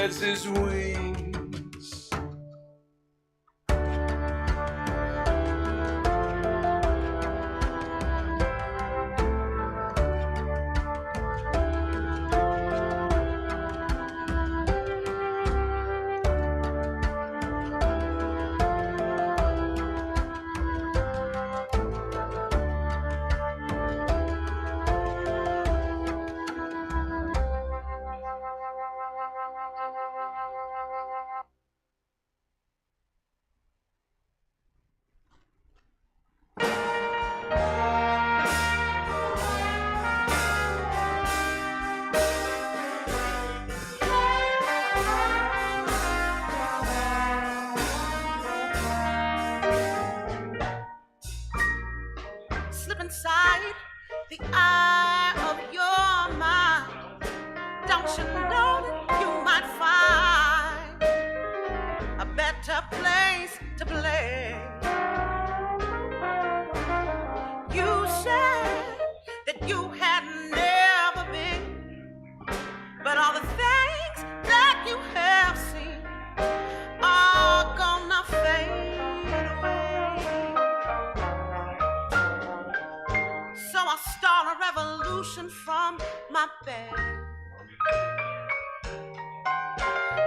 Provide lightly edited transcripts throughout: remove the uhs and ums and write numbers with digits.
spreads his wings. Slip inside the eye of your mind. Don't you know that you might find a better place to play? You said that you had never been, but all the things that you have seen are gonna fade away. So I'll start a revolution from my bed,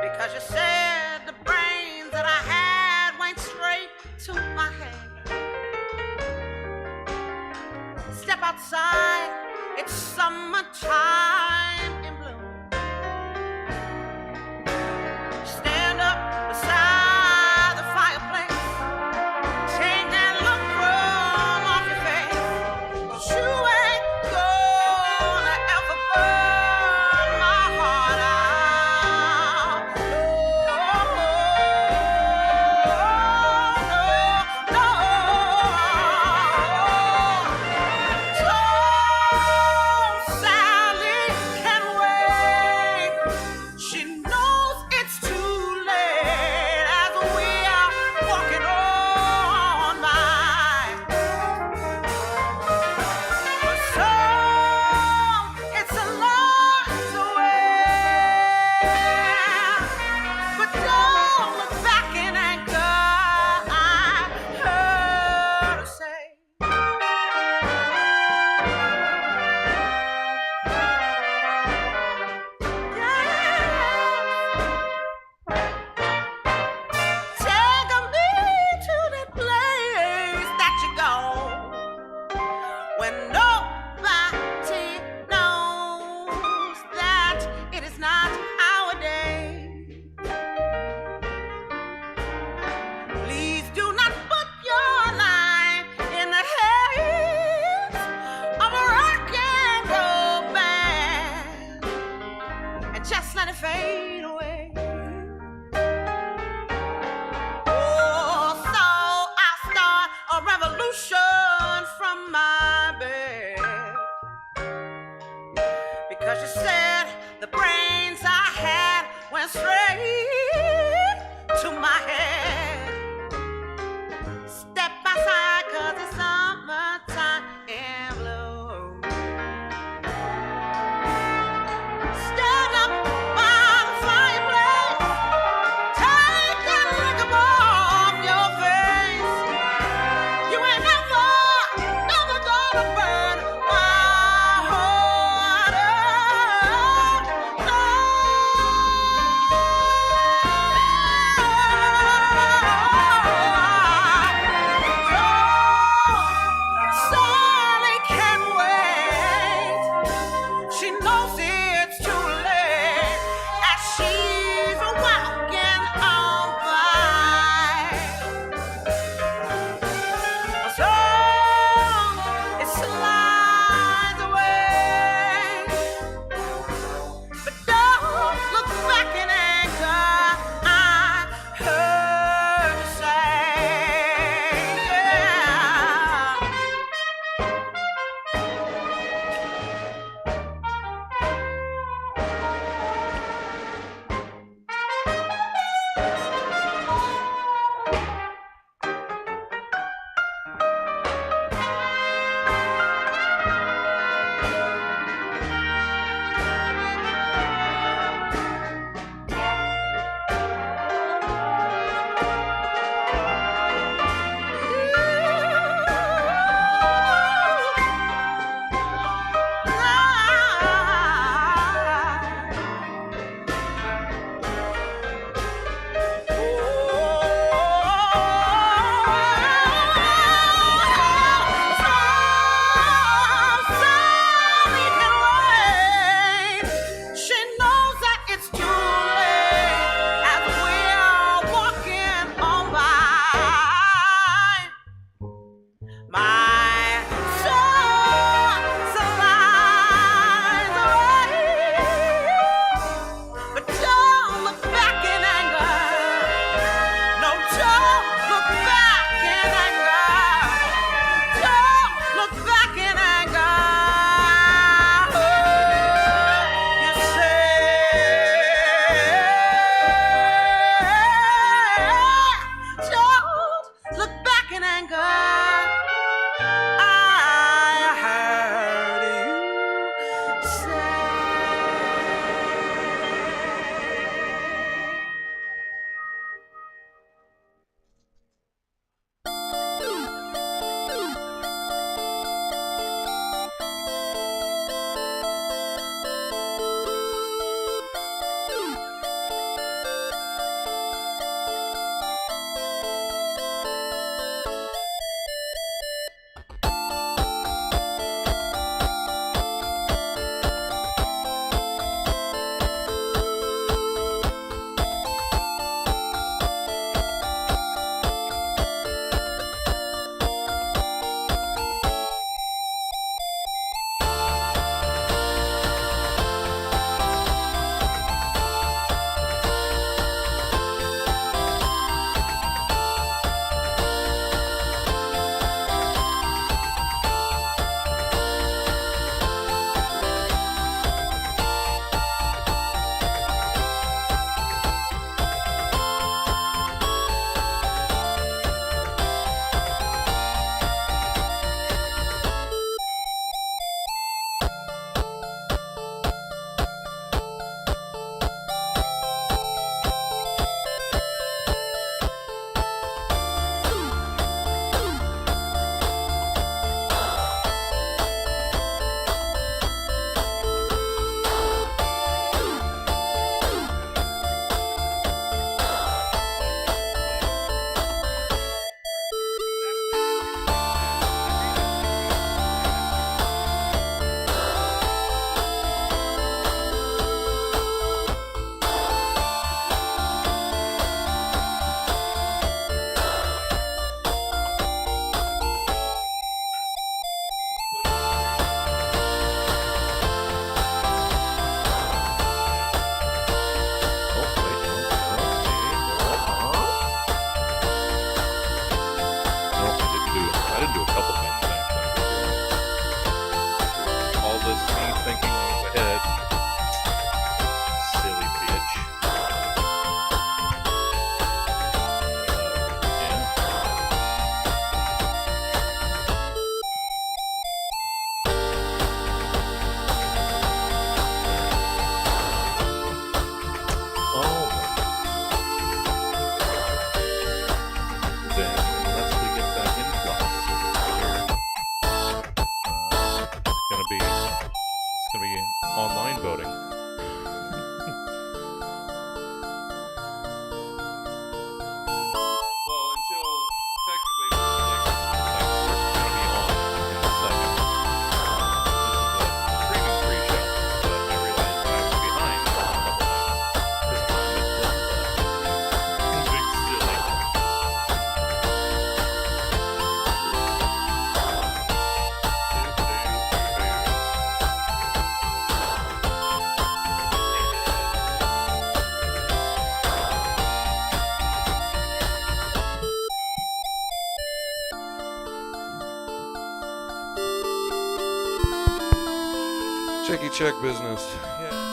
because you said the brains that I had went straight to my head. Step outside, it's summertime in bloom. Stand up beside the fireplace, take that look from off your face. 'Cause you ain't gonna ever burn my heart out. No, no, no. So Sally can wait. She knows it's too late as we are walking on by. But some, it's a lot to wear. But don't look back in anger, I heard her say. Take me to that place that you go, when nobody knows that it is not our day. Please do not put your life in the hands of a rock and roll band and just let it fade away. Oh, so I'll start a revolution from my bed, because you said the brains I had went straight to my head. Step outside, 'cause it's summertime in blue. Stand up by the fireplace, take that liquor off your face. You ain't never, never gonna burn my heart out. No. Checky check business. Yeah.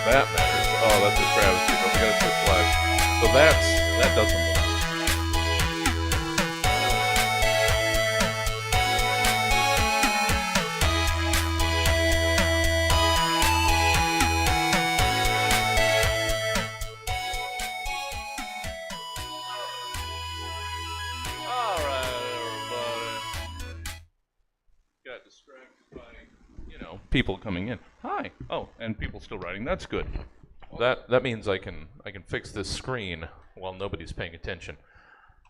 That matters. Oh, that's a travesty, but we gotta switch live. So that doesn't work. Alright, everybody. Got distracted by, people coming in. Hi. Oh, and people still writing. That's good. That means I can fix this screen while nobody's paying attention.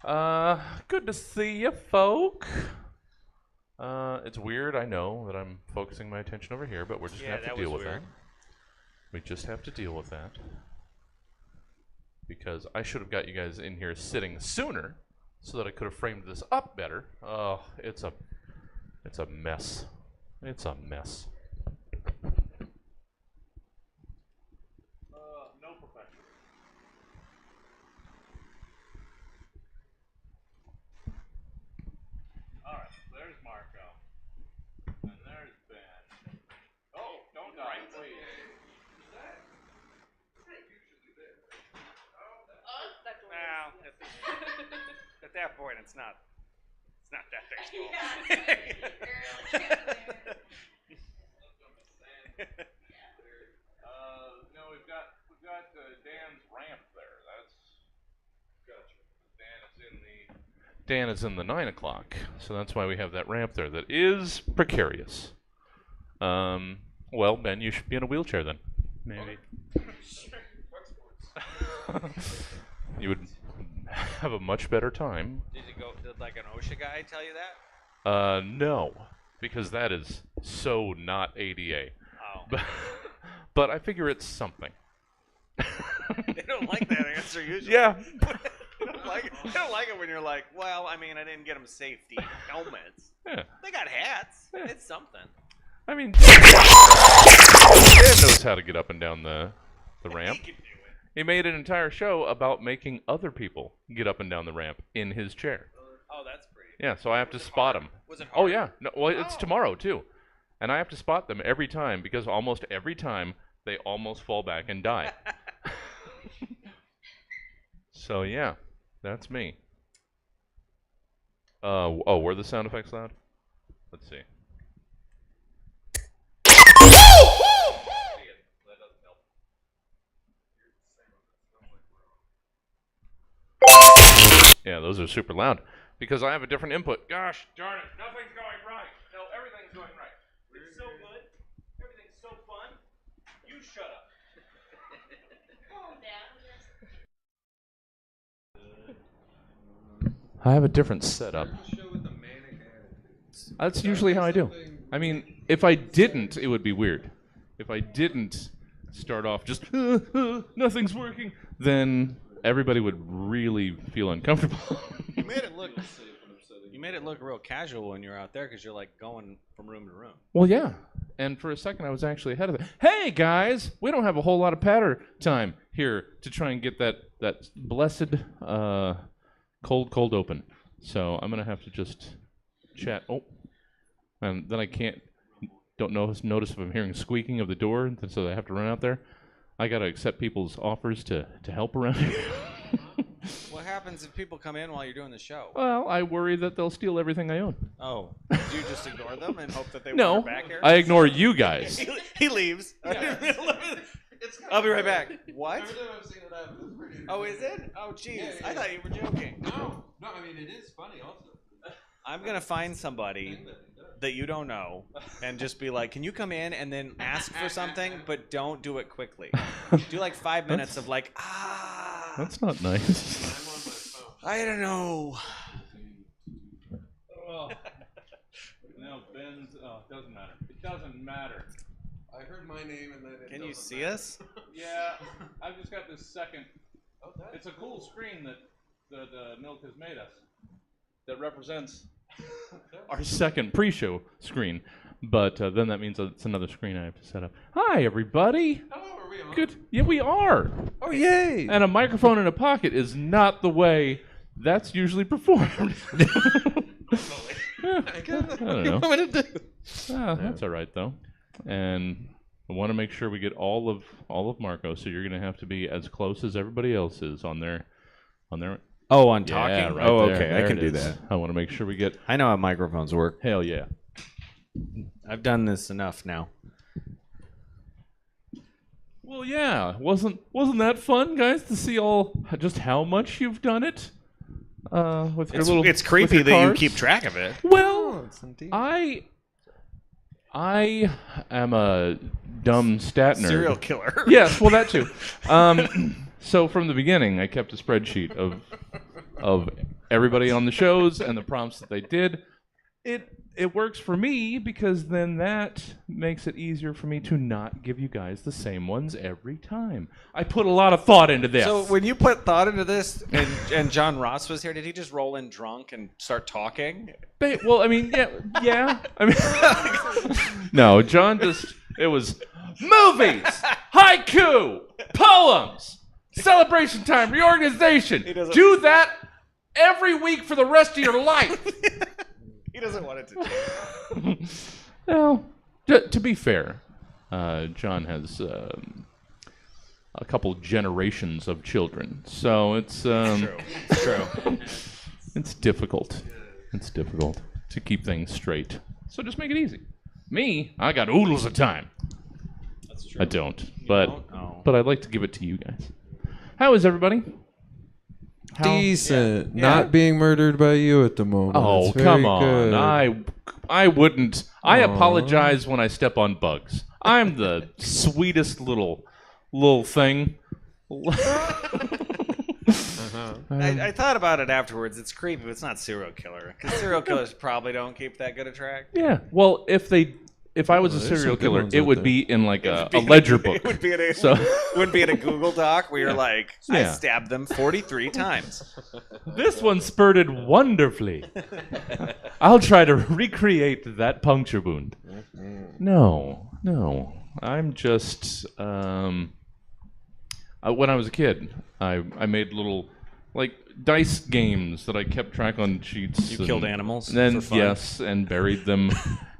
Good to see you, folk. It's weird, I know, that I'm focusing my attention over here, but we're just gonna have to deal with that. We just have to deal with that. Because I should have got you guys in here sitting sooner so that I could have framed this up better. Oh, it's a mess. It's a mess. No perfection. Alright, there's Marco. And there's Ben. Oh, don't die, please. Is that usually there? Well, at that point, it's not that big. No, we've got Dan's ramp there. That's gotcha. Dan is in the 9 o'clock, so that's why we have that ramp there. That is precarious. Well, Ben, you should be in a wheelchair then. Maybe. You would have a much better time. Did like an OSHA guy tell you that? No, because that is so not ADA. Oh. But I figure it's something. They don't like that answer usually. Yeah. They don't like it when you're like, well, I mean, I didn't get them safety helmets. Yeah. They got hats. Yeah. It's something. I mean, Dan knows how to get up and down the ramp. He can do it. He made an entire show about making other people get up and down the ramp in his chair. Oh, that's pretty. Yeah, so I have to spot him. Was it hard? Oh, yeah. No, well, it's tomorrow, too. And I have to spot them every time because almost every time they almost fall back and die. So, yeah, that's me. Oh, were the sound effects loud? Let's see. Yeah, those are super loud because I have a different input. Gosh darn it, nothing's going right. No, everything's going right. It's so good. Everything's so fun. You shut up. Calm down. I have a different setup. Show with the manic attitude. That's usually how I do. I mean, if I didn't, it would be weird. If I didn't start off just, nothing's working, then everybody would really feel uncomfortable. You made it look real casual when you're out there because you're like going from room to room. Well, yeah. And for a second, I was actually ahead of it. Hey, guys, we don't have a whole lot of patter time here to try and get that blessed cold open. So I'm going to have to just chat. Oh, and then I don't notice if I'm hearing squeaking of the door, so I have to run out there. I got to accept people's offers to help around here. What happens if people come in while you're doing the show? Well, I worry that they'll steal everything I own. Oh, do you just ignore them and hope that they No, wander back here? I ignore you guys. He leaves. I'll be right back. What? Every time I've seen it happen, it's pretty Oh, is it? Oh, jeez. Yeah. I thought you were joking. No, I mean, it is funny also. I'm going to find somebody that you don't know and just be like, can you come in and then ask for something, but don't do it quickly. Do like 5 minutes of like, That's not nice. I'm on my phone. I don't know. Oh. No, Ben's. Oh, it doesn't matter. It doesn't matter. I heard my name and then it Can you doesn't see matter. us? Yeah, I've just got this second. Oh, that's It's a cool screen that Milk has made us that represents our second pre-show screen. But then that means it's another screen I have to set up. Hi, everybody. Hello, are we on? Good. Yeah, we are. Oh, yay! And a microphone in a pocket is not the way that's usually performed. I don't know. What to do? That's all right though. And I want to make sure we get all of Marco. So you're going to have to be as close as everybody else is on their. Oh, on Yeah, talking? right Oh, there. okay. There I can it do is. that. I want to make sure we get. I know how microphones work. Hell yeah. I've done this enough now. Well, yeah. Wasn't that fun, guys, to see just how much you've done it? With your little. It's creepy with your that you cards? keep track of it. Well, it's indeed. I am a dumb stat nerd. Serial killer. Yes, well, that too. So from the beginning, I kept a spreadsheet of everybody on the shows and the prompts that they did. It works for me because then that makes it easier for me to not give you guys the same ones every time. I put a lot of thought into this. So when you put thought into this, and John Ross was here, did he just roll in drunk and start talking? Well, I mean, yeah. I mean, no, John it was movies, haiku, poems, celebration time, reorganization. Do that every week for the rest of your life. He doesn't want it to change. Well, to be fair, John has a couple generations of children, so it's True. It's true. it's difficult. It's difficult to keep things straight. So just make it easy. Me, I got oodles of time. That's true. I don't, but don't? Oh. but I'd like to give it to you guys. How is everybody? Decent. Yeah. Not being murdered by you at the moment. Oh, It's very come on. good. I wouldn't. I Aw. apologize when I step on bugs. I'm the sweetest little thing. I thought about it afterwards. It's creepy, but it's not serial killer. Because serial killers probably don't keep that good a track. Yeah. Well, if I was a there's serial some good killer, ones it out would there. be in like a ledger book. It would be in a, So would be in a Google Doc where you're like, I Yeah. stabbed them 43 times. this one spurted wonderfully. I'll try to recreate that puncture wound. No. I'm just when I was a kid, I made little like dice games that I kept track on sheets. You killed animals And then for fun? yes, and buried them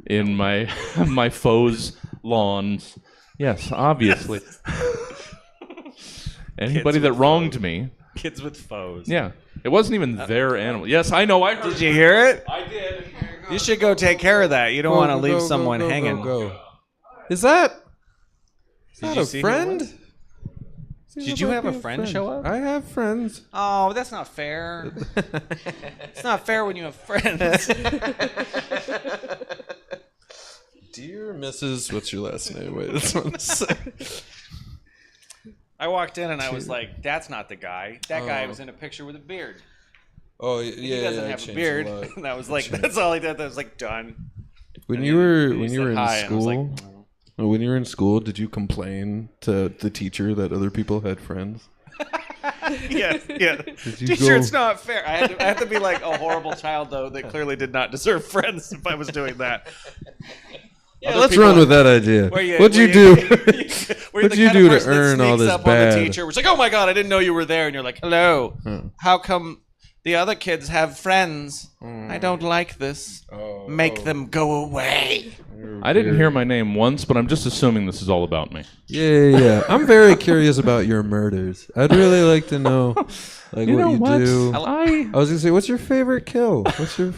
in my my foes' lawns. Yes, obviously. Anybody that wronged me. Kids with foes. Yeah. It wasn't even their animal. Yes, I know. I heard. Did you hear it? I did. You should go take care of that. You don't want to leave someone hanging. Go. Is that Did you a see who it friend? was? Did you have a friend show up? I have friends. Oh, that's not fair. It's not fair when you have friends. Dear Mrs. What's your last name? Wait, that's what I'm saying. I walked in and I was like, that's not the guy. That guy was in a picture with a beard. Oh He doesn't I have a changed beard. lot. And that was like, that's all he did. That was like, done. When And you he- were he when you said were in hi, and I was school, like, when you were in school, did you complain to the teacher that other people had friends? yeah. you Teacher, go- it's not fair. I had to be like a horrible child, though, that clearly did not deserve friends if I was doing that. Yeah, Other let's people- run with that idea. Where What'd you do? Where What'd you do to earn all this up bad? on the teacher, was like, "Oh my god, I didn't know you were there," and you're like, "Hello, how come the other kids have friends? I don't like this. Make them go away." I didn't hear my name once, but I'm just assuming this is all about me. Yeah. I'm very curious about your murders. I'd really like to know, like, You what know you what? do. I I was gonna say, what's your favorite kill? What's your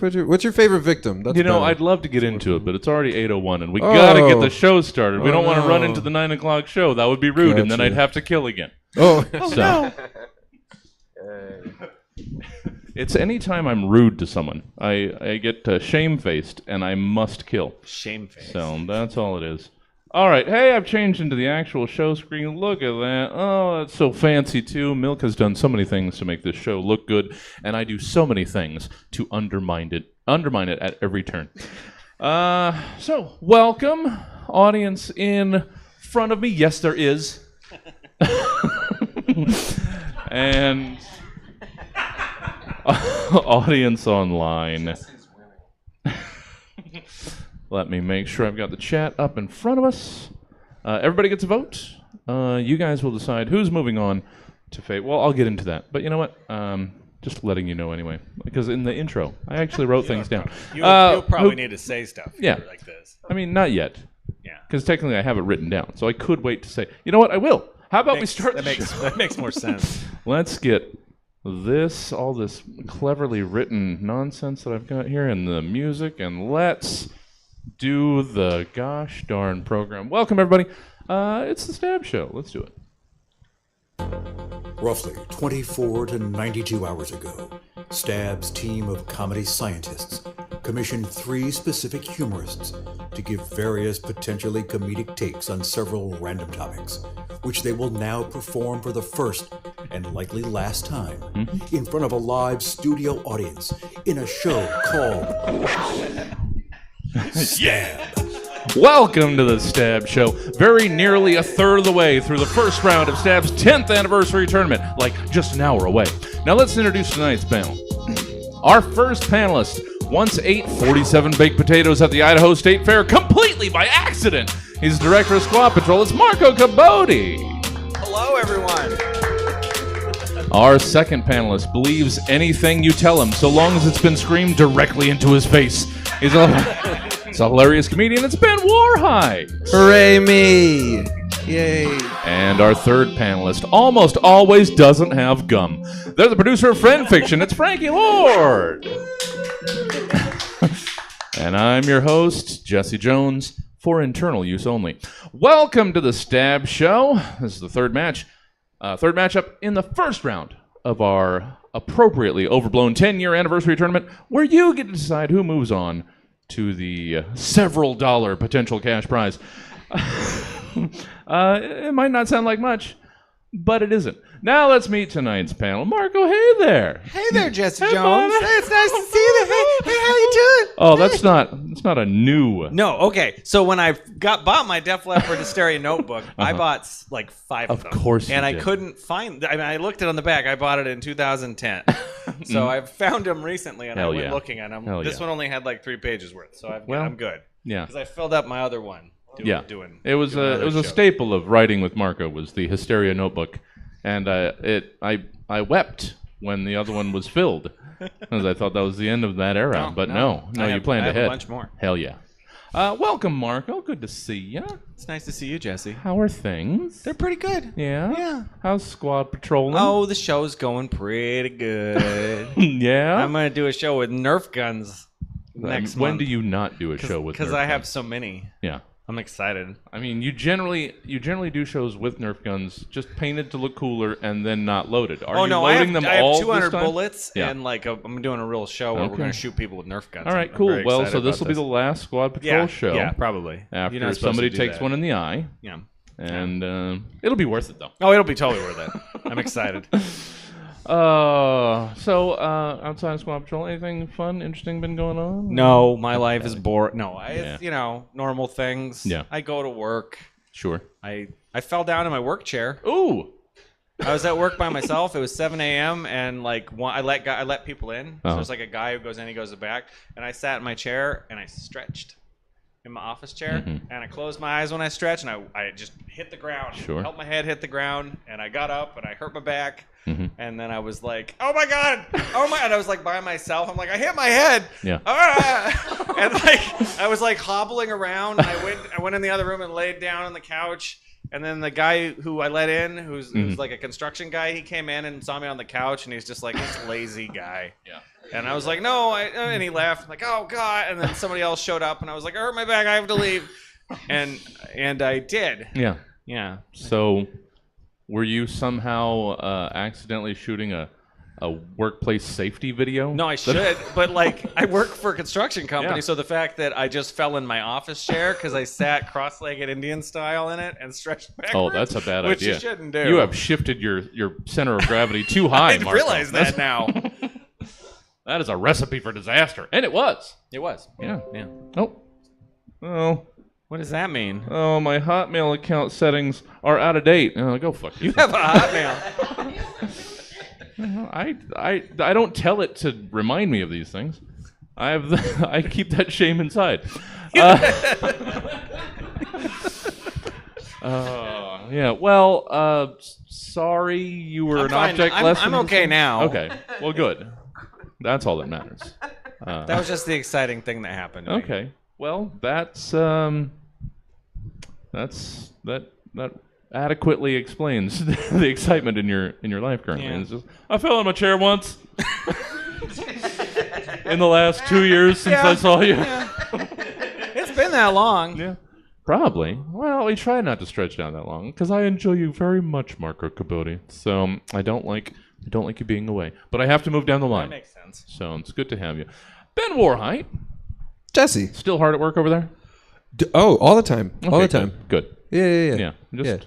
favorite victim? That's better. I'd love to get into it, but it's already 8:01, and we gotta get the show started. We Oh, don't want to run no. into the 9 o'clock show. That would be rude, and then Gotcha. I'd have to kill again. Oh, So it's anytime I'm rude to someone, I get shamefaced, and I must kill. Shamefaced. So that's all it is. All right, hey, I've changed into the actual show screen. Look at that. Oh, that's so fancy, too. Milk has done so many things to make this show look good, and I do so many things to undermine it at every turn. So, welcome, audience in front of me. Yes, there is. And audience online. Let me make sure I've got the chat up in front of us. Everybody gets a vote. You guys will decide who's moving on to Fate. Well, I'll get into that. But you know what? Just letting you know anyway. Because in the intro, I actually wrote things down. You'll probably who- need to say stuff Yeah. here like this. I mean, not yet. Yeah. Because technically I have it written down. So I could wait to say, you know what? I will. How about we start the show? That makes more sense. Let's get all this cleverly written nonsense that I've got here, and the music, and let's do the gosh darn program. Welcome, everybody. It's the Stab Show. Let's do it. Roughly 24 to 92 hours ago, Stab's team of comedy scientists commissioned 3 specific humorists to give various potentially comedic takes on several random topics, which they will now perform for the first and likely last time in front of a live studio audience in a show called Stab. Welcome to the Stab Show. Very nearly a third of the way through the first round of Stab's 10th anniversary tournament, like just an hour away. Now let's introduce tonight's panel. Our first panelist once ate 47 baked potatoes at the Idaho State Fair completely by accident. He's director of Squad Patrol. It's Marco Cabote. Hello, everyone. Our second panelist believes anything you tell him, so long as it's been screamed directly into his face. He's a hilarious comedian. It's Ben Warhite. hooray me! Yay! And our third panelist almost always doesn't have gum. They're the producer of Friend Fiction. It's Frankie Lord. And I'm your host, Jesse Jones, for internal use only. Welcome to the Stab Show. This is the third match. Third matchup in the first round of our appropriately overblown 10-year anniversary tournament, where you get to decide who moves on to the several dollar potential cash prize. It might not sound like much, but it isn't. Now let's meet tonight's panel. Marco, hey there. Hey there, Jesse Hey, Jones. bud. Hey, it's nice to see you. Hey, how you doing? Oh, that's not a new. No, okay. So when I bought my Def Leppard Hysteria notebook, I bought like 5 of them. Of course you and I did. couldn't find. I mean, I looked it on the back. I bought it in 2010. So I've found them recently, and Hell I went yeah. looking at them. Hell This yeah. one only had like 3 pages worth, so Well, I'm good. Yeah. Because I filled up my other one. Doing It was a staple of writing with Marco was the Hysteria notebook, and I wept when the other one was filled, because I thought that was the end of that era. But no, you planned I have ahead. a bunch more. Hell yeah. Welcome, Marco. Good to see you. It's nice to see you, Jesse. How are things? They're pretty good. Yeah. Yeah. How's Squad Patrolling? Oh, the show's going pretty good. yeah. I'm gonna do a show with Nerf guns next when month. do you not do a show with? Because Nerf I have guns? so many. Yeah. I'm excited. I mean, you generally do shows with Nerf guns, just painted to look cooler and then not loaded. Are you loading them I have all 200 this time? bullets, Yeah. and like I'm doing a real show where Okay. we're going to shoot people with Nerf guns. All right, I'm cool. very Well, excited so this about will be the last Squad Patrol yeah, show. Yeah, probably. You're After not supposed somebody to do takes that. one in the eye, Yeah. and it'll be worth it though. Oh, it'll be totally worth it. I'm excited. Outside of Squad Patrol, anything fun, interesting been going on? No, my life is boring. No, Yeah. it's, normal things. Yeah. I go to work. Sure. I fell down in my work chair. Ooh. I was at work by myself. It was 7 a.m. and I let people in. So Uh-huh. there's like a guy who goes in, he goes to the back, and I sat in my chair and I stretched in my office chair, Mhm. and I closed my eyes when I stretched, and I just hit the ground. Sure. Helped my head hit the ground, and I got up and I hurt my back, Mhm. and then I was like, oh my god, oh my! And I was like by myself. I'm like, I hit my head. Yeah. Ah! And like I was like hobbling around. And I went in the other room and laid down on the couch. And then the guy who I let in, who's like a construction guy, he came in and saw me on the couch, and he's just like this lazy guy. Yeah. And I was like, no, and he left, like, oh god. And then somebody else showed up, and I was like, I hurt my back, I have to leave. And I did. Yeah. Yeah. So, were you somehow accidentally shooting a workplace safety video? No, I should, but like I work for a construction company, Yeah. so the fact that I just fell in my office chair because I sat cross-legged Indian style in it and stretched backwards. Oh, that's a bad which idea. you shouldn't do. You have shifted your center of gravity too high, I Marco. realize that now. That is a recipe for disaster, and it was. It was. Yeah. Yeah. Oh, What does that mean? oh, my Hotmail account settings are out of date. Oh, go fuck You you. have a Hotmail. I don't tell it to remind me of these things. I keep that shame inside. Yeah. Well, sorry you were I'm an fine. object I'm- lesson. I'm okay now. Okay. Well, good. That's all that matters. That was just the exciting thing that happened. To me. Okay. Well, that adequately explains the excitement in your life currently. Yeah. It's just, I fell in my chair once in the last 2 years since I saw you. It's been that long. Yeah. Probably. Well, we try not to stretch down that long because I enjoy you very much, Marco Cabote. So I don't like you being away, but I have to move down the That line. makes sense. So it's good to have you, Ben Warhite. Jesse. Still hard at work over there? All the time. All Okay, the time. Good. Yeah. Yeah. Yeah.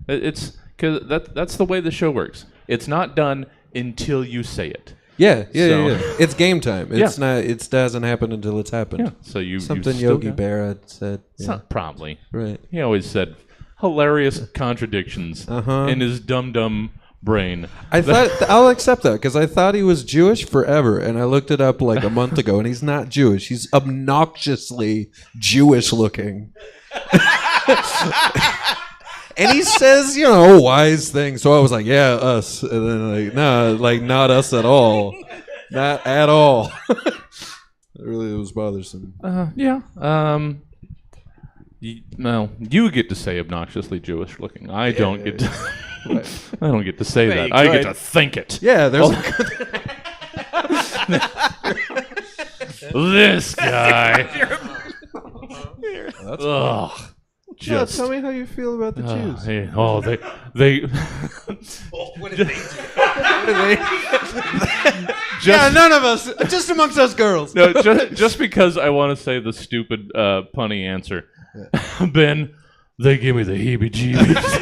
It's because that's the way the show works. It's not done until you say it. Yeah. So- It's game time. It's Yeah. not. It doesn't happen until it's happened. Yeah. So you Something still Yogi got- Berra said. It's Yeah. not probably. Right. He always said hilarious contradictions Uh-huh. in his dumb brain. I thought I'll accept that because I thought he was Jewish forever, and I looked it up like a month ago, and he's not Jewish. He's obnoxiously Jewish looking. And he says, wise things. So I was like, yeah, us. And then not us at all. Not at all. It really was bothersome. Yeah. You get to say obnoxiously Jewish looking. I don't get to. I don't get to say But that. you I get could. to think it. Yeah, there's This guy. Ugh. Yeah, Just. tell me how you feel about the Jews. They. Yeah, none of us. Just amongst us girls. No, just because I want to say the stupid punny answer, Ben. They give me the heebie-jeebies.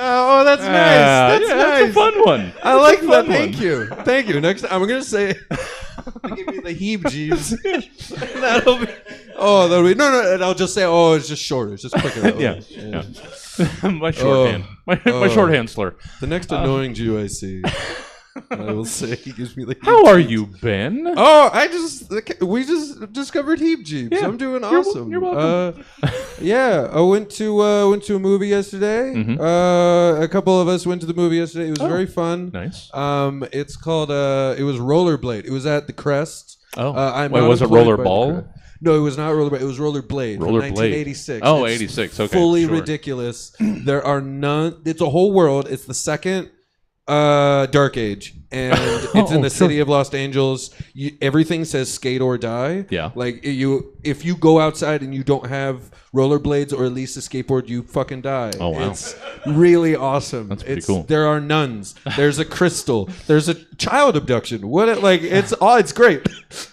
Oh, that's nice. That's yeah, nice. That's a fun one. I like that. fun Thank one. you. Thank you. Next time, I'm going to say, give me the heebie-jeebies. That'll be. No. And I'll just say, it's just shorter. It's just quicker. That way. Yeah. My shorthand. My shorthand slur. The next annoying Jew I see, I will say he gives me the. How are you, Ben? Oh, we just discovered heap jeeps. Yeah, I'm doing you're awesome. you're welcome. Yeah, I went to a movie yesterday. Mhm. A couple of us went to the movie yesterday. It was very fun. Nice. It's called it was Rollerblade. It was at the Crest. Oh. I'm Wait, not was it employed by the Rollerball? Crest. No, it was not Rollerblade. It was Rollerblade. From Rollerblade. 1986. Oh, It's 86. Okay. Fully sure. ridiculous. There are none. It's a whole world. It's the second Dark Age, and it's in the city of Los Angeles. Everything says skate or die. Yeah. Like if you go outside and you don't have rollerblades or at least a skateboard, you fucking die. Oh, wow. It's really awesome. That's pretty cool. There are nuns. There's a crystal. There's a child abduction. It's great.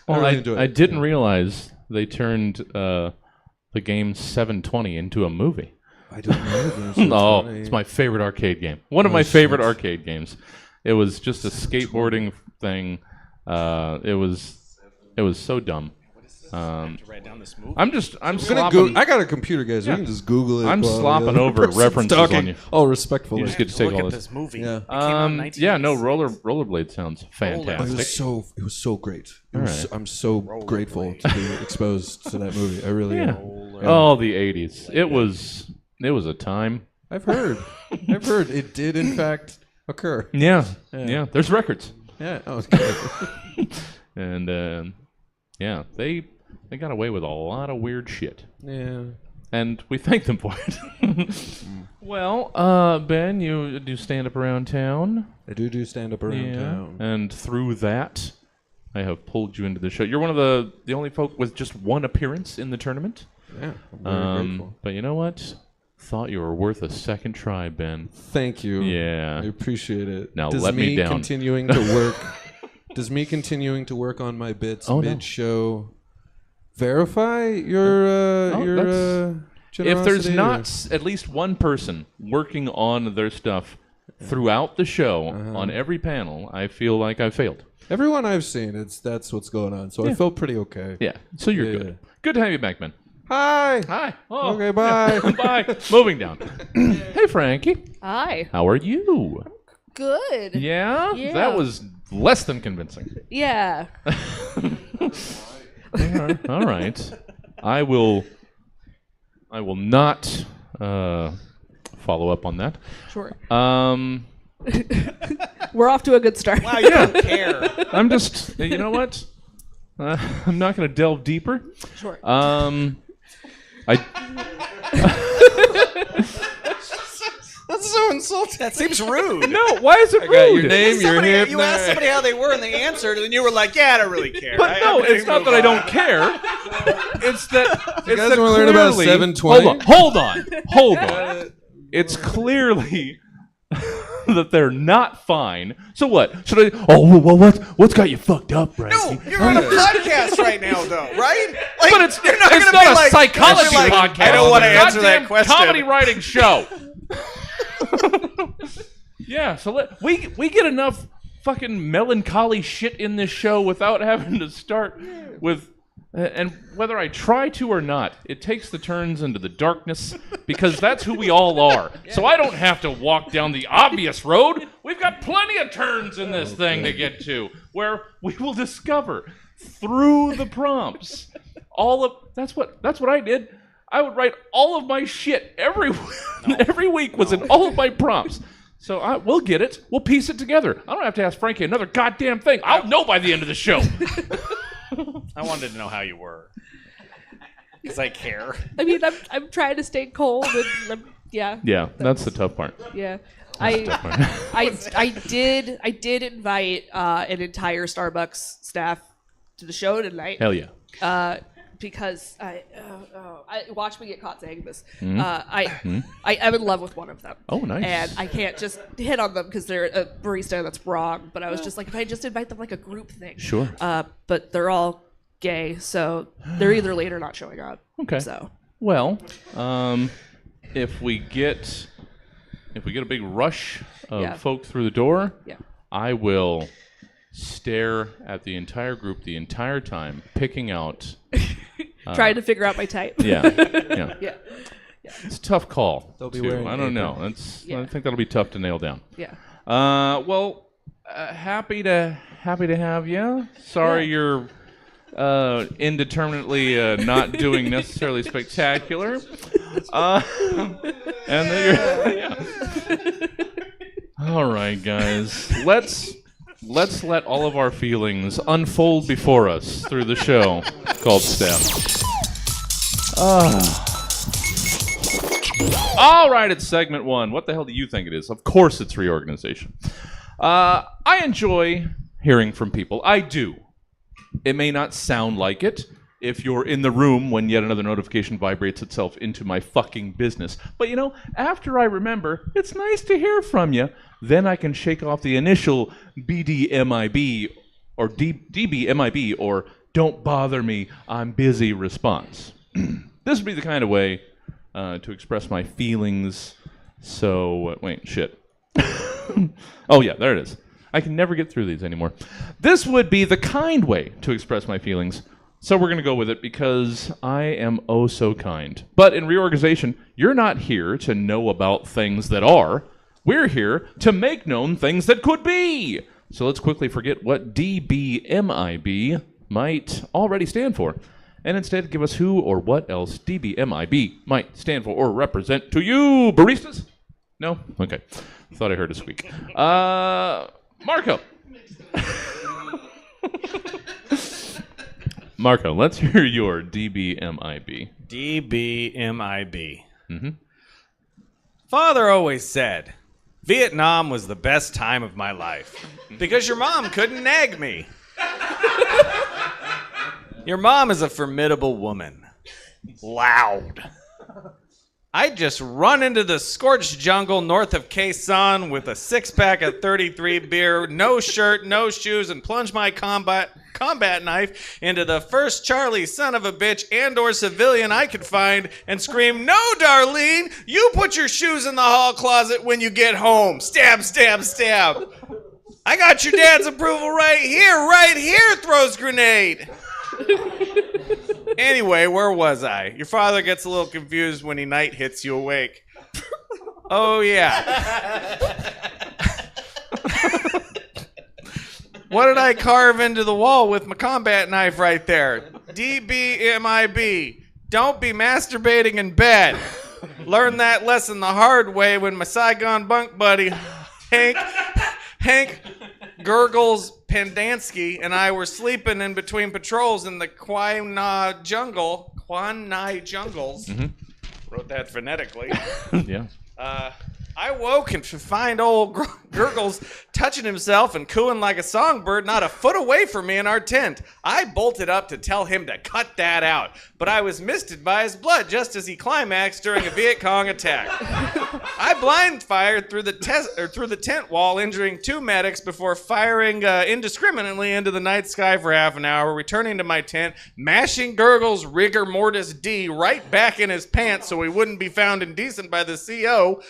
Well, I really enjoy it. I didn't realize they turned the game 720 into a movie. I don't know. Oh, it's my favorite arcade game. One of my favorite arcade games. It was just a skateboarding thing. It was so dumb. To write down this movie. I'm gonna slopping. I got a computer, guys. Yeah. We can just Google it. I'm while the slopping other over person's references talking. on you. Oh, respectfully. You just get to take Look all at this. this movie. Yeah. It came out in 1986. Yeah, no, rollerblade sounds It fantastic. was so great. Alright. I'm so grateful to be exposed to that movie. I really Yeah. am. Oh, the 80s. It was a time. I've heard it did in fact occur. Yeah. There's records. Yeah. Oh, it's good. And yeah, they got away with a lot of weird shit. Yeah. And we thank them for it. Well, Ben, you do stand up around town. I do stand up around town. And through that, I have pulled you into the show. You're one of the only folk with just one appearance in the tournament. Yeah. I'm very grateful. But you know what? Thought you were worth a second try, Ben. Thank you. Yeah. I appreciate it. Now Does let me down. Continuing to work Does me continuing to work on my bits mid-show verify your generosity? If there's or- not at least one person working on their stuff throughout the show on every panel, I feel like I failed. Everyone I've seen, that's what's going on. So I felt pretty okay. Yeah, so you're Yeah, good. yeah. Good to have you back, man. Hi. Hi. Oh, Okay, bye. bye. Moving down. Hey, Frankie. Hi. How are you? Good. Yeah? Yeah. That was less than convincing. Yeah. All right. I will not follow up on that. Sure. Um, We're off to a good start. Wow, you don't care. I'm just, you know what? I'm not going to delve deeper. Sure. That's so insulting. That seems rude. No, why is it rude? Got your name, your hip. You asked somebody how they were and they answered, and you were like, "Yeah, I don't really care." But no, it's not that I don't care. It's that You guys want to learn about clearly- 720? Hold on. It's clearly that they're not fine. So what? Should I? Oh, well, what's got you fucked up, right? No, you're on a podcast right now, though, right? Like, But it's you're not gonna a be like- psychology you're like, podcast. I don't want to It's a answer that goddamn question. comedy writing show. Yeah, so we get enough fucking melancholy shit in this show without having to start with. And whether I try to or not, it takes the turns into the darkness because that's who we all are. So I don't have to walk down the obvious road. We've got plenty of turns in this thing to get to where we will discover through the prompts that's what I did. I would write all of my shit every week was in all of my prompts. So we'll get it. We'll piece it together. I don't have to ask Frankie another goddamn thing. I'll know by the end of the show. I wanted to know how you were. Because I care. I mean, I'm trying to stay cold, and yeah. Yeah, that's the tough part. Yeah. I did invite an entire Starbucks staff to the show tonight. Hell yeah. Because I watch me get caught saying this. I am in love with one of them. Oh, nice. And I can't just hit on them because they're a barista. That's wrong. But I was just like, if I just invite them like a group thing. Sure. But they're all gay, so they're either late or not showing up. Okay. So. Well, if we get a big rush of folk through the door, I will stare at the entire group the entire time, picking out. Trying to figure out my type. Yeah. Yeah. It's a tough call. They'll be too. wearing I don't apron. know. I think that'll be tough to nail down. Yeah. Well, happy to have you. Sorry you're indeterminately not doing necessarily spectacular. And then you're, All right, guys. Let's let all of our feelings unfold before us through the show called Step. All right, it's segment one. What the hell do you think it is? Of course it's reorganization. I enjoy hearing from people. I do. It may not sound like it if you're in the room when yet another notification vibrates itself into my fucking business. But after I remember, it's nice to hear from you, then I can shake off the initial BDMIB or DBMIB or don't bother me, I'm busy response. This would be the kind of way to express my feelings. So, wait, shit. Oh, yeah, there it is. I can never get through these anymore. This would be the kind way to express my feelings. So we're going to go with it because I am oh so kind. But in reorganization, you're not here to know about things that are. We're here to make known things that could be. So let's quickly forget what DBMIB might already stand for, and instead give us who or what else DBMIB might stand for or represent to you. Baristas? No? Okay. Thought I heard a squeak. Marco. Marco, let's hear your DBMIB. DBMIB. Father always said, Vietnam was the best time of my life because your mom couldn't nag me. Your mom is a formidable woman. Loud. I'd just run into the scorched jungle north of Khe Sanh with a six-pack of 33 beer, no shirt, no shoes, and plunge my combat knife into the first Charlie son of a bitch and or civilian I could find and scream, "No, Darlene, you put your shoes in the hall closet when you get home. Stab, stab, stab. I got your dad's approval right here, throws grenade." Anyway, where was I? Your father gets a little confused when night hits you awake. Oh, yeah. What did I carve into the wall with my combat knife right there? DBMIB. Don't be masturbating in bed. Learned that lesson the hard way when my Saigon bunk buddy, Hank Gurgles Pendansky and I were sleeping in between patrols in the Quang Nai jungles. Wrote that phonetically. Yeah. I woke and to find old Gurgles touching himself and cooing like a songbird not a foot away from me in our tent. I bolted up to tell him to cut that out, but I was misted by his blood just as he climaxed during a Viet Cong attack. I blind fired through the tent wall, injuring 2 medics before firing indiscriminately into the night sky for half an hour, returning to my tent, mashing Gurgle's rigor mortis D right back in his pants so he wouldn't be found indecent by the CO.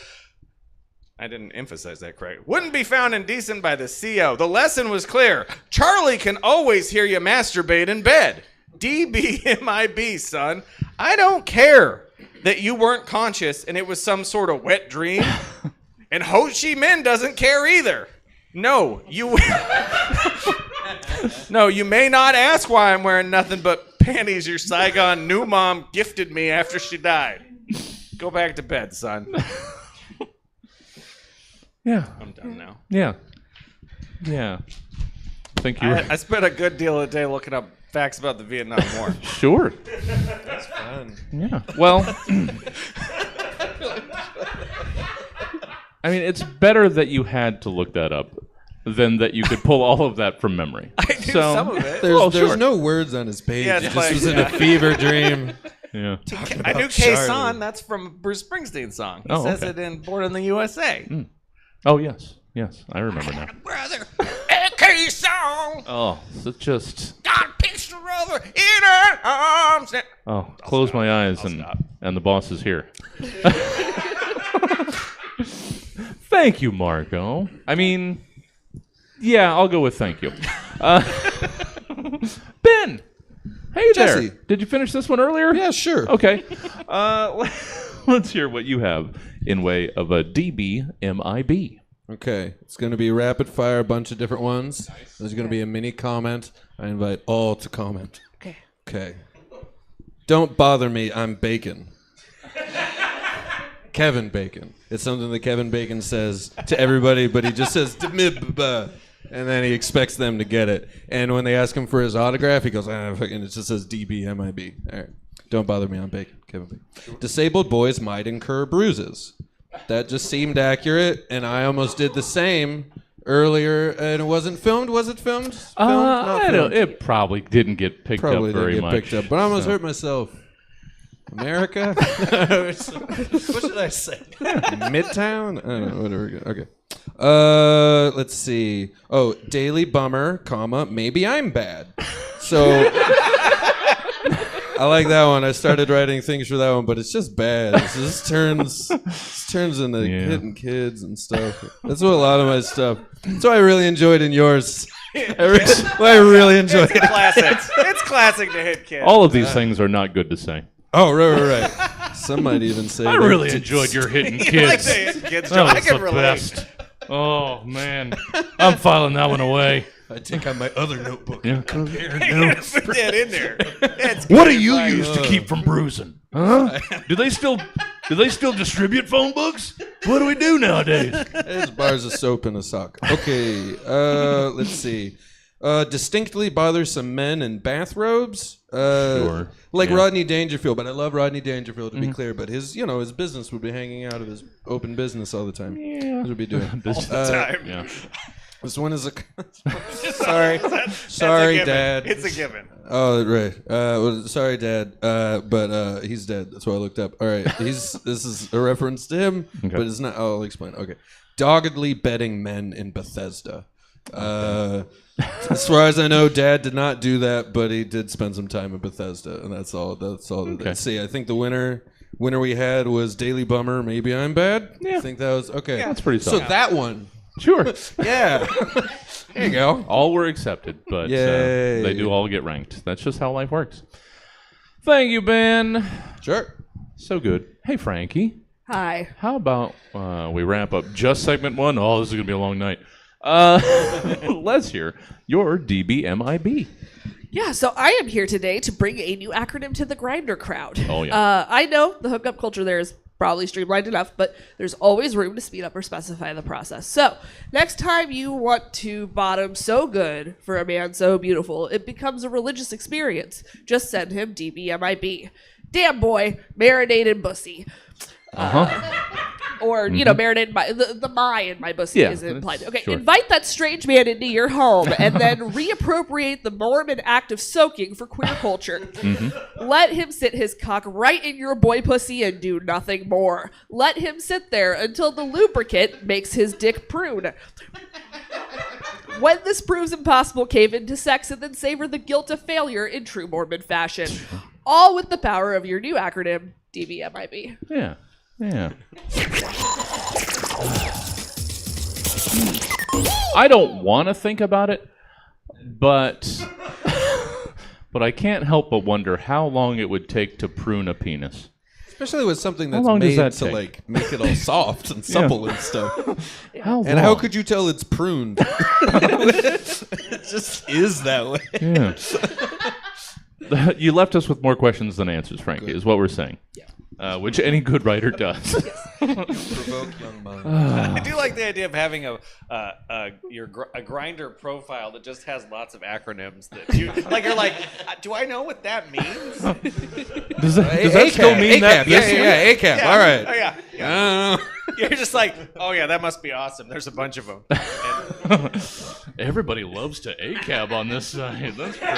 I didn't emphasize that correct. Wouldn't be found indecent by the CO. The lesson was clear. Charlie can always hear you masturbate in bed. DBMIB, son. I don't care that you weren't conscious and it was some sort of wet dream. And Ho Chi Minh doesn't care either. No, you may not ask why I'm wearing nothing but panties your Saigon new mom gifted me after she died. Go back to bed, son. Yeah. I'm done now. Yeah. Yeah. Thank you. I spent a good deal of the day looking up facts about the Vietnam War. Sure. That's fun. Yeah. Well, I mean, it's better that you had to look that up than that you could pull all of that from memory. I knew some of it. There's sure. no words on his page. Yeah, It it's just like- was in a fever dream. Yeah. I knew about Khe Charlie. Sanh. That's from a Bruce Springsteen song. He Oh, says okay. it in Born in the USA. Oh, yes. Yes. I remember now. Brother, Khe Sanh. Oh, it's just. Got a picture of her in her arms. Oh, close my eyes stop. and the boss is here. Thank you, Marco. I mean, yeah, I'll go with thank you. Ben! Hey Jesse. there. Did you finish this one earlier? Yeah, sure. Okay. Let's hear what you have in way of a DBMIB. Okay, it's going to be rapid fire, a bunch of different ones. There's going to be a mini comment. I invite all to comment. Okay. Okay. Don't bother me, I'm Bacon. Kevin Bacon. It's something that Kevin Bacon says to everybody, but he just says, "Dmibba," and then he expects them to get it. And when they ask him for his autograph, he goes, and it just says DBMIB. All right. Don't bother me, I'm Bacon. Kevin Bacon. Disabled boys might incur bruises. That just seemed accurate, and I almost did the same earlier, and it wasn't filmed. Was it filmed? Not I don't, filmed. it probably didn't get picked Probably up very didn't get much. picked up, but I almost so. hurt myself. America? What should I say? Midtown? I don't know, whatever. Okay. Let's see. Oh, Daily Bummer, comma, maybe I'm bad. So I like that one. I started writing things for that one, but it's just bad. It just turns into hitting kids and stuff. That's what a lot of my stuff. That's what I really enjoyed in yours. I really enjoyed it. Classic. It's classic to hit kids. All of these things are not good to say. Oh, right. Some might even say I really enjoyed your hitting kids. Kids, That I was can the relate. best. Oh man, I'm filing that one away. I take out my other notebook. Yeah. Put that in there. That's What good do you advice. use to keep from bruising? Huh? Do they still distribute phone books? What do we do nowadays? There's bars of soap in a sock. Okay, let's see. Distinctly bothersome men in bathrobes. Sure. Like Yeah. Rodney Dangerfield, but I love Rodney Dangerfield to be clear. But his business would be hanging out of his open business all the time. Yeah, what would be doing? Time. Yeah. This one is a. Sorry. Sorry, That's a given. Dad. It's a given. Oh, right. Well, sorry, Dad. But he's dead. That's why I looked up. All right. This is a reference to him, but it's not. I'll explain. Okay. Doggedly betting men in Bethesda. As far as I know, Dad did not do that, but he did spend some time in Bethesda, and that's all. Okay. See, I think the winner we had was Daily Bummer. Maybe I'm bad. Yeah. I think that was okay. That's pretty So solid. that one. Sure. Yeah. There you go. All were accepted, but Yay. they do all get ranked. That's just how life works. Thank you, Ben. Sure. So good. Hey, Frankie. Hi. How about we wrap up just segment 1? Oh, this is going to be a long night. Let's hear your DBMIB. Yeah, so I am here today to bring a new acronym to the Grindr crowd. Oh, yeah. I know the hookup culture there is probably streamlined enough, but there's always room to speed up or specify the process. So, next time you want to bottom so good for a man so beautiful, it becomes a religious experience. Just send him DBMIB. Damn boy, marinated bussy. Or, marinated my the my in my bussy Yeah, is implied. that's- Okay, sure. invite that strange man into your home and then reappropriate the Mormon act of soaking for queer culture. Let him sit his cock right in your boy pussy and do nothing more. Let him sit there until the lubricant makes his dick prune. When this proves impossible, cave into sex and then savor the guilt of failure in true Mormon fashion. All with the power of your new acronym, DBMIB. Yeah. Yeah. I don't want to think about it, but I can't help but wonder how long it would take to prune a penis. Especially with something How that's long does made that to take? like make it all soft and supple and stuff. How And how long? could you tell it's pruned? It just is that way. Yeah. You left us with more questions than answers, Frankie, is what we're saying. Yeah. Which any good writer does. Provoke young minds. I do like the idea of having a Grindr profile that just has lots of acronyms that you like. You're like, do I know what that means? Does that still mean that? Yeah, this week? ACAB. All right. Oh, yeah. I don't know. You're just like, oh yeah, that must be awesome. There's a bunch of them. Everybody loves to ACAB on this side. That's great.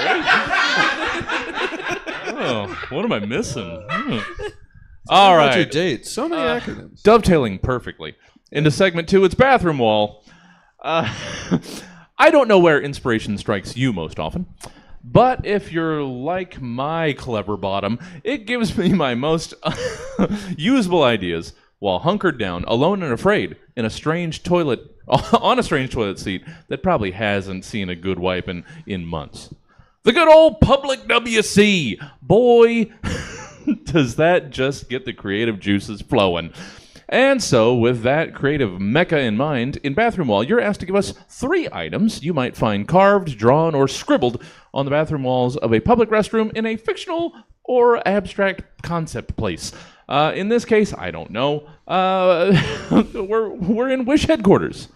Oh, what am I missing? All What's your right. date? So many acronyms. Dovetailing perfectly into segment 2, it's bathroom wall. I don't know where inspiration strikes you most often, but if you're like my clever bottom, it gives me my most usable ideas while hunkered down, alone and afraid, in a strange toilet, on a strange toilet seat that probably hasn't seen a good wipe in months. The good old public WC. Boy, does that just get the creative juices flowing. And so, with that creative mecca in mind, in Bathroom Wall, you're asked to give us 3 items you might find carved, drawn, or scribbled on the bathroom walls of a public restroom in a fictional or abstract concept place. In this case, I don't know. We're in Wish headquarters.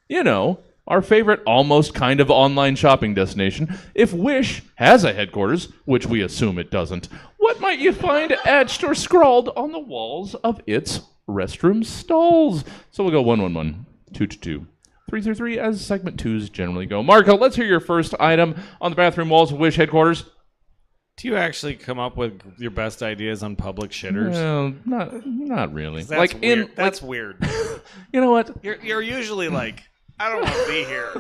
You know, our favorite almost kind of online shopping destination. If Wish has a headquarters, which we assume it doesn't, what might you find etched or scrawled on the walls of its restroom stalls? So we'll go 111, 222, 333 as segment 2s generally go. Marco, let's hear your first item on the bathroom walls of Wish headquarters. Do you actually come up with your best ideas on public shitters? Well, not really. That's Like weird. in That's weird. you know what? You're usually like, I don't want to be here.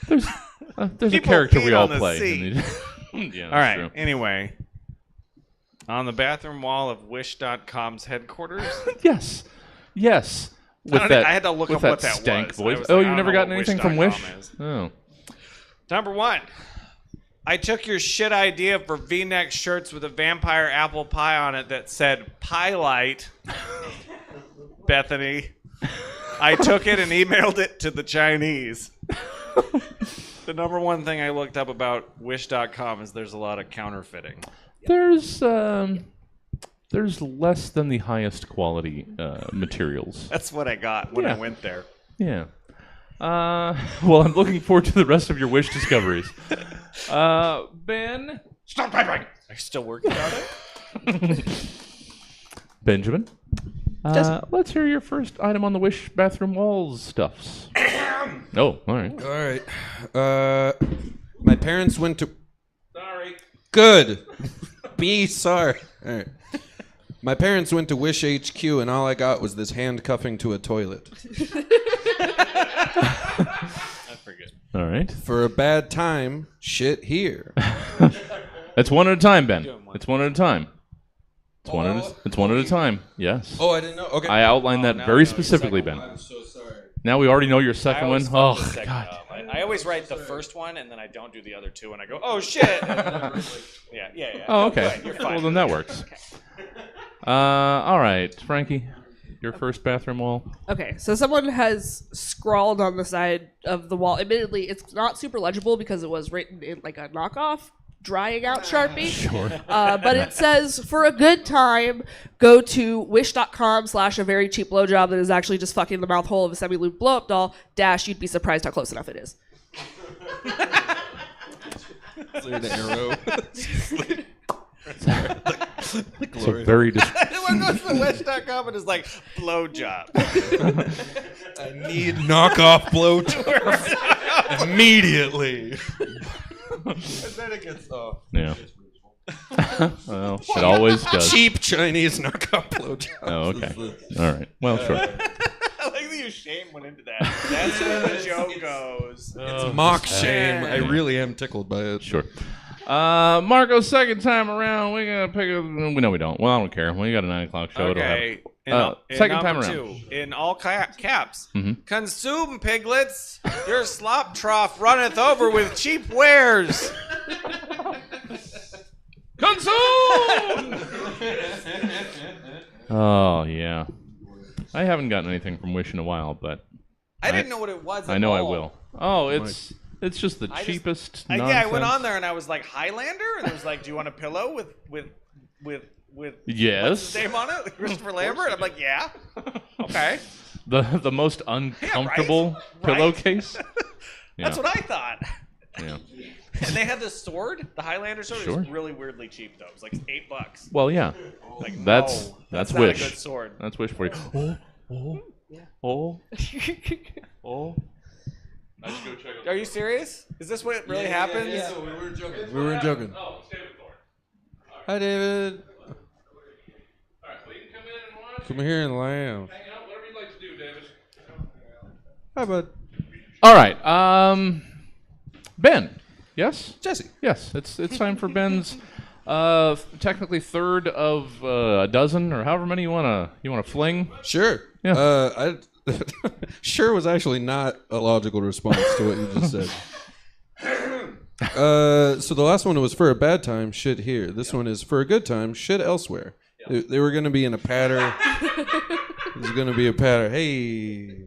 There's a People character we peed all on the play. seat. Yeah, All that's right. true. Anyway, On the bathroom wall of Wish.com's headquarters. Yes. Yes. With I had to look with up what that stank was. voice. I was Oh, like, I you've don't never know gotten what anything from Wish? Wish.com is. Oh. Number 1. I took your shit idea for V-neck shirts with a vampire apple pie on it that said Pie Light. Bethany. I took it and emailed it to the Chinese. The number one thing I looked up about Wish.com is there's a lot of counterfeiting. There's less than the highest quality materials. That's what I got when Yeah. I went there. Yeah. Well, I'm looking forward to the rest of your Wish discoveries. Ben. Stop typing! Are you still working on it? Benjamin. Let's hear your first item on the Wish bathroom walls stuffs. Oh, all right. All right. My parents went to. Sorry. Good. Be sorry. All right. My parents went to Wish HQ, and all I got was this handcuffing to a toilet. I forget. All right. For a bad time, shit here. It's one at a time, Ben. It's one at a time. It's one at a time. Yes. Oh, I didn't know. Okay. I outlined that now I very know your specifically, second Ben. I'm so sorry. Now we already know your second one. Oh, God. God. I always write the first one and then I don't do the other two and I go, oh shit. Yeah. Oh, okay. Good, you're fine. Well, then that works. All right, Frankie, your first bathroom wall. Okay, so someone has scrawled on the side of the wall. Admittedly, it's not super legible because it was written in like a knockoff drying out Sharpie. Sure. But it says, for a good time, go to wish.com/a very cheap blowjob that is actually just fucking the mouth hole of a semi-lube blow-up doll, - you'd be surprised how close enough it is. An arrow. So very Everyone goes to wish.com and is like, blowjob. I need knockoff blowjobs immediately. And then it gets yeah. Well, it always does. cheap Chinese knockoff blowjobs. Oh, okay. All right. Well, sure. I like that your shame went into that. That's where the joke goes. It's mock shame. I really am tickled by it. Sure. Marco, second time around, we gotta pick up. No, we don't. Well, I don't care. We got a 9 o'clock show. Okay. In second time number around. 2, in all caps. Mhm. Consume, piglets. Your slop trough runneth over with cheap wares. Consume! Oh, yeah. I haven't gotten anything from Wish in a while, but I didn't know what it was. I know I will. Oh, it's just the cheapest Yeah, I nonsense. went on there and I was like, Highlander? And it was like, do you want a pillow with Yes. what's his name on it? Christopher Lambert? I'm like, yeah. Okay. The most uncomfortable pillowcase. Yeah. That's what I thought. Yeah. And they had this sword, the Highlander sword. It Sure. was really weirdly cheap though. It was like $8. Well, yeah. Like, That's no, that's Wish. not a good sword. That's Wish for you. Oh. I should go check Are you serious? Is this what really happens? Yeah, we weren't joking. We weren't joking. Oh, it's David Thorne. Hi, David. All right, well, you can come in and watch. Come here and lounge. Hang out, whatever you'd like to do, David. Hi, bud. All right. Ben. Yes? Jesse. Yes. It's time for Ben's technically third of a dozen or however many you wanna fling. Sure. Yeah. I sure was actually not a logical response to what you just said. So the last one was for a bad time, shit here. This one is for a good time, shit elsewhere. They were going to be in a patter. There's going to be a patter. Hey.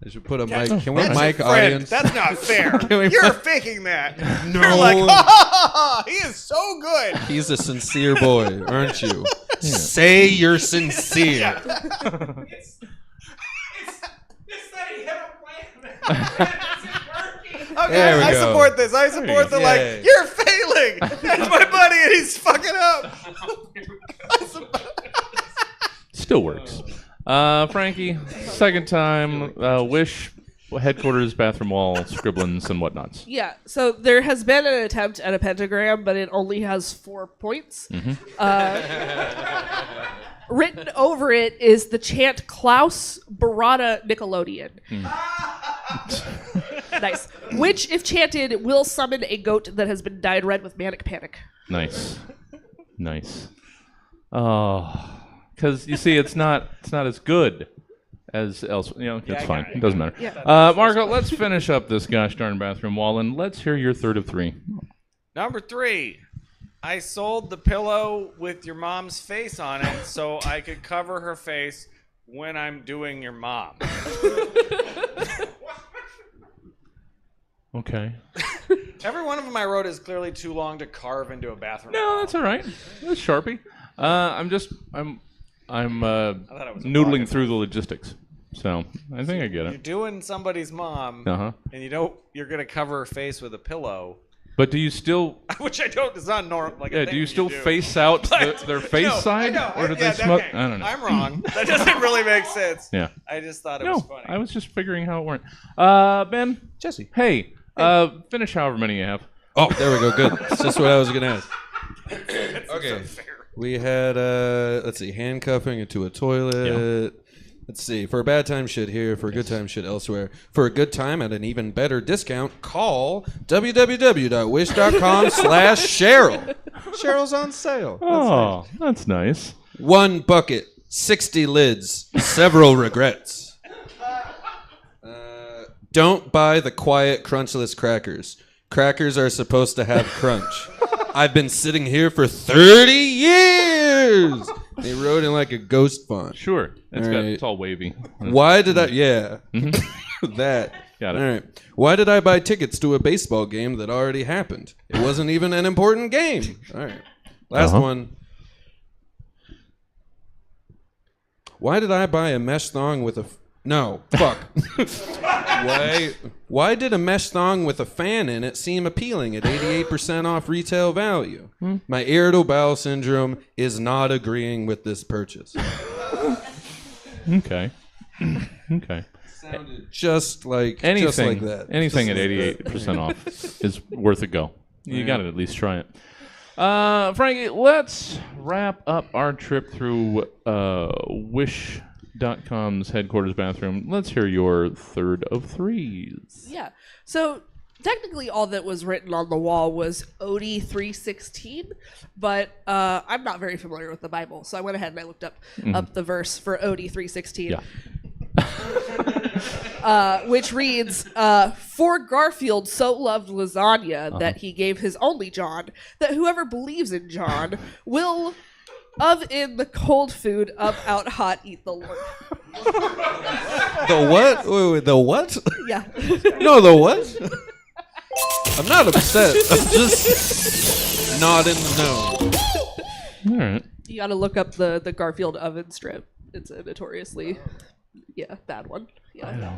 I should put a mic. Can we That's mic a friend. audience? That's not fair. Can we You're mic- faking that. No. You're like, ha, ha, ha, ha, he is so good. He's a sincere boy, aren't you? Say you're sincere. Okay, There we I go. support this. I support the like, Yay. you're failing. That's my buddy and he's fucking up. Still works. Frankie, second time. Wish headquarters, bathroom wall, scribblings, and whatnots. Yeah, so there has been an attempt at a pentagram, but it only has 4 points. Written over it is the chant Klaus Barada Nickelodeon. Nice. Which, if chanted, will summon a goat that has been dyed red with manic panic. Nice. Nice. Oh, because you see, it's not as good as elsewhere. You know, it's fine. It doesn't matter. Yeah. Marco, let's finish up this gosh darn bathroom wall, and let's hear your third of three. Number 3. I sold the pillow with your mom's face on it so I could cover her face when I'm doing your mom. Okay. Every one of them I wrote is clearly too long to carve into a bathroom. No, that's all right. That's Sharpie. I'm thought it was a noodling pocket. through the logistics. So I think I get You're it. doing somebody's mom, Uh-huh. and you're gonna cover her face with a pillow, But do you still which I don't. It's not normal. Like a yeah, thing do you still do. face out their face No, I side? know. Or do Yeah, they smoke? okay. I don't know. I'm wrong. That doesn't really make sense. Yeah. I just thought it No, was funny. I was just figuring how it went. Ben? Jesse. Hey, finish however many you have. Oh, there we go. Good. That's just what I was gonna ask. It's Okay. unfair. We had let's see, handcuffing into a toilet. Let's see, for a bad time, shit here. For a good time, shit elsewhere. For a good time at an even better discount, call www.wish.com/Cheryl. Cheryl's on sale. Oh, that's nice. 1 bucket, 60 lids, several regrets. Don't buy the quiet, crunchless crackers. Crackers are supposed to have crunch. I've been sitting here for 30 years. They wrote in like a ghost font. Sure. It's All all wavy. Why did I? Yeah, that. Got it. All right. Why did I buy tickets to a baseball game that already happened? It wasn't even an important game. All right. Last one. Why did I buy a mesh thong with a? No, fuck. Why did a mesh thong with a fan in it seem appealing at 88% off retail value? My irritable bowel syndrome is not agreeing with this purchase. Okay. Okay. Sounded just like Anything, that. anything Just at like 88% off is worth a go. You got to at least try it. Frankie, let's wrap up our trip through Wish.com's headquarters bathroom. Let's hear your third of threes. Yeah. So technically, all that was written on the wall was Odie 3:16, but I'm not very familiar with the Bible, so I went ahead and I looked up the verse for Odie 3:16. Yeah. Which reads, "For Garfield so loved lasagna that he gave his only John, that whoever believes in John will, of in the cold food, of out hot eat the Lord." The what? Wait, the what? Yeah. No, the what? I'm not upset. I'm just not in the know. All right. You gotta look up the Garfield oven strip. It's a notoriously, bad one. Yeah.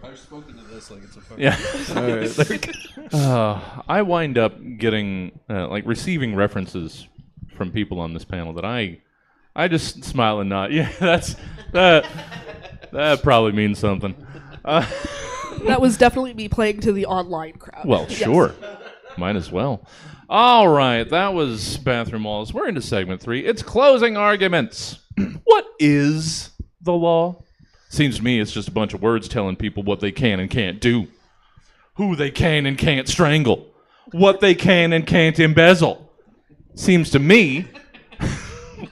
I've spoken to this like it's a fucking... Yeah. All right. I wind up getting, receiving references from people on this panel that I just smile and nod. Yeah, that probably means something. That was definitely me playing to the online crowd. Well, Yes. sure. Might as well. All right, that was Bathroom Walls. We're into segment 3. It's closing arguments. What is the law? Seems to me it's just a bunch of words telling people what they can and can't do, who they can and can't strangle, what they can and can't embezzle. Seems to me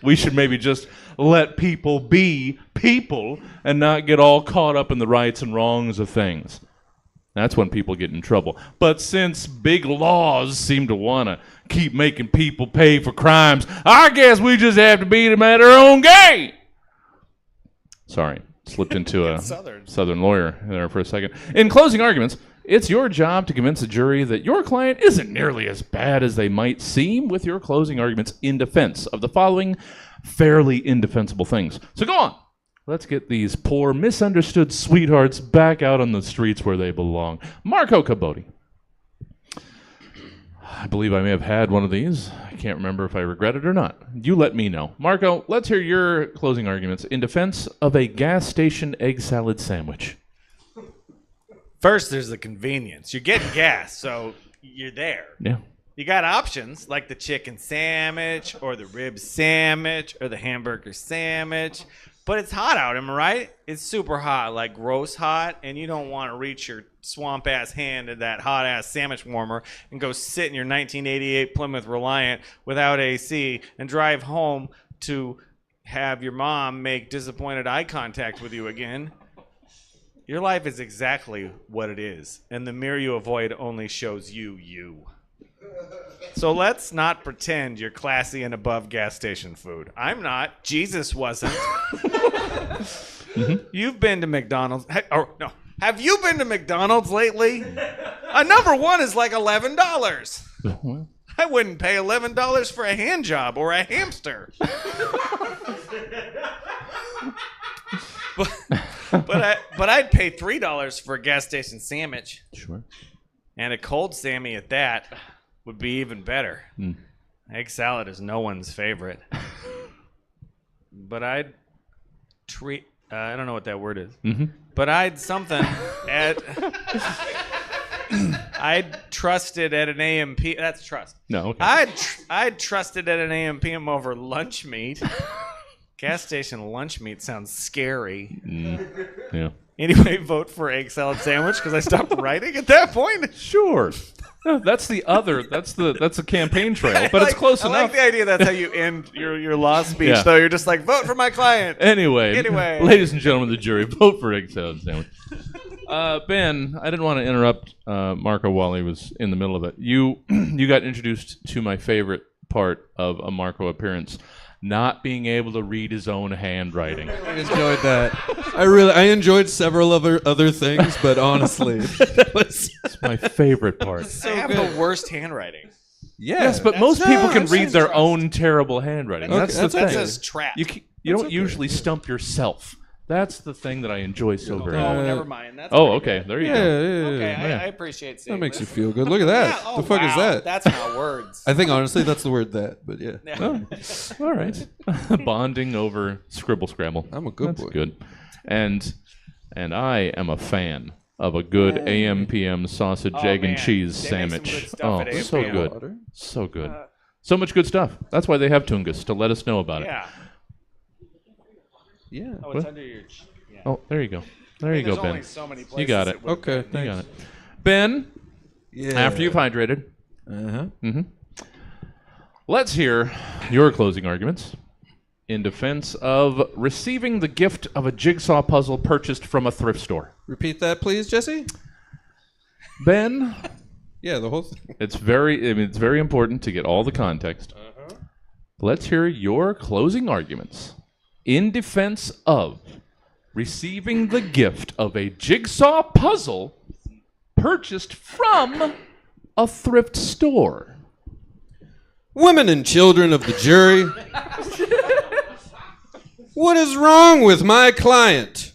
we should maybe just let people be people and not get all caught up in the rights and wrongs of things. That's when people get in trouble. But since big laws seem to want to keep making people pay for crimes, I guess we just have to beat them at our own game. Sorry, slipped into a Southern lawyer there for a second. In closing arguments, it's your job to convince a jury that your client isn't nearly as bad as they might seem with your closing arguments in defense of the following fairly indefensible things. So go on. Let's get these poor, misunderstood sweethearts back out on the streets where they belong. Marco Cabote. I believe I may have had one of these. I can't remember if I regret it or not. You let me know. Marco, let's hear your closing arguments in defense of a gas station egg salad sandwich. First, there's the convenience. You're getting gas, so you're there. Yeah. You got options like the chicken sandwich or the rib sandwich or the hamburger sandwich. But it's hot out, am I right? It's super hot, like gross hot, and you don't want to reach your swamp ass hand in that hot ass sandwich warmer and go sit in your 1988 Plymouth Reliant without AC and drive home to have your mom make disappointed eye contact with you again. Your life is exactly what it is, and the mirror you avoid only shows you. So let's not pretend you're classy and above gas station food. I'm not. Jesus wasn't. You've been to McDonald's. No. Have you been to McDonald's lately? A number one is like $11. I wouldn't pay $11 for a hand job or a hamster. But I'd pay $3 for a gas station sandwich. Sure. And a cold Sammy at that would be even better. Egg salad is no one's favorite. But I'd treat... I don't know what that word is. But I'd something at... I'd trust it at an AM. That's trust. No, okay. I'd trust it at an AM PM over lunch meat. Gas station lunch meat sounds scary. Yeah. Anyway, vote for egg salad sandwich because I stopped writing at that point. Sure. No, that's the other. That's the campaign trail, but it's close I enough. like the idea that's how you end your law speech, Yeah. though. You're just like, vote for my client. Anyway, ladies and gentlemen of the jury, vote for egg salad sandwich. Ben, I didn't want to interrupt Marco while he was in the middle of it. You got introduced to my favorite part of a Marco appearance. Not being able to read his own handwriting. I enjoyed that. I enjoyed several other things, but honestly, that was It's my favorite part. I have the worst handwriting. Yes, but most people can read their own terrible handwriting. Okay, That's the that's thing. That says trap. You don't usually stump yourself. That's the thing that I enjoy so very Oh, much. never mind. That's Oh, pretty okay. There you yeah, go. Okay, Yeah. I appreciate seeing that makes you this. feel good. Look at that. Yeah, oh, the fuck is wow. that? That's not words. I think honestly that's the word that, but yeah. Oh, all right. Bonding over scribble scrabble. I'm a good That's boy. good. And I am a fan of a good AM PM sausage, Oh, egg, and man. cheese They make some sandwich. good stuff Oh, at AM so PM. good. Water? So good. So much good stuff. That's why they have Tungus, to let us know about it. Yeah. Yeah. Oh, What? it's under your... Yeah. Oh, there you go. There you go, There's Ben. only so many places You got it. would Okay. fit. You got it. Ben, Yeah. after you've hydrated, Uh-huh. let's hear your closing arguments in defense of receiving the gift of a jigsaw puzzle purchased from a thrift store. Repeat that, please, Jesse. Ben, Yeah, the whole thing. it's very important to get all the context. Let's hear your closing arguments in defense of receiving the gift of a jigsaw puzzle purchased from a thrift store. Women and children of the jury. What is wrong with my client?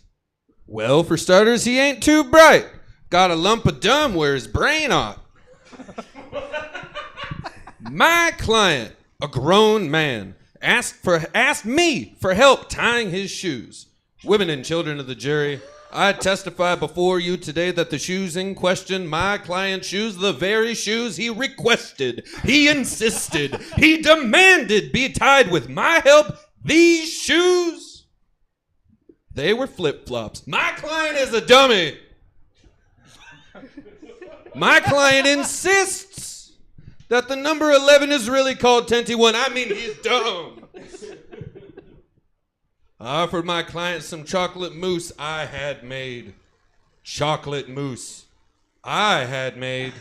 Well, for starters, he ain't too bright. Got a lump of dumb where his brain ought. My client, a grown man, asked me for help tying his shoes. Women and children of the jury, I testify before you today that the shoes in question, my client's shoes, the very shoes he requested, he insisted, he demanded be tied with my help, these shoes, they were flip-flops. My client is a dummy. My client insists that the number 11 is really called 10-1. I mean, he's dumb. I offered my client some chocolate mousse I had made. Chocolate mousse I had made.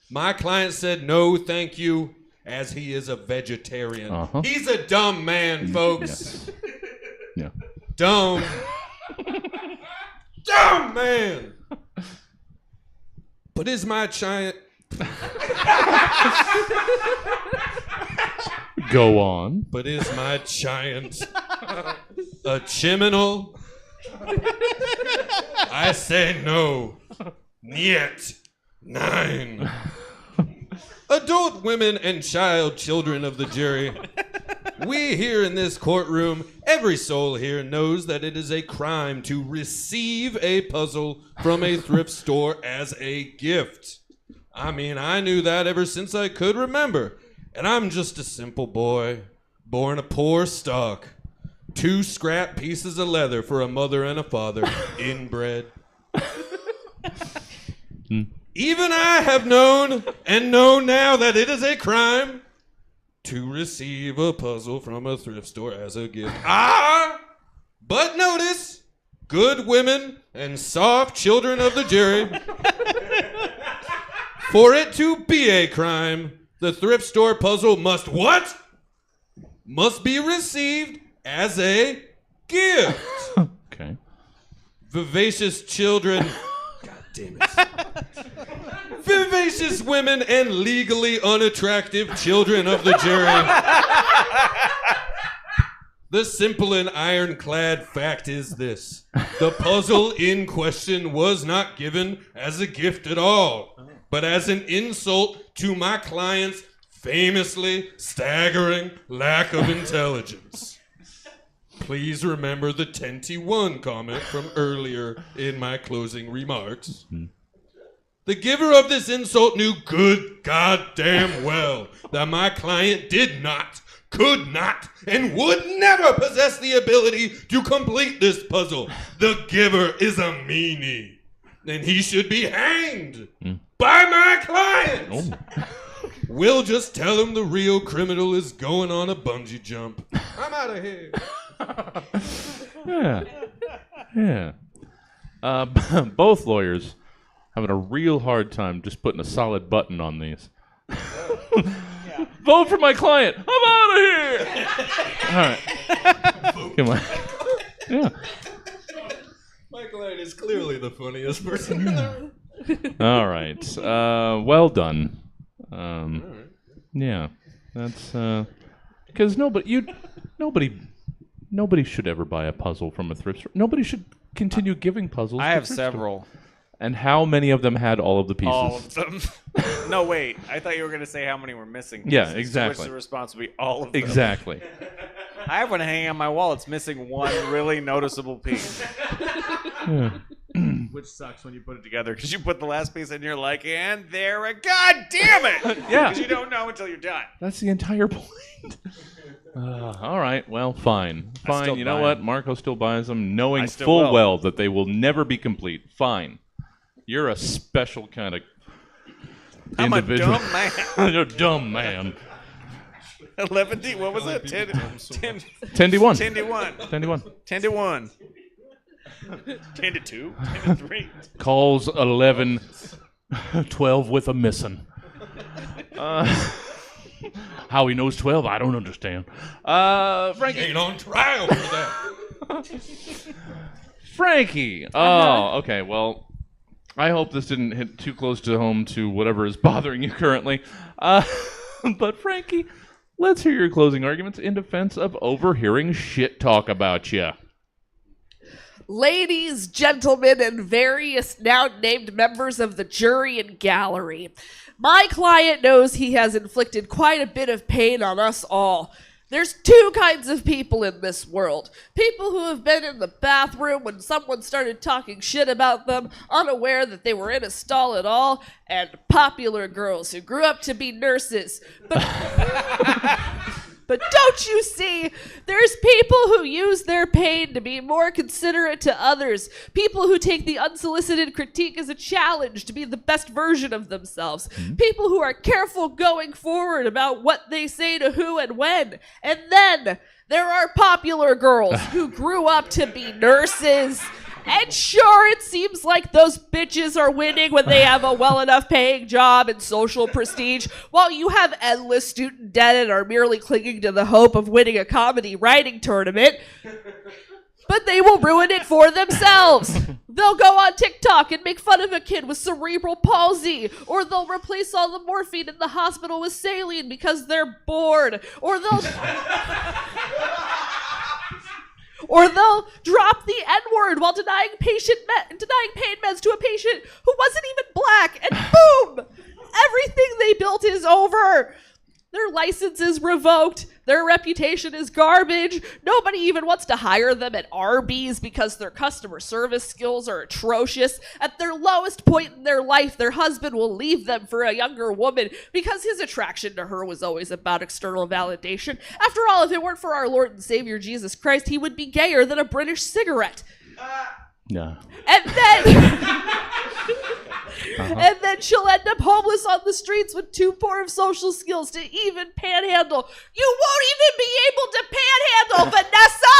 My client said no, thank you, as he is a vegetarian. Uh-huh. He's a dumb man, folks. Yes. Yeah. Dumb. Dumb man. But is my giant... Go on. But is my giant a chiminal? I say no. Niet. 9. Adult women and child children of the jury. We here in this courtroom, every soul here knows that it is a crime to receive a puzzle from a thrift store as a gift. I mean, I knew that ever since I could remember. And I'm just a simple boy, born of poor stock. 2 scrap pieces of leather for a mother and a father, inbred. Even I have known and know now that it is a crime to receive a puzzle from a thrift store as a gift. But notice, good women and soft children of the jury, for it to be a crime, the thrift store puzzle must what? Must be received as a gift. Okay. Vivacious children. God damn it. Vivacious women and legally unattractive children of the jury. The simple and ironclad fact is this. The puzzle in question was not given as a gift at all, but as an insult to my client's famously staggering lack of intelligence. Please remember the 10-1 comment from earlier in my closing remarks. The giver of this insult knew good goddamn well that my client did not, could not, and would never possess the ability to complete this puzzle. The giver is a meanie, and he should be hanged by my client. We'll just tell him the real criminal is going on a bungee jump. I'm out of here. Yeah. Both lawyers having a real hard time just putting a solid button on these. Vote for my client. I'm out of here. All right. Come on. Yeah. My client is clearly the funniest person in the room. All right. Well done. Yeah. That's because nobody should ever buy a puzzle from a thrift store. Nobody should continue giving puzzles. I to have thrift stores. several. And how many of them had all of the pieces? All of them. No, wait. I thought you were going to say how many were missing. Yeah, pieces, exactly. To which the response would be all of them. Exactly. I have one hanging on my wall. It's missing one really noticeable piece. Which sucks when you put it together because you put the last piece in, you're like, and there a God damn it! Yeah. Because you don't know until you're done. That's the entire point. All right. Well, fine. Fine. still You know buy what? 'em. Marco still buys them, I knowing still full will. well that they will never be complete. Fine. You're a special kind of I'm a individual. dumb man. You're a dumb man. 11D, what was it? 10 10-1. 10-1. 10-1. 10-1. 10-2. 10-3. Calls 11, 12 with a missing. How he knows 12, I don't understand. Frankie. Ain't on trial for that. Frankie. Oh, okay. Well, I hope this didn't hit too close to home to whatever is bothering you currently. But Frankie, let's hear your closing arguments in defense of overhearing shit talk about you. Ladies, gentlemen, and various now named members of the jury and gallery, my client knows he has inflicted quite a bit of pain on us all. There's two kinds of people in this world. People who have been in the bathroom when someone started talking shit about them, unaware that they were in a stall at all, and popular girls who grew up to be nurses. But don't you see, there's people who use their pain to be more considerate to others. People who take the unsolicited critique as a challenge to be the best version of themselves. People who are careful going forward about what they say to who and when. And then there are popular girls who grew up to be nurses. And sure, it seems like those bitches are winning when they have a well enough paying job and social prestige, while you have endless student debt and are merely clinging to the hope of winning a comedy writing tournament. But they will ruin it for themselves. They'll go on TikTok and make fun of a kid with cerebral palsy, or they'll replace all the morphine in the hospital with saline because they're bored, or they'll drop the N-word while denying pain meds to a patient who wasn't even black, and boom! Everything they built is over. Their license is revoked. Their reputation is garbage. Nobody even wants to hire them at Arby's because their customer service skills are atrocious. At their lowest point in their life, their husband will leave them for a younger woman because his attraction to her was always about external validation. After all, if it weren't for our Lord and Savior Jesus Christ, he would be gayer than a British cigarette. Yeah. And then... And then she'll end up homeless on the streets with too poor of social skills to even panhandle. You won't even be able to panhandle, Vanessa!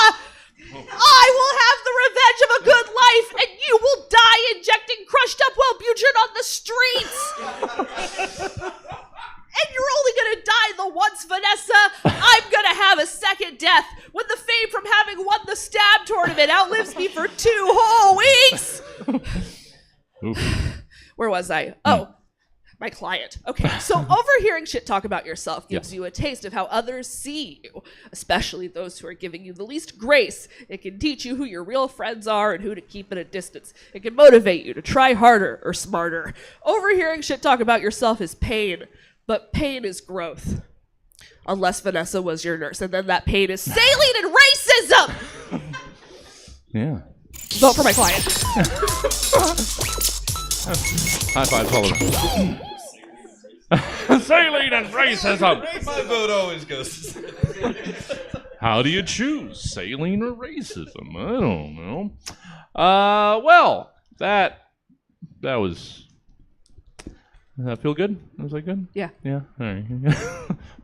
I will have the revenge of a good life, and you will die injecting crushed up Wellbutrin on the streets! And you're only gonna die the once, Vanessa. I'm gonna have a second death when the fame from having won the stab tournament outlives me for 2 whole weeks! Oof. Where was I? Oh, my client. Okay, so overhearing shit talk about yourself gives you a taste of how others see you, especially those who are giving you the least grace. It can teach you who your real friends are and who to keep at a distance. It can motivate you to try harder or smarter. Overhearing shit talk about yourself is pain, but pain is growth. Unless Vanessa was your nurse, and then that pain is saline and racism! Yeah. Vote for my client. High five, Sullivan. Saline and racism. My vote always goes. How do you choose, saline or racism? I don't know. Well, that was. Does that feel good? Was that good? Yeah. Yeah. All right.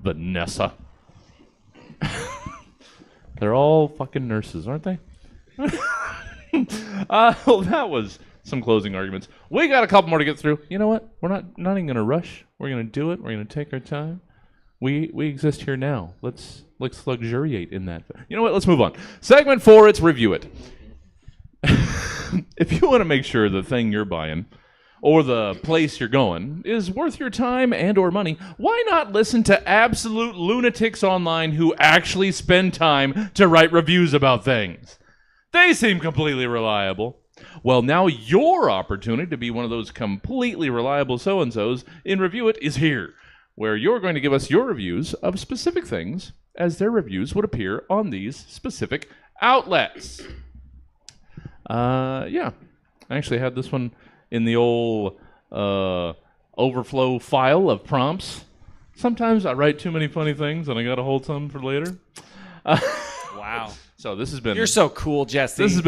Vanessa. They're all fucking nurses, aren't they? Well, that was some closing arguments. We got a couple more to get through. You know what? We're not even gonna rush. We're gonna do it. We're gonna take our time. We exist here now. Let's luxuriate in that. You know what? Let's move on. Segment 4. It's review it. If you want to make sure the thing you're buying or the place you're going is worth your time and or money, why not listen to absolute lunatics online who actually spend time to write reviews about things? They seem completely reliable. Well, now your opportunity to be one of those completely reliable so-and-sos in Review It is here, where you're going to give us your reviews of specific things as their reviews would appear on these specific outlets. Yeah. I actually had this one in the old overflow file of prompts. Sometimes I write too many funny things and I got to hold some for later. Wow. So this has been... You're so cool, Jesse. This has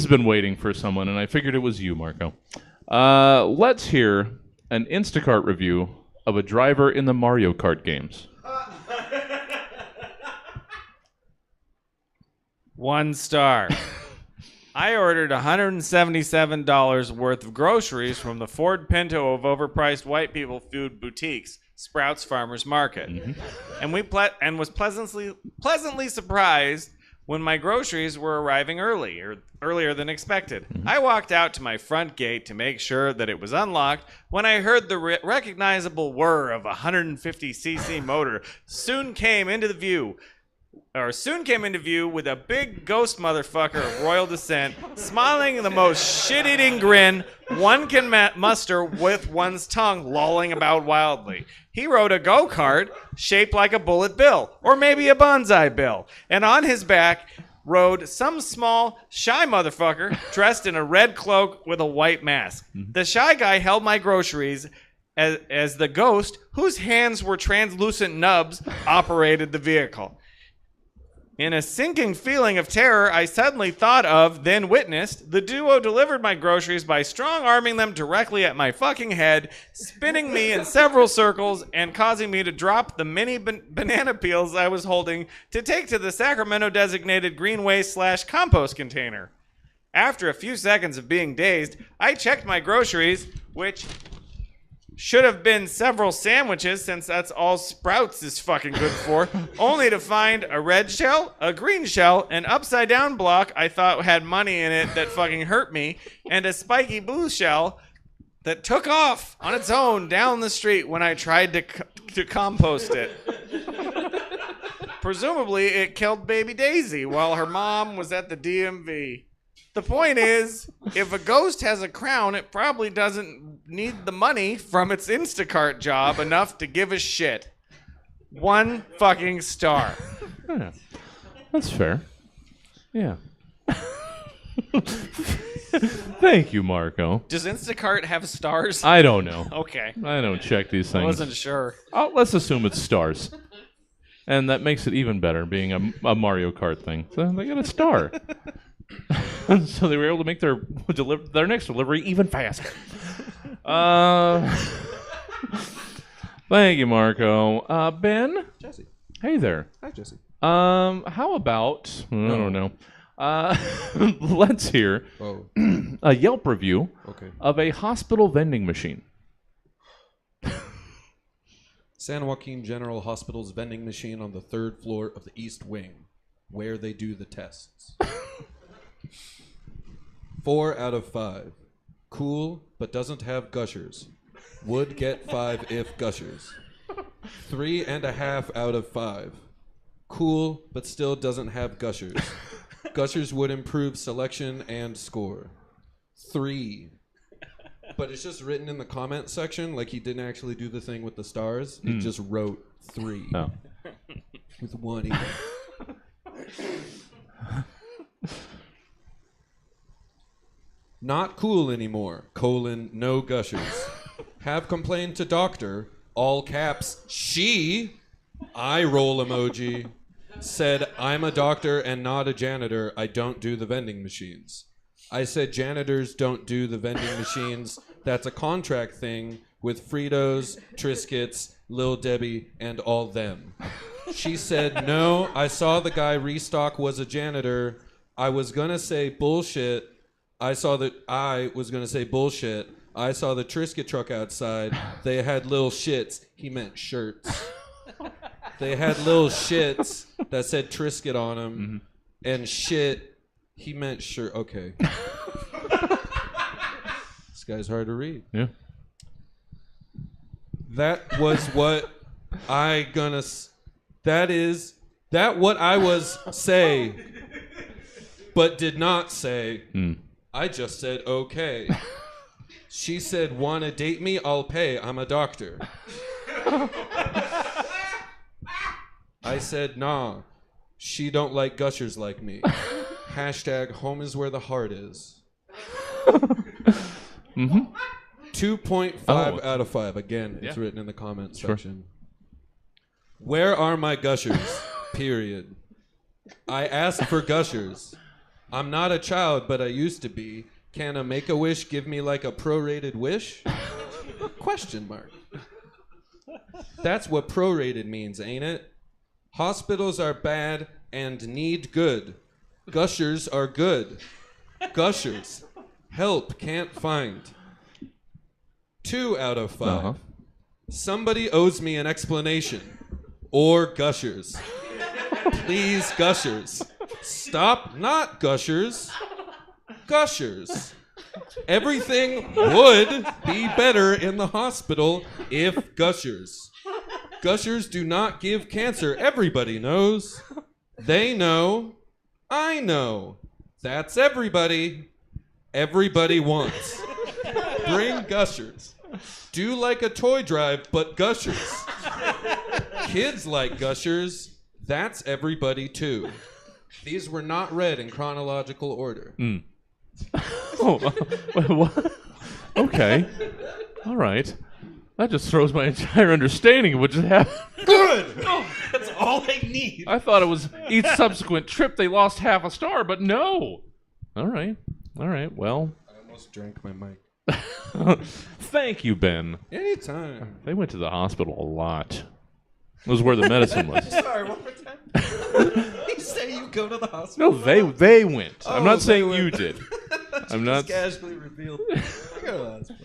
been waiting for someone, and I figured it was you, Marco. Let's hear an Instacart review of a driver in the Mario Kart games. 1 star. I ordered $177 worth of groceries from the Ford Pinto of overpriced white people food boutiques, Sprouts Farmers Market, and was pleasantly surprised when my groceries were arriving earlier than expected. I walked out to my front gate to make sure that it was unlocked when I heard the recognizable whir of a 150cc motor soon came into view with a big ghost motherfucker of royal descent, smiling the most shit-eating grin one can muster with one's tongue lolling about wildly. He rode a go-kart shaped like a bullet bill, or maybe a bonsai bill, and on his back rode some small, shy motherfucker dressed in a red cloak with a white mask. The shy guy held my groceries as the ghost, whose hands were translucent nubs, operated the vehicle. In a sinking feeling of terror I suddenly thought of, then witnessed, the duo delivered my groceries by strong-arming them directly at my fucking head, spinning me in several circles and causing me to drop the mini banana peels I was holding to take to the Sacramento-designated green waste/compost container. After a few seconds of being dazed, I checked my groceries, which should have been several sandwiches since that's all Sprouts is fucking good for, only to find a red shell, a green shell, an upside-down block I thought had money in it that fucking hurt me, and a spiky blue shell that took off on its own down the street when I tried to compost it. Presumably, it killed baby Daisy while her mom was at the DMV. The point is, if a ghost has a crown, it probably doesn't need the money from its Instacart job enough to give a shit. 1 fucking star. Yeah. That's fair. Yeah. Thank you, Marco. Does Instacart have stars? I don't know. Okay. I don't check these I things. wasn't sure. Let's assume it's stars. And that makes it even better, being a Mario Kart thing. So they got a star. So they were able to make their next delivery even faster. Thank you, Marco. Ben? Jesse. Hey there. Hi, Jesse. How about... I don't know. Let's hear Oh, a Yelp review okay. of a hospital vending machine. San Joaquin General Hospital's vending machine on the 3rd floor of the East Wing, where they do the tests. 4 out of 5. Cool, but doesn't have Gushers. Would get 5 if Gushers. 3.5 out of 5. Cool, but still doesn't have Gushers. Gushers would improve selection and score. 3. But it's just written in the comment section, like he didn't actually do the thing with the stars. He just wrote 3. Oh. With 1 E. Not cool anymore, no Gushers. Have complained to doctor, all caps, she, eye roll emoji, said, I'm a doctor and not a janitor, I don't do the vending machines. I said janitors don't do the vending machines, that's a contract thing with Fritos, Triscuits, Lil Debbie, and all them. She said, no, I saw the guy restock was a janitor, I was gonna say bullshit, I saw the Triscuit truck outside. They had little shits. He meant shirts. They had little shits that said Triscuit on them. And shit, he meant shirt. Okay. This guy's hard to read. Yeah. That was what what I was say, but did not say. I just said okay. She said, wanna date me? I'll pay. I'm a doctor. I said, nah. She don't like Gushers like me. Hashtag home is where the heart is. 2.5 out of 5. Again, it's written in the comments section. Where are my Gushers? Period. I asked for Gushers. I'm not a child, but I used to be. Can a Make-A-Wish give me like a prorated wish? Question mark. That's what prorated means, ain't it? Hospitals are bad and need good. Gushers are good. Gushers. Help, can't find. 2 out of 5. Somebody owes me an explanation. Or Gushers. Please, Gushers. Stop not Gushers. Gushers. Everything would be better in the hospital if Gushers. Gushers do not give cancer. Everybody knows. They know. I know. That's everybody. Everybody wants. Bring Gushers. Do like a toy drive, but Gushers. Kids like Gushers. That's everybody too. These were not read in chronological order. Oh, what? Okay. All right. That just throws my entire understanding of what just happened. Good! That's all I need. I thought it was each subsequent trip they lost half a star, but no. All right. Well, I almost drank my mic. thank you, Ben. Anytime. They went to the hospital a lot. It was where the medicine was. Sorry, one more time. You say you go to the hospital? No, they went. I'm not they saying went. you did. I'm not. Casually revealed. I go to the hospital.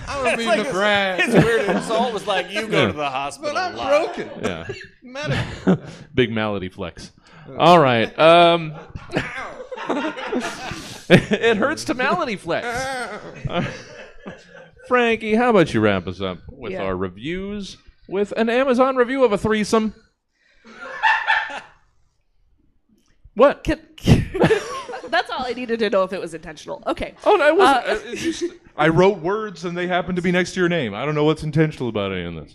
I don't mean to brag. His weird insult was like, you go to the hospital. But I'm a lot. broken. Yeah. Medical. Big malady flex. All right. It hurts to malady flex. Frankie, how about you wrap us up with our reviews with an Amazon review of a threesome? What? That's all I needed to know if it was intentional. Okay. Oh, no, it wasn't. It's just, I wrote words and they happened to be next to your name. I don't know what's intentional about any of this.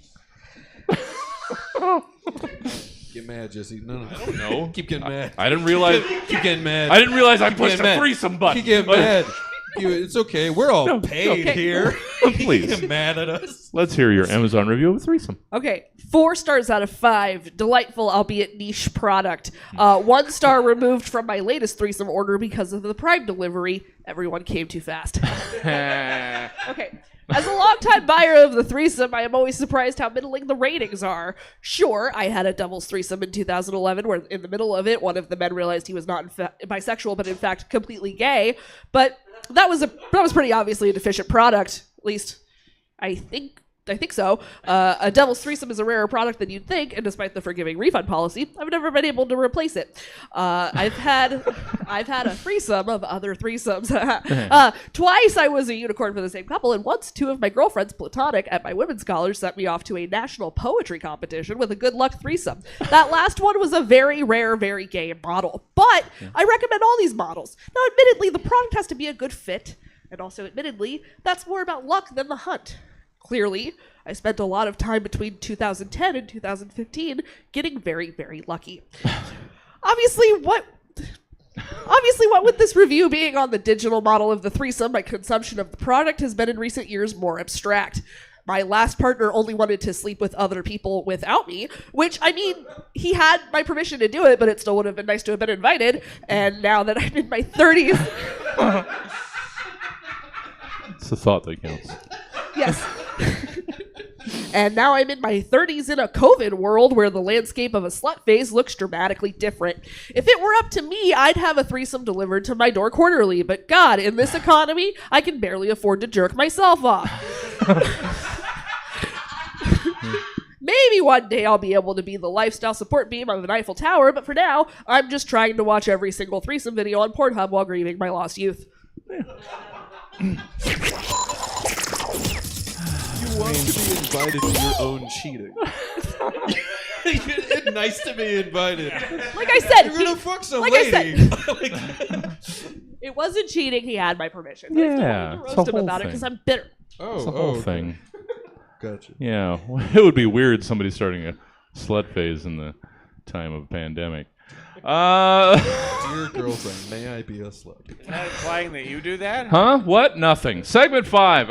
Get mad, Jesse. No. No. Keep getting mad. I didn't realize. Keep getting mad. I didn't realize I pushed getting a mad. threesome button. Keep getting mad. It's okay. We're all paid okay. here. Please. Get mad at us. Let's hear your Amazon review of a threesome. Okay, 4 stars out of 5. Delightful, albeit niche product. 1 star removed from my latest threesome order because of the Prime delivery. Everyone came too fast. Okay. As a longtime buyer of the threesome, I am always surprised how middling the ratings are. Sure, I had a doubles threesome in 2011 where in the middle of it, one of the men realized he was not bisexual, but in fact completely gay. But that was pretty obviously a deficient product. At least, I think so. A devil's threesome is a rarer product than you'd think, and despite the forgiving refund policy, I've never been able to replace it. I've had a threesome of other threesomes. Twice I was a unicorn for the same couple, and once 2 of my girlfriends, platonic, at my women's college sent me off to a national poetry competition with a good luck threesome. That last one was a very rare, very gay model, but I recommend all these models. Now, admittedly, the product has to be a good fit, and also admittedly, that's more about luck than the hunt. Clearly, I spent a lot of time between 2010 and 2015 getting very, very lucky. Obviously, what with this review being on the digital model of the threesome, my consumption of the product has been in recent years more abstract. My last partner only wanted to sleep with other people without me, which, I mean, he had my permission to do it, but it still would have been nice to have been invited. And now that I'm in my 30s... It's the thought that counts. Yes. And now I'm in my 30s in a COVID world where the landscape of a slut phase looks dramatically different. If it were up to me, I'd have a threesome delivered to my door quarterly, but God, in this economy, I can barely afford to jerk myself off. Maybe one day I'll be able to be the lifestyle support beam of an Eiffel Tower, but for now, I'm just trying to watch every single threesome video on Pornhub while grieving my lost youth. You want to be invited to your own cheating. It's nice to be invited. Like I said, You're gonna fuck some like I lady. it wasn't cheating. He had my permission. Yeah, I still wanted it's to a roast him whole about it thing. because I'm bitter. It's the whole thing. Gotcha. Yeah, it would be weird somebody starting a slut phase in the time of a pandemic. Dear girlfriend, may I be a slut? Is that implying that you do that? Huh? What? Nothing. Segment 5.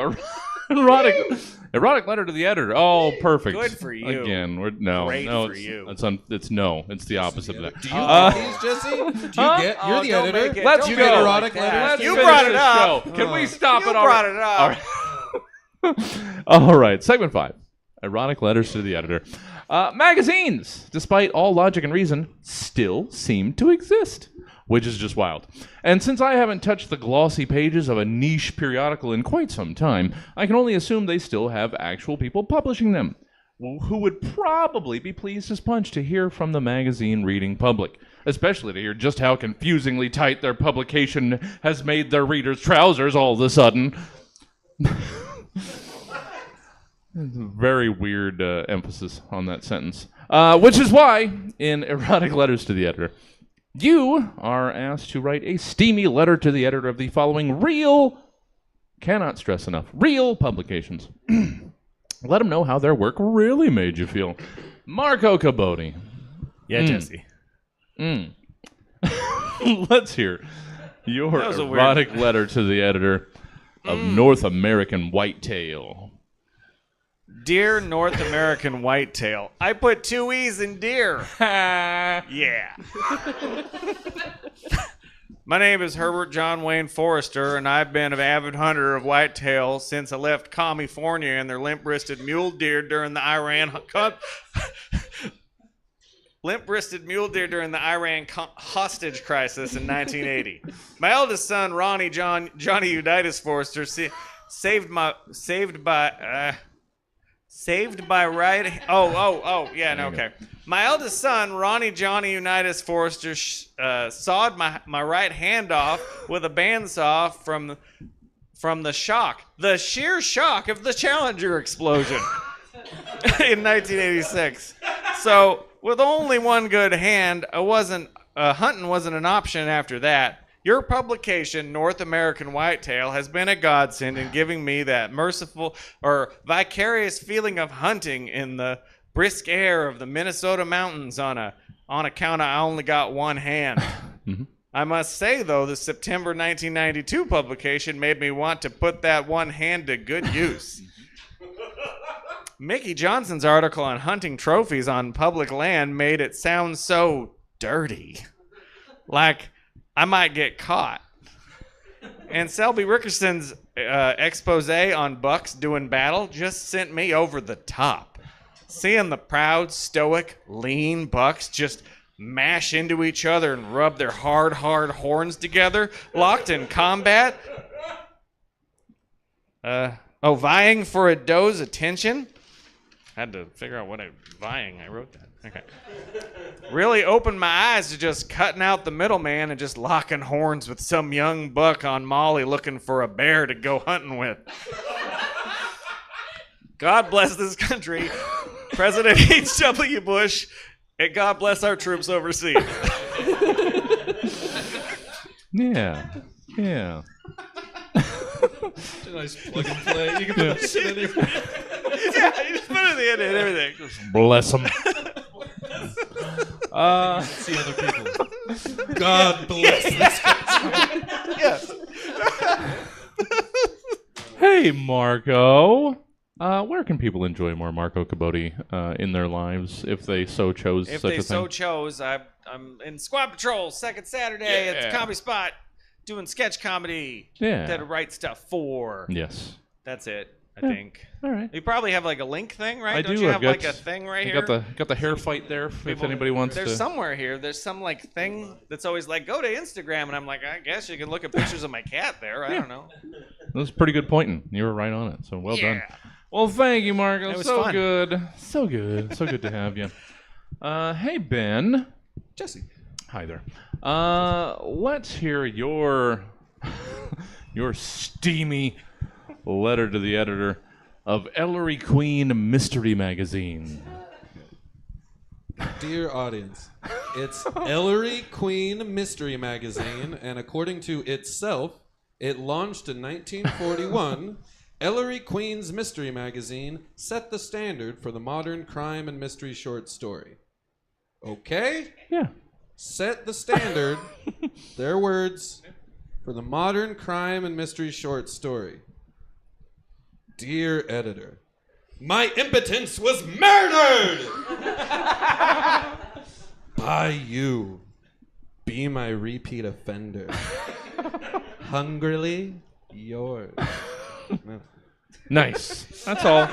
Erotic letter to the editor. Oh, perfect. Good for you. Again, Great no. for you. It's the opposite of that. Do you get these, Jesse? Do you get? You're the don't editor. make it- Let's don't you go. get make it erotic like letters? that. Let's You finish brought it this up. show. Can we stop You it brought already? it up. All right, segment 5. Erotic letters to the editor. Magazines, despite all logic and reason, still seem to exist, which is just wild. And since I haven't touched the glossy pages of a niche periodical in quite some time, I can only assume they still have actual people publishing them, who would probably be pleased as punch to hear from the magazine reading public, especially to hear just how confusingly tight their publication has made their readers' trousers all of a sudden. Very weird emphasis on that sentence. Which is why, in Erotic Letters to the Editor, you are asked to write a steamy letter to the editor of the following cannot stress enough, real publications. Let them know how their work really made you feel. Marco Caboti. Yeah, Jesse. Let's hear your That was a weird- erotic letter to the editor of North American Whitetail. Dear North American Whitetail. I put 2 E's in deer. Yeah. My name is Herbert John Wayne Forrester, and I've been an avid hunter of whitetail since I left California and their limp-wristed mule deer during the Iran hostage crisis in 1980. My eldest son, Johnny Unitas Forrester, saved by right. Okay. My eldest son, Johnny Unitas Forrester, sawed my right hand off with a bandsaw from the sheer shock of the Challenger explosion in 1986. So with only one good hand, hunting wasn't an option after that. Your publication, North American Whitetail, has been a godsend in giving me that merciful or vicarious feeling of hunting in the brisk air of the Minnesota mountains on account I only got one hand. I must say, though, the September 1992 publication made me want to put that one hand to good use. Mickey Johnson's article on hunting trophies on public land made it sound so dirty. Like I might get caught. And Selby Rickerson's expose on bucks doing battle just sent me over the top. Seeing the proud, stoic, lean bucks just mash into each other and rub their hard horns together, locked in combat. Vying for a doe's attention. Had to figure out what vying. I wrote that. Okay. Really opened my eyes to just cutting out the middleman and just locking horns with some young buck on Molly looking for a bear to go hunting with. God bless this country, President H.W. Bush, and God bless our troops overseas. Yeah. Yeah. Nice plug and play. You can put that shit in your... Yeah, you just put it in the end and everything. Bless them. See other people. God bless this country. Yes. Hey, Marco. Where can people enjoy more Marco Cabote in their lives if they so chose If such they a thing? so chose, I'm in Squad Patrol second Saturday at the Comedy Spot doing sketch comedy that I write stuff for. Yes. That's it, I think. All right. You probably have like a link thing, right? I Don't do. you I've have got, like a thing right here? Got the hair fight there if anybody wants There's to. somewhere here. There's some like thing that's always like, go to Instagram, and I'm like, I guess you can look at pictures of my cat there. I don't know. That was pretty good pointing. You were right on it. So well done. Yeah. Well, thank you, Marco. It was so fun. good. So good. So good to have you. Hey, Ben. Jesse. Hi there. Let's hear your steamy letter to the editor of Ellery Queen Mystery Magazine. Dear audience, it's Ellery Queen Mystery Magazine, and according to itself, it launched in 1941. Ellery Queen's Mystery Magazine set the standard for the modern crime and mystery short story. Okay? Yeah. Set the standard, their words, for the modern crime and mystery short story. Dear editor, my impotence was murdered by you. Be my repeat offender. Hungrily yours. Nice. That's all.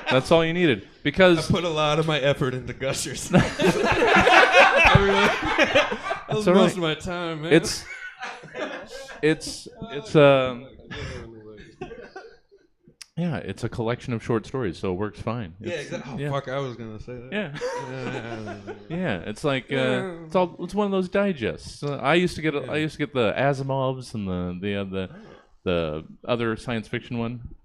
That's all you needed. Because I put a lot of my effort into Gushers. That was all most right. of my time, man. it's yeah, it's a collection of short stories, so it works fine. yeah, It's- exactly. Oh, fuck, I was going to say that. Yeah. Yeah. Yeah, it's like it's one of those digests. I used to get the Asimovs and the other science fiction one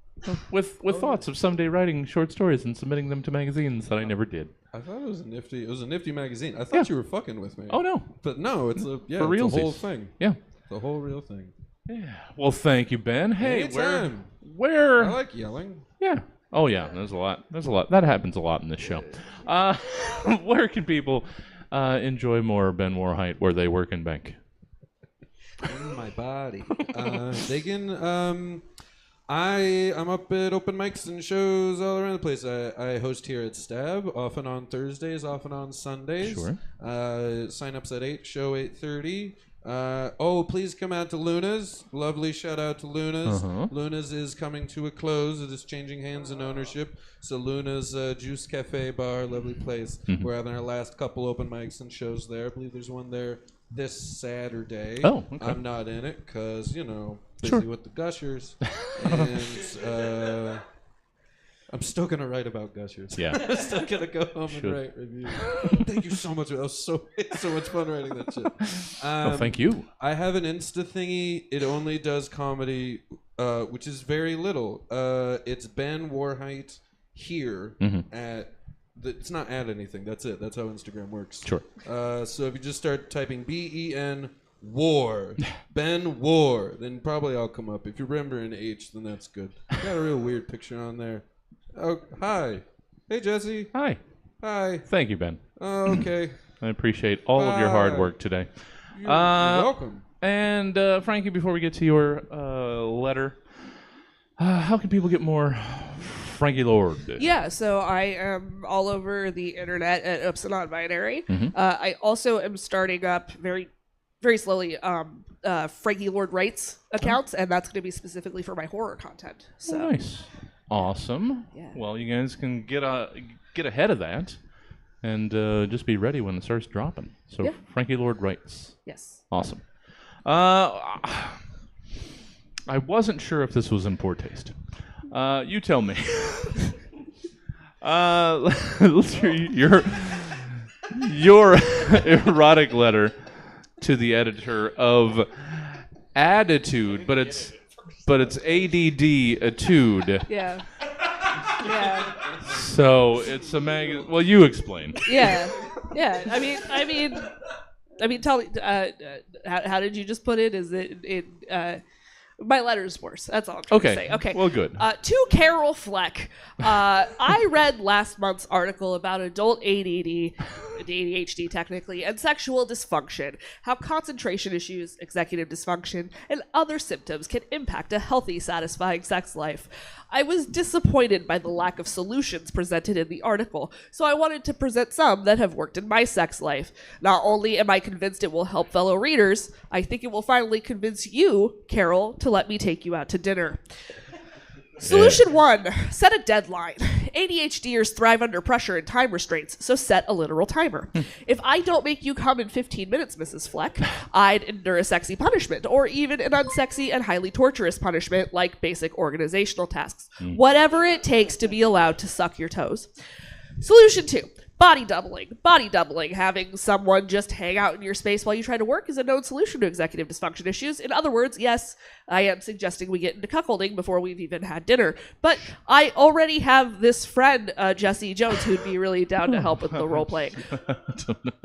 with thoughts of someday writing short stories and submitting them to magazines that I never did. I thought it was a nifty magazine. I thought you were fucking with me. Oh no. But no, it's a For it's a realsies. whole thing. Yeah. The whole real thing. Yeah. Well, thank you, Ben. Hey, Anytime. where I like yelling. Yeah. Oh yeah, there's a lot. That happens a lot in this show. Where can people enjoy more Ben Warhite where they work in bank? In my body. They can. I'm up at open mics and shows all around the place. I host here at Stab, often on Thursdays, often on Sundays. Sure. Sign-ups at 8, show 8:30. Please come out to Luna's. Lovely shout out to Luna's. Uh-huh. Luna's is coming to a close. It is changing hands and ownership. So Luna's Juice Cafe Bar, lovely place. Mm-hmm. We're having our last couple open mics and shows there. I believe there's one there this Saturday. Oh, okay. I'm not in it because, busy Sure. with the Gushers. And I'm still going to write about Gushers. Yeah. I'm still going to go home Should. and write reviews. Thank you so much. That was so much fun writing that shit. Oh, thank you. I have an Insta thingy. It only does comedy, which is very little. It's Ben Warhite here at... It's not at anything. That's it. That's how Instagram works. Sure. So if you just start typing BEN War. Ben War. Then probably I'll come up. If you remember an H, then that's good. Got a real weird picture on there. Oh, hi. Hey, Jesse. Hi. Hi. Thank you, Ben. Oh, okay. I appreciate all of your hard work today. You're welcome. And Frankie, before we get to your letter, how can people get more Frankie Lord? Yeah, so I am all over the internet at Oops Non-Binary. I also am starting up very, very slowly Frankie Lord Writes accounts, and that's going to be specifically for my horror content. So Nice. Awesome. Yeah. Well, you guys can get ahead of that and just be ready when it starts dropping. So Yeah. Frankie Lord Writes. yes. Awesome. I wasn't sure if this was in poor taste. You tell me. Let's hear your erotic letter to the editor of Attitude, but it's ADD Etude. Yeah. Yeah. So it's a magazine. Well, you explain. Yeah. Yeah. I mean, tell me, how did you just put it? Is it my letter's worse. That's all I'm trying to say. Okay. Well, good. To Carol Fleck, I read last month's article about adult ADHD technically, and sexual dysfunction, how concentration issues, executive dysfunction, and other symptoms can impact a healthy, satisfying sex life. I was disappointed by the lack of solutions presented in the article, so I wanted to present some that have worked in my sex life. Not only am I convinced it will help fellow readers, I think it will finally convince you, Carol, to let me take you out to dinner. Solution 1, set a deadline. ADHDers thrive under pressure and time restraints, so set a literal timer. If I don't make you come in 15 minutes, Mrs. Fleck, I'd endure a sexy punishment, or even an unsexy and highly torturous punishment like basic organizational tasks. Whatever it takes to be allowed to suck your toes. Solution 2, body doubling. Body doubling, having someone just hang out in your space while you try to work, is a known solution to executive dysfunction issues. In other words, yes, I am suggesting we get into cuckolding before we've even had dinner. But I already have this friend, Jesse Jones, who'd be really down to help with the role playing.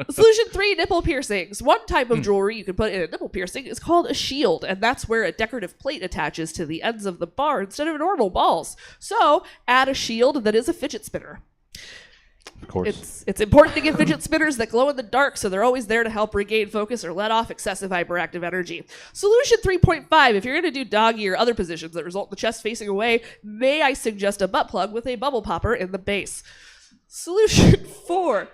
Solution 3, nipple piercings. One type of jewelry you can put in a nipple piercing is called a shield, and that's where a decorative plate attaches to the ends of the bar instead of normal balls. So add a shield that is a fidget spinner. Of course. It's important to get fidget spinners that glow in the dark, so they're always there to help regain focus or let off excessive hyperactive energy. Solution 3.5, if you're going to do doggy or other positions that result in the chest facing away, may I suggest a butt plug with a bubble popper in the base. Solution 4.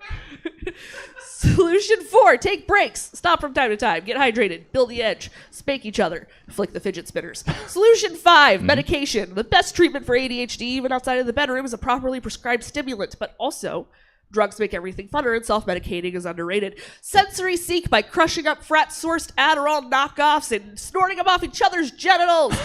Solution 4, take breaks. Stop from time to time. Get hydrated. Build the edge. Spank each other. Flick the fidget spinners. Solution 5, medication. The best treatment for ADHD, even outside of the bedroom, is a properly prescribed stimulant, but also drugs make everything funner, and self-medicating is underrated. Sensory seek by crushing up frat-sourced Adderall knockoffs and snorting them off each other's genitals.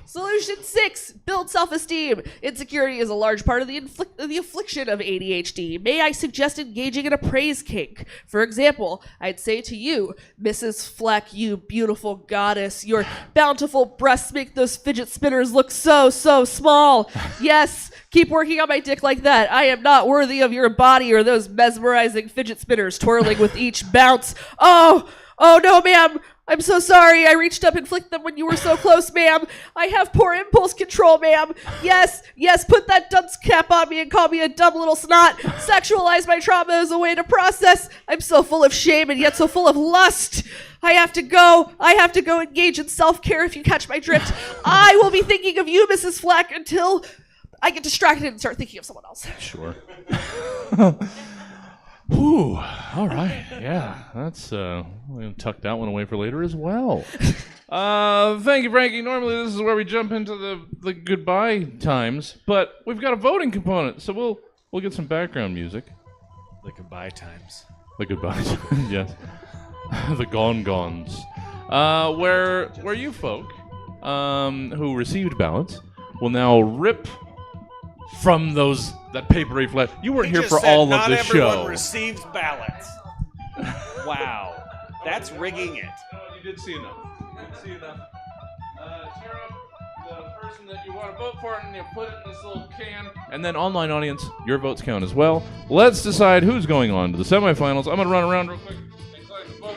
Solution 6, build self-esteem. Insecurity is a large part of the affliction of ADHD. May I suggest engaging in a praise kink? For example, I'd say to you, Mrs. Fleck, you beautiful goddess, your bountiful breasts make those fidget spinners look so, so small. Yes, keep working on my dick like that. I am not worthy of your body or those mesmerizing fidget spinners twirling with each bounce. Oh no, ma'am. I'm so sorry. I reached up and flicked them when you were so close, ma'am. I have poor impulse control, ma'am. Yes, put that dunce cap on me and call me a dumb little snot. Sexualize my trauma as a way to process. I'm so full of shame and yet so full of lust. I have to go engage in self-care if you catch my drift. I will be thinking of you, Mrs. Fleck, until I get distracted and start thinking of someone else. Sure. Whew. All right. Yeah. That's we're gonna tuck that one away for later as well. Thank you, Frankie. Normally this is where we jump into the goodbye times, but we've got a voting component, so we'll get some background music. The goodbye times. The goodbye times, yes. The gone-gones. Where you folk who received ballots will now rip from that papery flat. You weren't here for all of the show. Not everyone receives ballots. Wow. That's rigging it. No, you did see enough. Tear up the person that you want to vote for, and you put it in this little can. And then online audience, your votes count as well. Let's decide who's going on to the semifinals. I'm going to run around real quick. Excited to vote.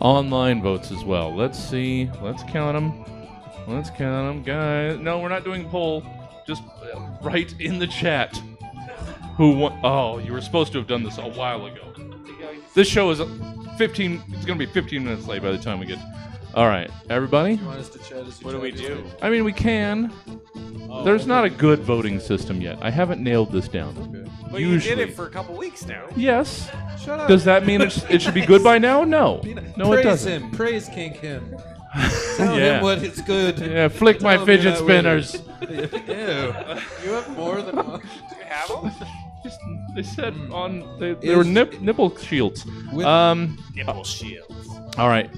online votes as well. Let's see. Let's count them. Guys. No, we're not doing poll. Just write in the chat who won. Oh, you were supposed to have done this a while ago. This show is 15. It's going to be 15 minutes late by the time we get. All right, everybody. You want us to chat as you What do we talk? do? I mean, we can. There's not a good voting system yet. I haven't nailed this down. But Usually. you did it for a couple weeks now. Yes. Shut up. Does that mean it should be good by now? No. No, it Praise doesn't. him. Praise Kink him. Tell Yeah. him what it's good. Yeah, flick my Tell him you're fidget not winning. spinners. Ew. You have more than one. Do you have them? Just, they said on they were nipple shields. With- Nipple shields. All right.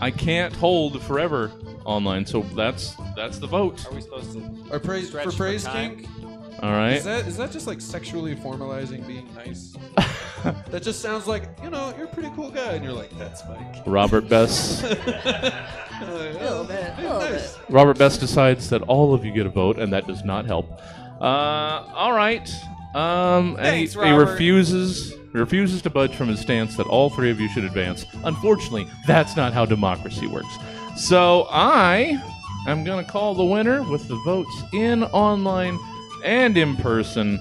I can't hold forever online, so that's the vote. Are we supposed to? Or praise Stretch for for praise time. kink. All right. Is that just like sexually formalizing being nice? That just sounds like, you're a pretty cool guy, and you're like, that's Mike. Robert Best. A little bit. A little bit. Robert Best decides that all of you get a vote, and that does not help. All right. And Thanks, he Robert. refuses to budge from his stance that all three of you should advance. Unfortunately, that's not how democracy works. So I am going to call the winner with the votes in online and in person.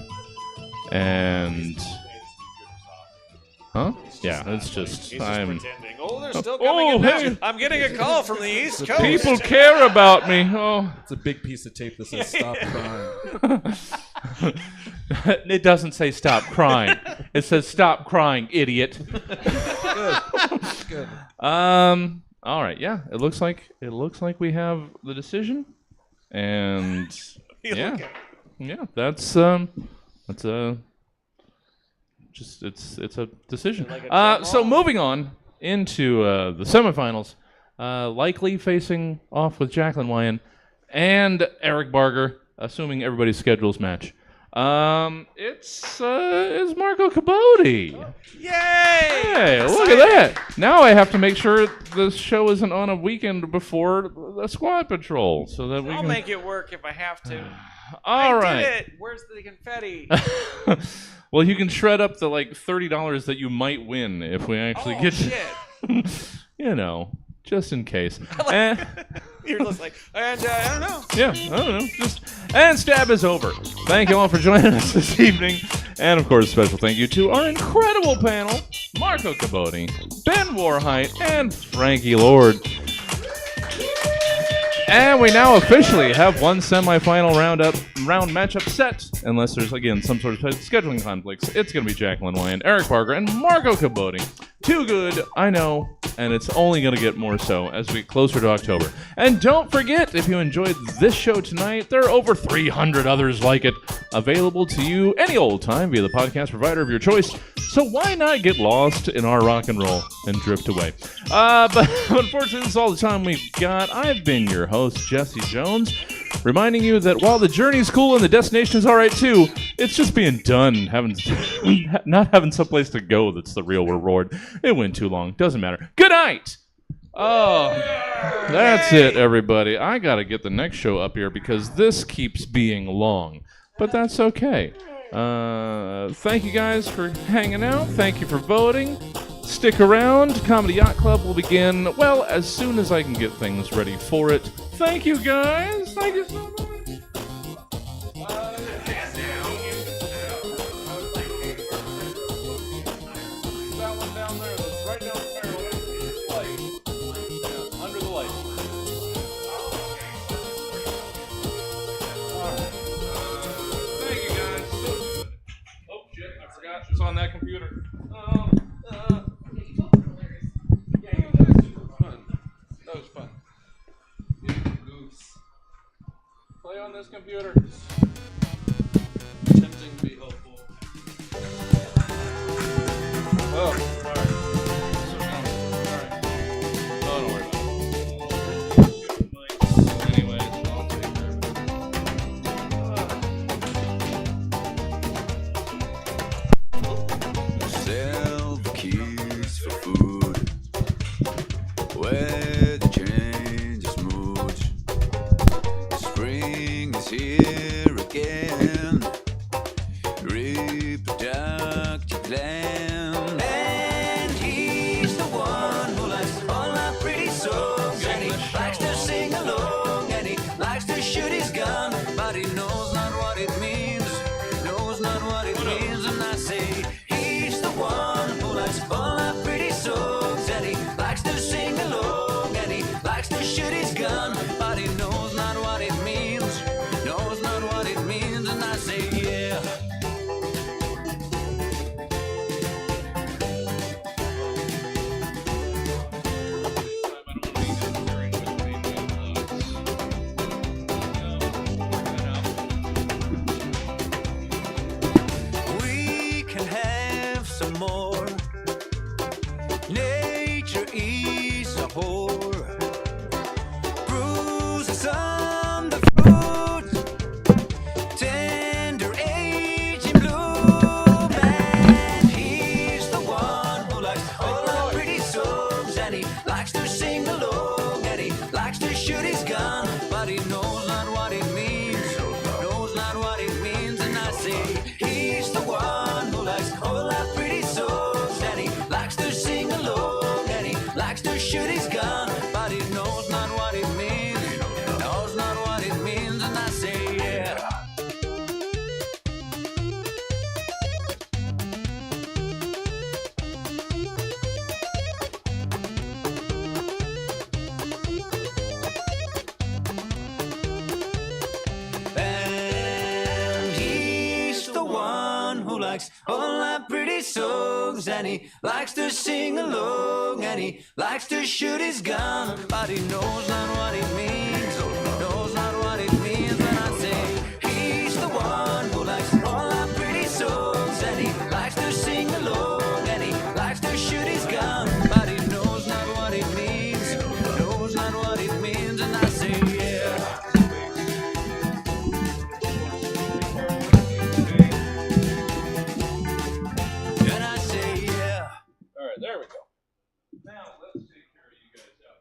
And huh? Yeah, it's just He's just I'm. pretending. Oh, they're still coming in hey. now. I'm getting a call from the East Coast. People care about me. Oh. It's a big piece of tape that says stop crying. It doesn't say stop crying. It says stop crying, idiot. Good. All right. Yeah. It looks like we have the decision, and yeah, that's a decision. So moving on into the semifinals, likely facing off with Jacqueline Wyan and Eric Barger, assuming everybody's schedules match. It's Marco Caboti. Yay! Hey, look at that! Now I have to make sure the show isn't on a weekend before the Squad Patrol, so that we I'll can. make it work if I have to. All I right. did it. Where's the confetti? Well, you can shred up the like $30 that you might win if we actually Oh get. shit! Just in case. And- You're just like, and I don't know. Yeah, I don't know. And Stab is over. Thank you all for joining us this evening. And, of course, special thank you to our incredible panel, Marco Caboti, Ben Warhite, and Frankie Lord. And we now officially have one semifinal round matchup set, unless there's, again, some sort of scheduling conflicts. It's going to be Jacqueline Wyan, Eric Barger, and Marco Caboti. Too good, I know, and it's only going to get more so as we get closer to October. And don't forget, if you enjoyed this show tonight, there are over 300 others like it available to you any old time via the podcast provider of your choice. So why not get lost in our rock and roll and drift away? But unfortunately, this is all the time we've got. I've been your host, Jesse Jones, reminding you that while the journey's cool and the destination is all right too, it's just being done, not having someplace to go that's the real reward. It went too long. Doesn't matter. Good night. Oh, that's it, everybody. I gotta get the next show up here because this keeps being long, but that's okay. Thank you guys for hanging out. Thank you for voting. Stick around. Comedy Yacht Club will begin, well, as soon as I can get things ready for it. Thank you, guys. Thank you so much. That one down there, that's right down the barrel. Light. Yeah, under the light. All right. Thank you, guys. So good. Oh, shit. I forgot it's on that computer. That was fun. Play on this computer. Attempting to be helpful. Oh, alright. Alright. Oh, don't worry about it. Anyways, I'll take care of it. Sell the keys for food. Where the changes mood. Spring is here shoot his gun, but he knows not what it means. Knows not what it means, and I say yeah. And he's the one who likes all our pretty songs, and he likes to sing along, and he likes to shoot his gun, but he knows not what it means. Knows not what it means when I say he's the one who likes all our pretty songs, and he likes to sing along, and he likes to shoot his gun, but he knows not what it means. Knows not what it means, and I say yeah. And I say yeah. All right, there we go. Now let's take care of you guys out.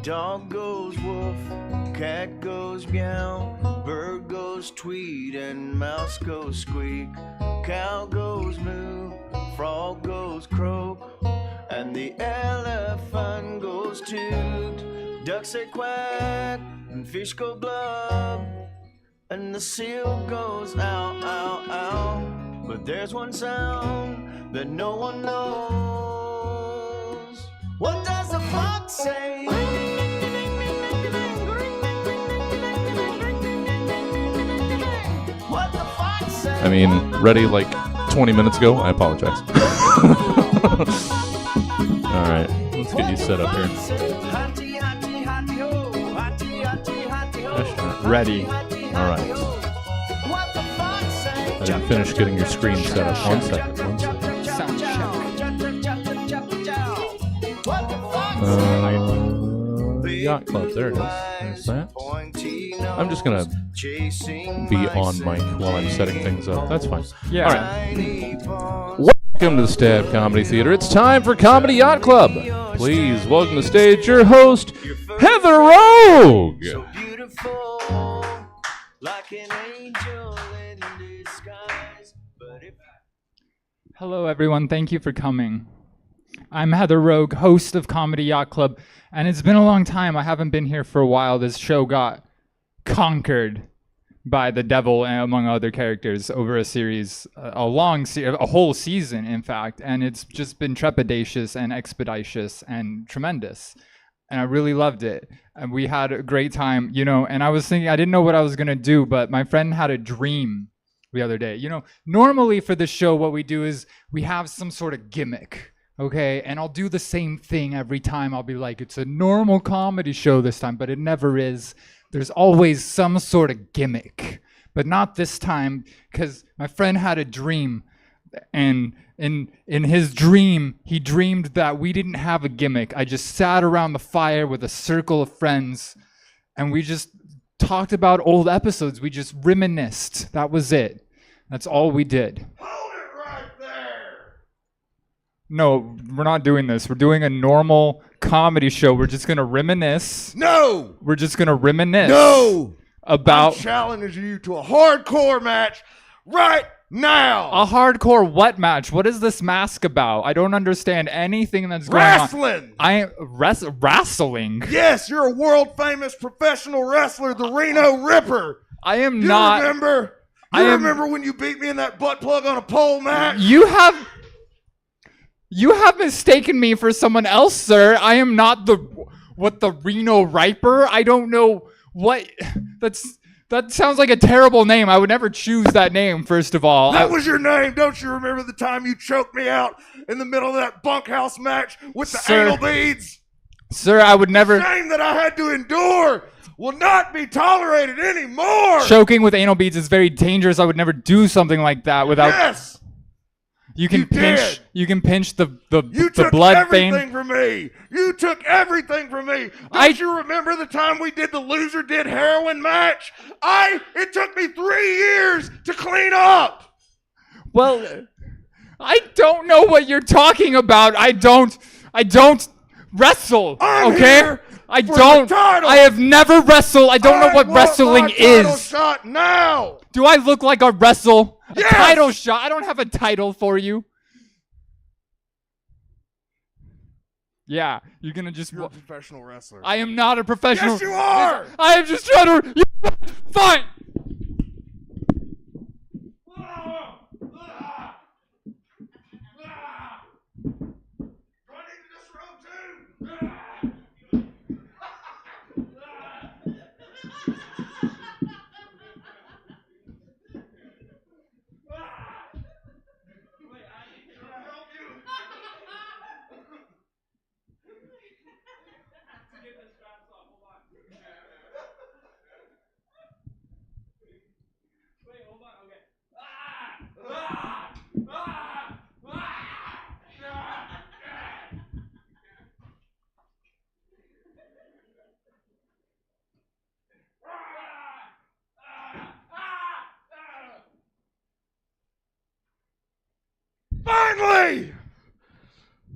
Dog goes woof, cat goes meow, bird goes tweet, and mouse goes squeak. Cow goes moo, frog goes croak, and the elephant goes toot. Ducks say quack, and fish go blub, and the seal goes ow, ow, ow. But there's one sound that no one knows. What does the fox say? What the fox say? I mean, ready like 20 minutes ago? I apologize. All right, let's get you set up here. Ready. All right. I didn't finish getting your screen set up. One second. Sound check. Yacht Club. There it is. There's that. I'm just gonna be on mic while I'm setting things up. That's fine. Yeah. All right. Welcome to the Stab Comedy Theater. It's time for Comedy Yacht Club. Please welcome to the stage your host, Heather Rogue. So beautiful, like an angel in disguise. But if Hello, everyone. Thank you for coming. I'm Heather Rogue, host of Comedy Yacht Club, and it's been a long time. I haven't been here for a while. This show got conquered by the devil, among other characters, over a series, a whole season, in fact, and it's just been trepidatious and expeditious and tremendous. And I really loved it. And we had a great time, and I was thinking, I didn't know what I was going to do, but my friend had a dream the other day. Normally for this show, what we do is we have some sort of gimmick, okay? And I'll do the same thing every time. I'll be like, it's a normal comedy show this time, but it never is. There's always some sort of gimmick, but not this time, because my friend had a dream, and in his dream, he dreamed that we didn't have a gimmick. I just sat around the fire with a circle of friends, and we just talked about old episodes. We just reminisced. That was it. That's all we did. Hold it right there. No, we're not doing this. We're doing a normal comedy show. We're just going to reminisce. No. We're just going to reminisce No. about I'm challenging you to a hardcore match right now. a hardcore what match? What is this mask about? I don't understand anything that's going Wrestling. on. Wrestling. Yes, you're a world famous professional wrestler, the Reno Ripper. I am You not. remember? I You am- remember when you beat me in that butt plug on a pole match? You have mistaken me for someone else, sir. I am not the Reno Riper. I don't know what that sounds like a terrible name. I would never choose that name, first of all. That was your name. Don't you remember the time you choked me out in the middle of that bunkhouse match with the Sir. anal beads? Sir, I would never. Shame that I had to endure will not be tolerated anymore. Choking with anal beads is very dangerous. I would never do something like that without. Yes. You can You pinch. did. You can pinch the You the took blood everything vein. from me. You took everything from me. Don't you remember the time we did the loser did heroin match? It took me 3 years to clean up. Well, I don't know what you're talking about. I don't wrestle. I'm okay? here I for don't. the title. I have never wrestled. I don't know what want wrestling my title is. shot now. Do I look like a wrestle? Yes! A title shot. I don't have a title for you. Yeah, you're gonna just. You're a professional wrestler. I am not a professional. Yes, you are. I am just trying to. Fine.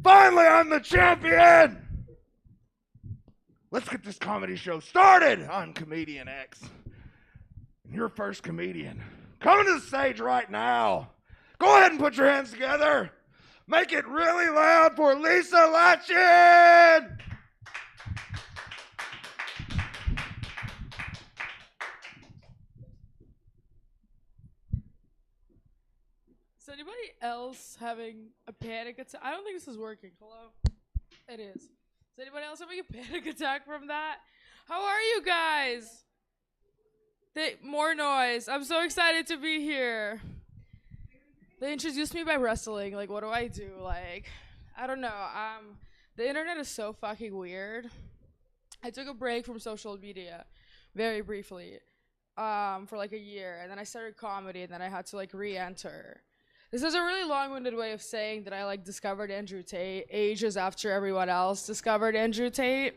Finally, I'm the champion. let's get this comedy show started. I'm Comedian X. And your first comedian. Coming to the stage right now. Go ahead and put your hands together. Make it really loud for Lisa Latchin. Is anybody else having a panic attack? I don't think this is working. Hello? It is. Is anybody else having a panic attack from that? How are you guys? More noise. I'm so excited to be here. They introduced me by wrestling. Like, what do I do? Like, I don't know. The internet is so fucking weird. I took a break from social media very briefly for like a year. And then I started comedy, and then I had to like re-enter. This is a really long-winded way of saying that I like discovered Andrew Tate ages after everyone else discovered Andrew Tate.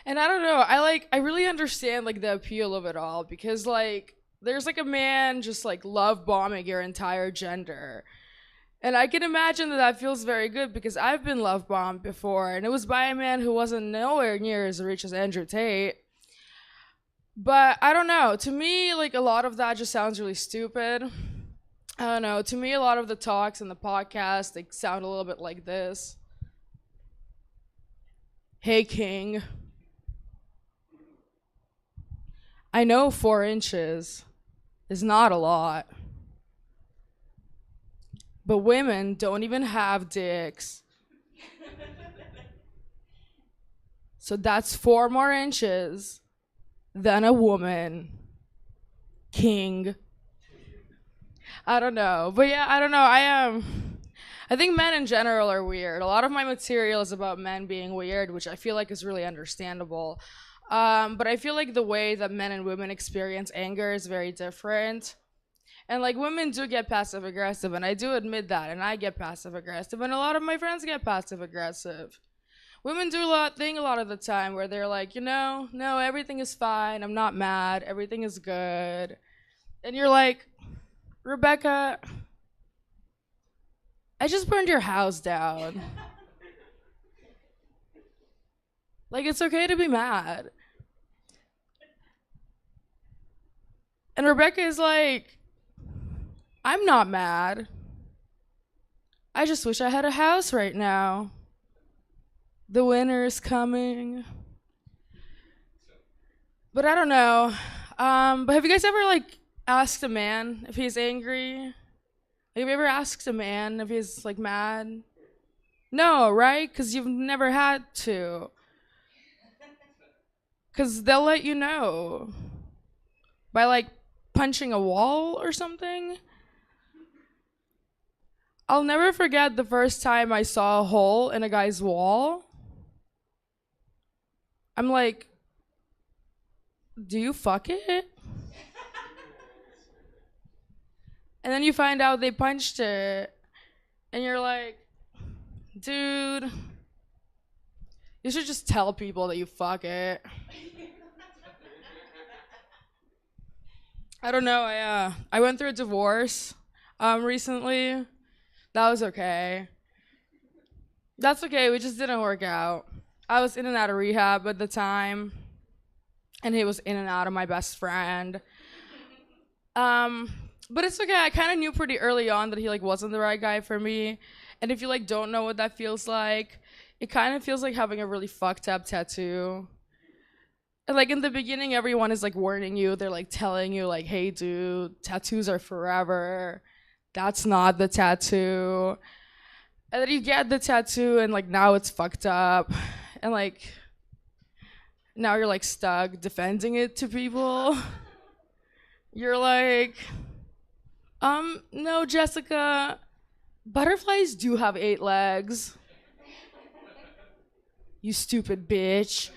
And I don't know, I really understand like the appeal of it all, because like there's like a man just like love bombing your entire gender. And I can imagine that feels very good, because I've been love bombed before, and it was by a man who wasn't nowhere near as rich as Andrew Tate. But I don't know, to me like a lot of that just sounds really stupid. I don't know, to me a lot of the talks and the podcast, they sound a little bit like this. Hey King. I know 4 inches is not a lot, but women don't even have dicks. So that's 4 more inches than a woman. King. I don't know. But yeah, I don't know. I think men in general are weird. A lot of my material is about men being weird, which I feel like is really understandable. But I feel like the way that men and women experience anger is very different. And like women do get passive aggressive, and I do admit that, and I get passive aggressive, and a lot of my friends get passive aggressive. Women do a lot of the time where they're like, no, everything is fine, I'm not mad, everything is good. And you're like, Rebecca, I just burned your house down. Like, it's okay to be mad. And Rebecca is like, I'm not mad. I just wish I had a house right now. The winter is coming. But I don't know. But have you guys ever like asked a man if he's angry? Like, have you ever asked a man if he's like mad? No, right? Because you've never had to. Because they'll let you know. By like punching a wall or something. I'll never forget the first time I saw a hole in a guy's wall. I'm like, do you fuck it? And then you find out they punched it. And you're like, dude, you should just tell people that you fuck it. I don't know, I went through a divorce recently. That was okay. That's okay, we just didn't work out. I was in and out of rehab at the time, and he was in and out of my best friend. But it's okay, I kind of knew pretty early on that he like wasn't the right guy for me. And if you like don't know what that feels like, it kind of feels like having a really fucked up tattoo. And like in the beginning, everyone is like warning you. They're like telling you like, hey dude, tattoos are forever. That's not the tattoo. And then you get the tattoo and like now it's fucked up. And like now you're like stuck defending it to people. You're like, no, Jessica, butterflies do have 8 legs. You stupid bitch.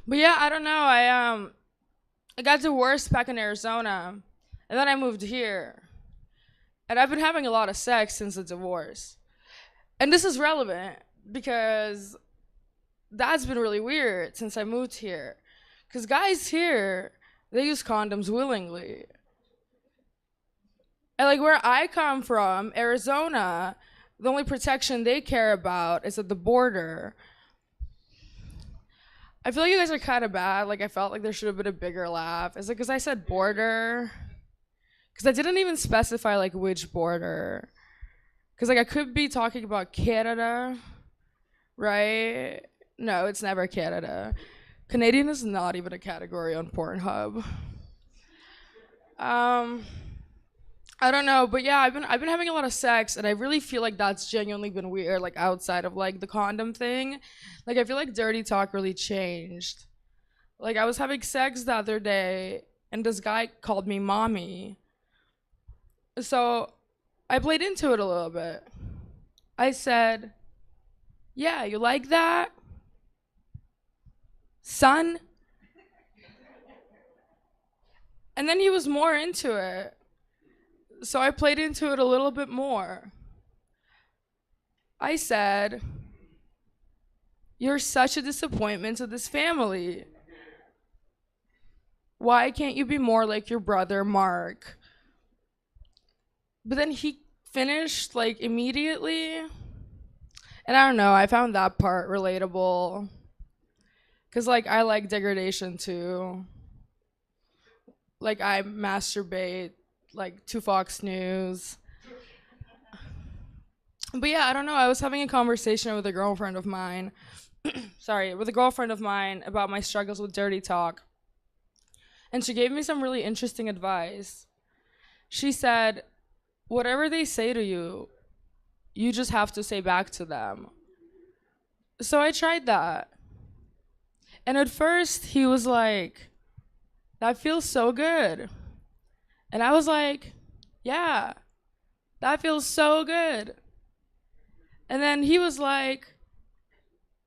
But yeah, I don't know. I got divorced back in Arizona, and then I moved here. And I've been having a lot of sex since the divorce. And this is relevant because that's been really weird since I moved here. Because guys here, they use condoms willingly. And like where I come from, Arizona, the only protection they care about is at the border. I feel like you guys are kind of bad. Like, I felt like there should have been a bigger laugh. Is it because I said border? Because I didn't even specify, like, which border. Because, like, I could be talking about Canada, right? No, it's never Canada. Canadian is not even a category on Pornhub. I don't know, but yeah, I've been having a lot of sex, and I really feel like that's genuinely been weird, like outside of like the condom thing. Like, I feel like dirty talk really changed. Like, I was having sex the other day, and this guy called me mommy. So I played into it a little bit. I said, "Yeah, you like that, son?" And then he was more into it. So I played into it a little bit more. I said, "You're such a disappointment to this family. Why can't you be more like your brother, Mark?" But then he finished, like, immediately. And I don't know, I found that part relatable. Because, like, I like degradation, too. Like, I masturbate, like, to Fox News. But yeah, I don't know. I was having a conversation with a girlfriend of mine. With a girlfriend of mine about my struggles with dirty talk. And she gave me some really interesting advice. She said, whatever they say to you, you just have to say back to them. So I tried that. And at first, he was like, "That feels so good." And I was like, "Yeah, that feels so good." And then he was like,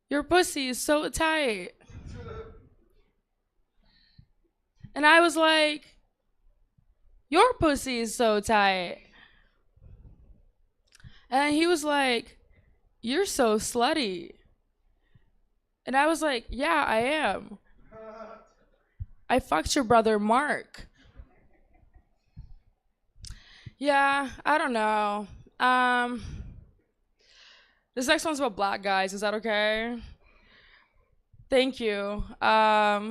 "Your pussy is so tight." And I was like, "Your pussy is so tight." And he was like, "You're so slutty." And I was like, "Yeah, I am. I fucked your brother, Mark." Yeah, I don't know. This next one's about black guys. Is that okay? Thank you. Got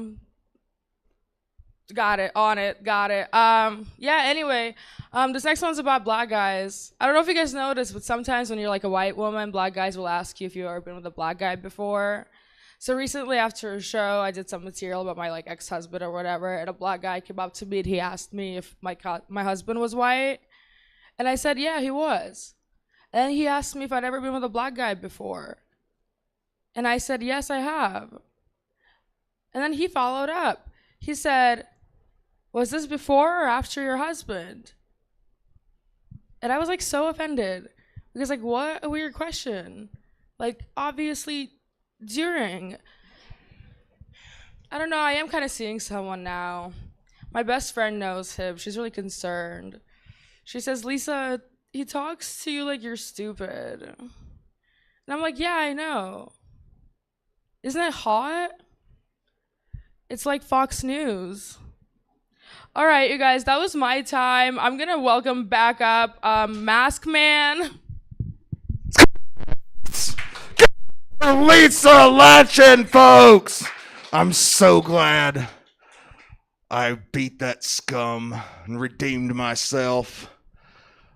it. On it. Got it. Yeah, anyway, this next one's about black guys. I don't know if you guys noticed, but sometimes when you're like a white woman, black guys will ask you if you've ever been with a black guy before. So recently after a show, I did some material about my like ex-husband or whatever, and a black guy came up to me and he asked me if my husband was white. And I said, yeah, he was. And he asked me if I'd ever been with a black guy before. And I said, yes, I have. And then he followed up. He said, was this before or after your husband? And I was like so offended. Because like, what a weird question. Like, obviously during. I don't know, I am kind of seeing someone now. My best friend knows him. She's really concerned. She says, Lisa, he talks to you like you're stupid. And I'm like, yeah, I know. Isn't it hot? It's like Fox News. All right, you guys, that was my time. I'm going to welcome back up Mask Man. Lisa Latchin, folks! I'm so glad I beat that scum and redeemed myself.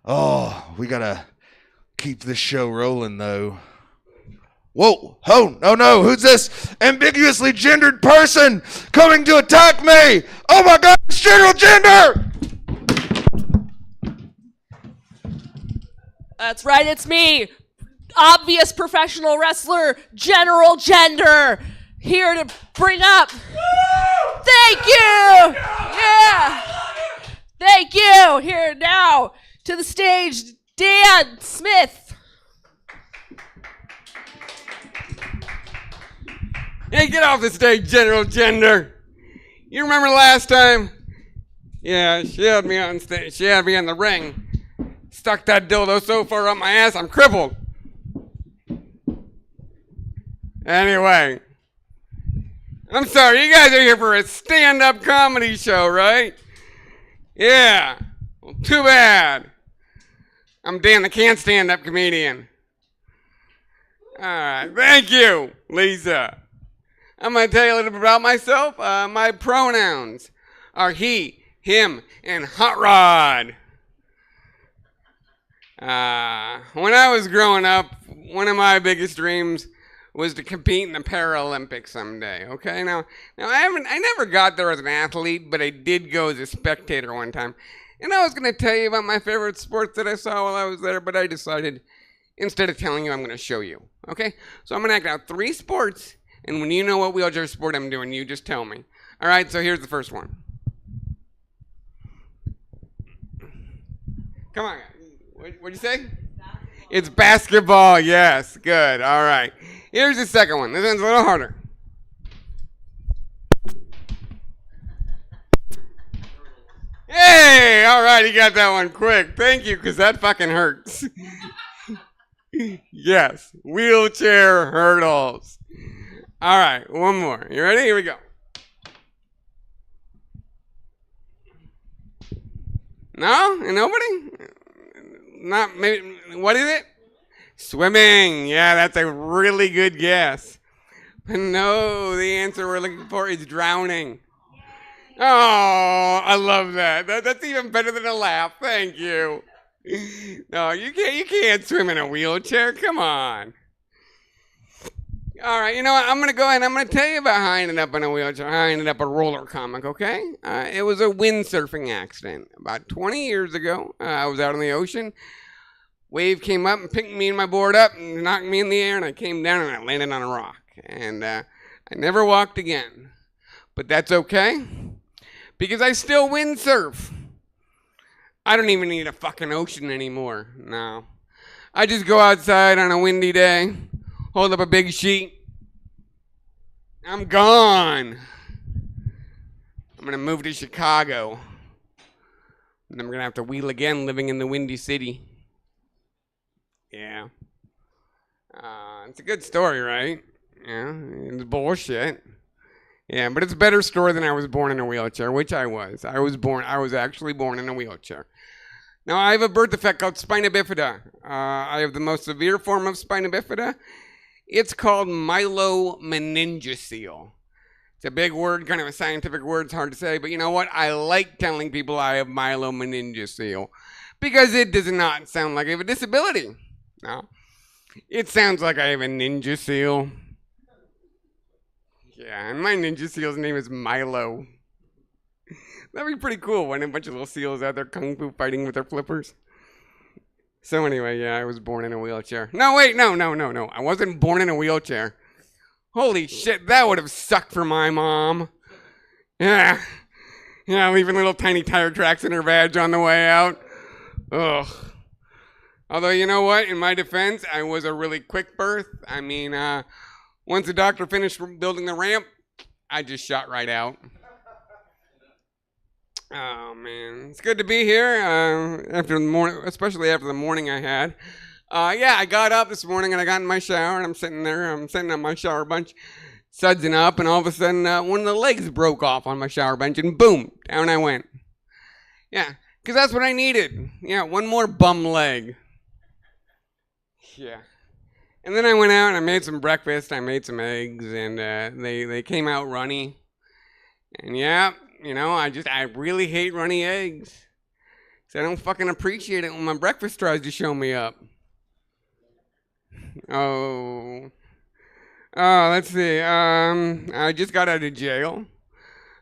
Oh, we gotta keep this show rolling, though. Whoa, oh, no, who's this ambiguously gendered person coming to attack me? Oh my God, it's General Gender! That's right, it's me, obvious professional wrestler, General Gender, here to bring up. Thank you! Yeah! Thank you! Here now to the stage, Dan Smith. Hey, get off the stage, General Gender. You remember last time? Yeah, she had me on stage. She had me in the ring. Stuck that dildo so far up my ass, I'm crippled. Anyway, I'm sorry, you guys are here for a stand-up comedy show, right? Yeah, well, too bad. I'm Dan the Can't Stand-Up comedian. All right, thank you, Lisa. I'm going to tell you a little bit about myself. My pronouns are he, him, and hot rod. When I was growing up, one of my biggest dreams was to compete in the Paralympics someday. Okay, now I never got there as an athlete, but I did go as a spectator one time. And I was going to tell you about my favorite sports that I saw while I was there, but I decided instead of telling you, I'm going to show you. Okay, so I'm going to act out 3 sports, and when you know what wheelchair sport I'm doing, you just tell me. All right, so here's the first one. Come on, what'd you say? It's basketball, yes, good, all right. Here's the second one. This one's a little harder. Hey, all right, you got that one quick. Thank you, because that fucking hurts. Yes, wheelchair hurdles. All right, one more. You ready? Here we go. No? And nobody? Not maybe. What is it? Swimming. Yeah, that's a really good guess. But no, the answer we're looking for is drowning. Oh, I love that. That's even better than a laugh. Thank you. No, you can't swim in a wheelchair. Come on. All right, you know what? I'm going to go ahead and I'm going to tell you about how I ended up in a wheelchair. How I ended up a roller comic, okay? It was a windsurfing accident. About 20 years ago, I was out in the ocean. Wave came up and picked me and my board up and knocked me in the air, and I came down and I landed on a rock. And I never walked again. But that's okay, because I still windsurf. I don't even need a fucking ocean anymore. No. I just go outside on a windy day, hold up a big sheet. I'm gone. I'm going to move to Chicago. And I'm going to have to wheel again living in the Windy City. Yeah. It's a good story, right? Yeah, it's bullshit. Yeah, but it's a better story than I was born in a wheelchair, which I was. I was actually born in a wheelchair. Now, I have a birth defect called spina bifida. I have the most severe form of spina bifida. It's called myelomeningocele. It's a big word, kind of a scientific word. It's hard to say, but you know what? I like telling people I have myelomeningocele because it does not sound like I have a disability. No. It sounds like I have a ninja seal. Yeah, and my ninja seal's name is Milo. That'd be pretty cool when a bunch of little seals out there kung fu fighting with their flippers. So anyway, yeah, I was born in a wheelchair. No, wait, no. I wasn't born in a wheelchair. Holy shit, that would have sucked for my mom. Yeah, leaving little tiny tire tracks in her vag on the way out. Ugh. Although, you know what? In my defense, I was a really quick birth. I mean, once the doctor finished building the ramp, I just shot right out. Oh, man. It's good to be here after the morning, especially after the morning I had. I got up this morning and I got in my shower and I'm sitting on my shower bench, sudsing up, and all of a sudden one of the legs broke off on my shower bench and boom, down I went. Yeah, because that's what I needed. Yeah, one more bum leg. Yeah. And then I went out and I made some breakfast. I made some eggs, and they came out runny. And yeah, you know, I really hate runny eggs. So I don't fucking appreciate it when my breakfast tries to show me up. Oh, let's see. I just got out of jail.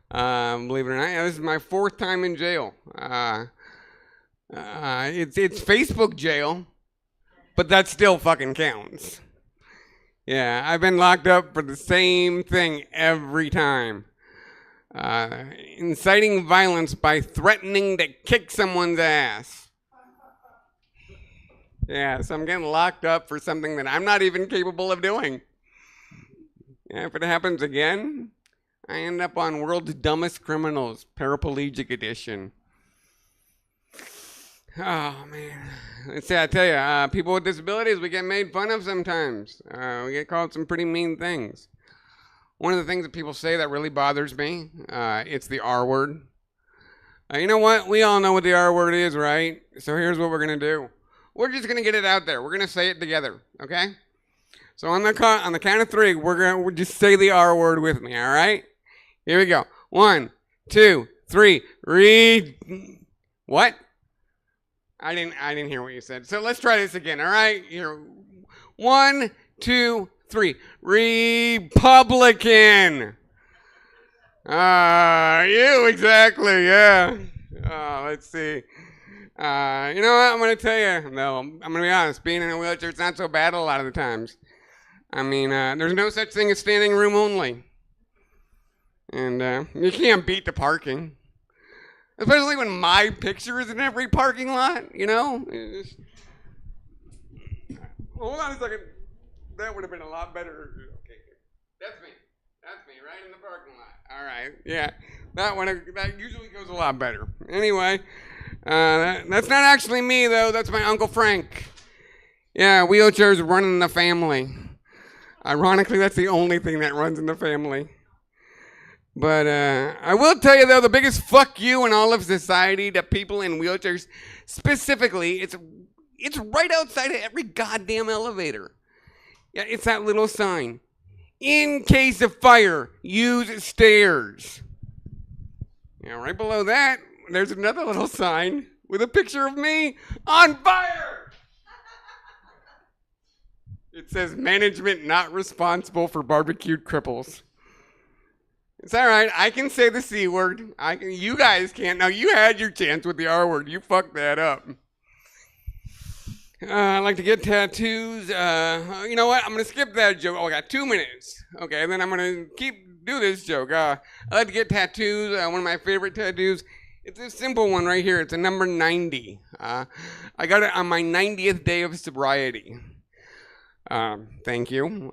Believe it or not, this is my 4th time in jail. It's Facebook jail, but that still fucking counts. Yeah, I've been locked up for the same thing every time. Inciting violence by threatening to kick someone's ass. Yeah, so I'm getting locked up for something that I'm not even capable of doing. Yeah, if it happens again, I end up on World's Dumbest Criminals, Paraplegic Edition. Oh, man. Let's see, I tell you, people with disabilities, we get made fun of sometimes. We get called some pretty mean things. One of the things that people say that really bothers me, it's the R word. You know what? We all know what the R word is, right? So here's what we're going to do. We're just going to get it out there. We're going to say it together, okay? So on the count of 3, we'll just say the R word with me, all right? Here we go. 1, 2, 3. Read. What? I didn't hear what you said. So let's try this again, all right? Here. 1, 2, 3. Republican. You exactly, yeah. Let's see. You know what? I'm going to tell you. No, I'm going to be honest. Being in a wheelchair, it's not so bad a lot of the times. I mean, there's no such thing as standing room only. And you can't beat the parking. Especially when my picture is in every parking lot, you know? Hold on a second. That would have been a lot better. Okay, that's me. That's me, right in the parking lot. All right, yeah. That usually goes a lot better. Anyway, that's not actually me, though. That's my Uncle Frank. Yeah, wheelchairs run in the family. Ironically, that's the only thing that runs in the family. But I will tell you, though, the biggest fuck you in all of society to people in wheelchairs, specifically, it's right outside of every goddamn elevator. Yeah, it's that little sign. In case of fire, use stairs. Yeah, right below that, there's another little sign with a picture of me on fire. It says, management not responsible for barbecued cripples. It's all right. I can say the C word. You guys can't. Now, you had your chance with the R word. You fucked that up. I like to get tattoos. You know what? I'm going to skip that joke. Oh, I got 2 minutes. Okay, and then I'm going to do this joke. I like to get tattoos. One of my favorite tattoos. It's a simple one right here. It's a number 90. I got it on my 90th day of sobriety. Thank you.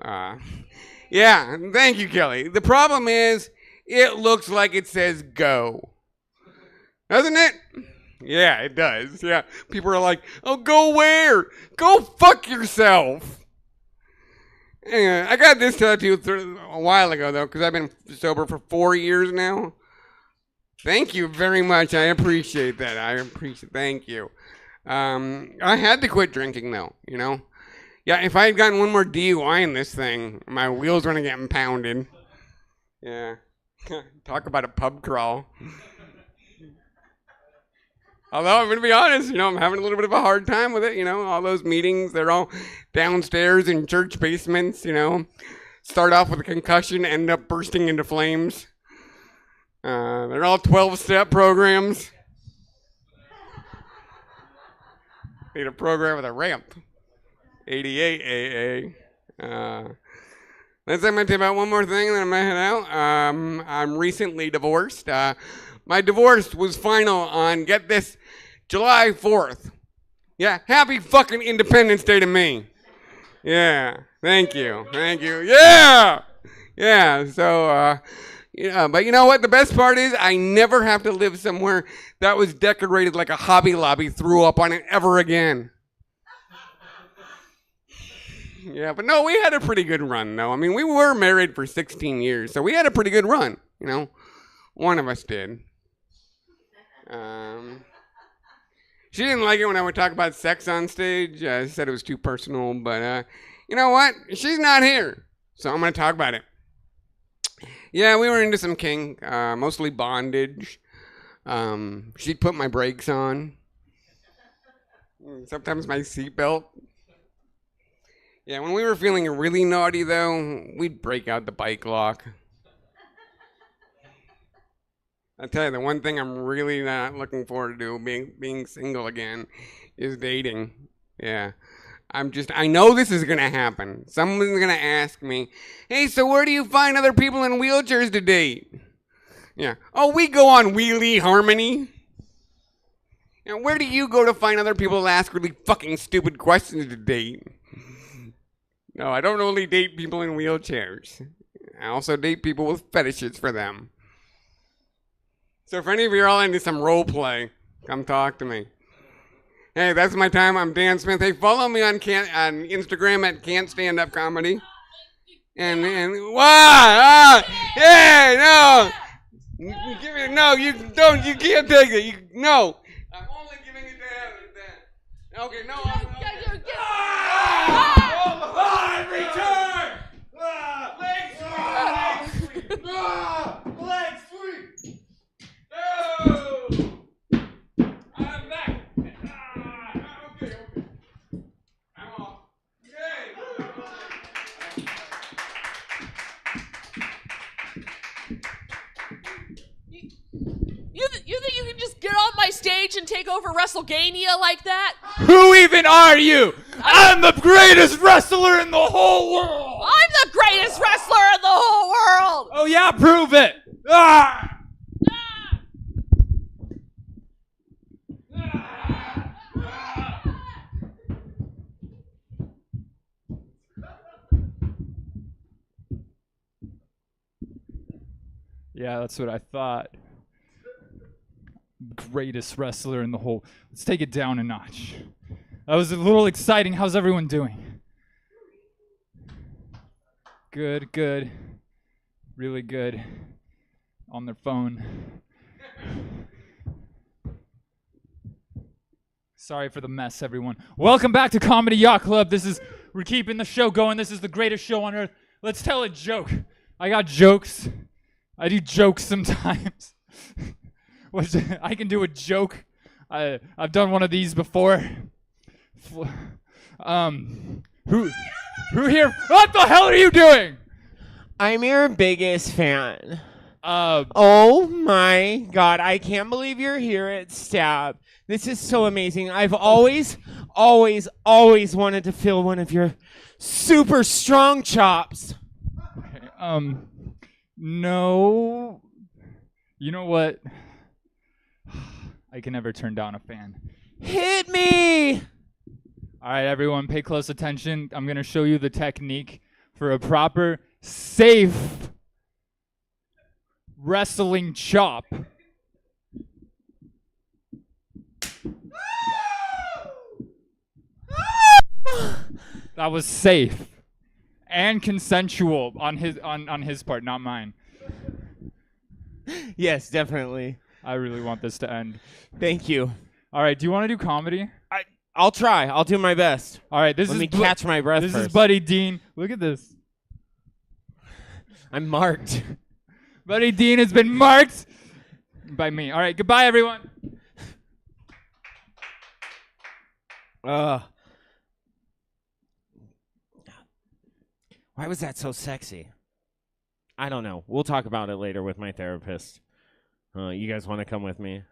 Yeah, thank you, Kelly. The problem is, it looks like it says go. Doesn't it? Yeah, it does. Yeah. People are like, oh, go where? Go fuck yourself. Anyway, I got this tattoo a while ago, though, because I've been sober for 4 years now. Thank you very much. I appreciate that. Thank you. I had to quit drinking, though, you know? Yeah, if I had gotten one more DUI in this thing, my wheels were going to get impounded. Yeah. Talk about a pub crawl. Although, I'm going to be honest, you know, I'm having a little bit of a hard time with it, you know, all those meetings, they're all downstairs in church basements, you know. Start off with a concussion, end up bursting into flames. They're all 12-step programs. Need a program with a ramp. 88 AA. Let's say I'm going to tell you about one more thing, and then I'm going to head out. I'm recently divorced. My divorce was final on, get this, July 4th. Yeah, happy fucking Independence Day to me. Yeah, thank you. Yeah! Yeah, so, yeah, but you know what? The best part is I never have to live somewhere that was decorated like a Hobby Lobby threw up on it ever again. Yeah, but no, we had a pretty good run, though. I mean, we were married for 16 years, so we had a pretty good run, you know. One of us did. She didn't like it when I would talk about sex on stage. She said it was too personal, but you know what? She's not here, so I'm going to talk about it. Yeah, we were into some kink, mostly bondage. She'd put my brakes on. Sometimes my seatbelt. Yeah, when we were feeling really naughty, though, we'd break out the bike lock. I tell you, the one thing I'm really not looking forward to being single again is dating. Yeah. I know this is going to happen. Someone's going to ask me, hey, so where do you find other people in wheelchairs to date? Yeah. Oh, we go on Wheelie Harmony. Now, where do you go to find other people to ask really fucking stupid questions to date? No, I don't only date people in wheelchairs. I also date people with fetishes for them. So if any of you are all into some role play, come talk to me. Hey, that's my time. I'm Dan Smith. Hey, follow me on Instagram at Can't Stand Up Comedy. And what? Hey, no. You don't. You can't take it. No. I'm only giving it to Heather. Okay, no. Okay. Live return! Leg sweep. No. I'm back. Okay. I'm off. Yay. You think you can just get on my stage and take over WrestleGania like that? Who even are you? I'm the greatest wrestler in the whole world. I'm the greatest wrestler in the whole world. Oh yeah, prove it. Ah! Yeah, that's what I thought. Greatest wrestler in the whole. Let's take it down a notch. That was a little exciting. How's everyone doing? Good. Really good. On their phone. Sorry for the mess, everyone. Welcome back to Comedy Yacht Club. We're keeping the show going. This is the greatest show on earth. Let's tell a joke. I got jokes. I do jokes sometimes. I can do a joke. I've done one of these before. Who here? What the hell are you doing? I'm your biggest fan. Oh my God, I can't believe you're here at Stab. This is so amazing. I've always wanted to feel one of your super strong chops. Okay, no. You know what? I can never turn down a fan. Hit me! All right, everyone, pay close attention. I'm going to show you the technique for a proper, safe wrestling chop. That was safe and consensual on his part, not mine. Yes, definitely. I really want this to end. Thank you. All right, do you want to do comedy? I'll try. I'll do my best. All right, Let me catch my breath This first. is Buddy Dean. Look at this. I'm marked. Buddy Dean has been marked by me. All right, goodbye, everyone. Why was that so sexy? I don't know. We'll talk about it later with my therapist. You guys want to come with me?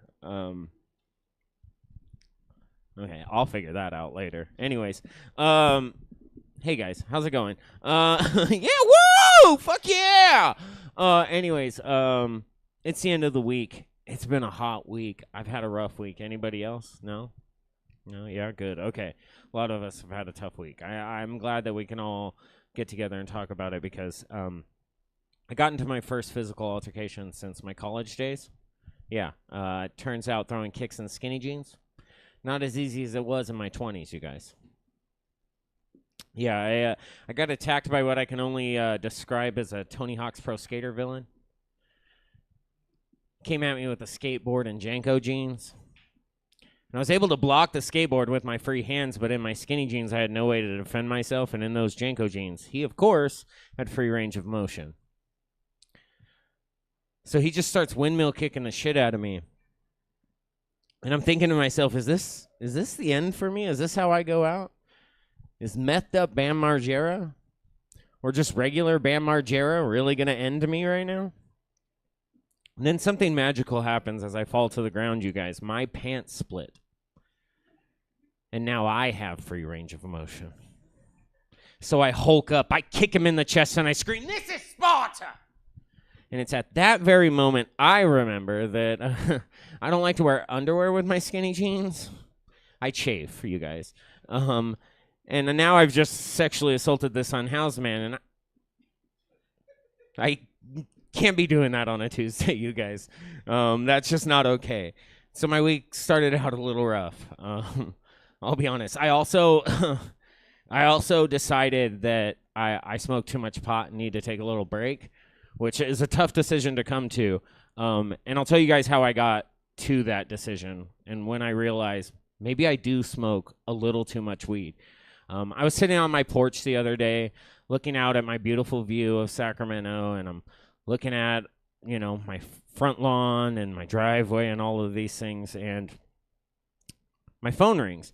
Okay, I'll figure that out later. Anyways, hey guys, how's it going? Yeah, woo! Fuck yeah! Anyways, it's the end of the week. It's been a hot week. I've had a rough week. Anybody else? No? No? Yeah, good. Okay. A lot of us have had a tough week. I'm glad that we can all get together and talk about it because I got into my first physical altercation since my college days. Yeah, it turns out throwing kicks in skinny jeans, not as easy as it was in my 20s, you guys. Yeah, I got attacked by what I can only describe as a Tony Hawk's Pro Skater villain. Came at me with a skateboard and Janko jeans. And I was able to block the skateboard with my free hands, but in my skinny jeans, I had no way to defend myself. And in those Janko jeans, he, of course, had free range of motion. So he just starts windmill kicking the shit out of me. And I'm thinking to myself, is this the end for me? Is this how I go out? Is methed up Bam Margera or just regular Bam Margera really going to end me right now? And then something magical happens as I fall to the ground, you guys. My pants split. And now I have free range of motion. So I hulk up, I kick him in the chest, and I scream, "This is Sparta!" And it's at that very moment I remember that I don't like to wear underwear with my skinny jeans. I chafe for you guys. And now I've just sexually assaulted this unhoused man, and I can't be doing that on a Tuesday, you guys. That's just not okay. So my week started out a little rough. I'll be honest. I also decided that I smoked too much pot and need to take a little break, which is a tough decision to come to. And I'll tell you guys how I got to that decision and when I realized maybe I do smoke a little too much weed. I was sitting on my porch the other day looking out at my beautiful view of Sacramento, and I'm looking at, my front lawn and my driveway and all of these things, and my phone rings.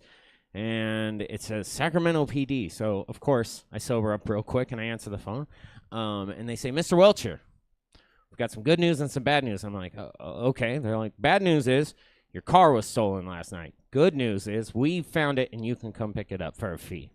And it says Sacramento PD. So, of course, I sober up real quick and I answer the phone. And they say, Mr. Welcher, we've got some good news and some bad news. I'm like, okay. They're like, bad news is your car was stolen last night. Good news is we found it and you can come pick it up for a fee.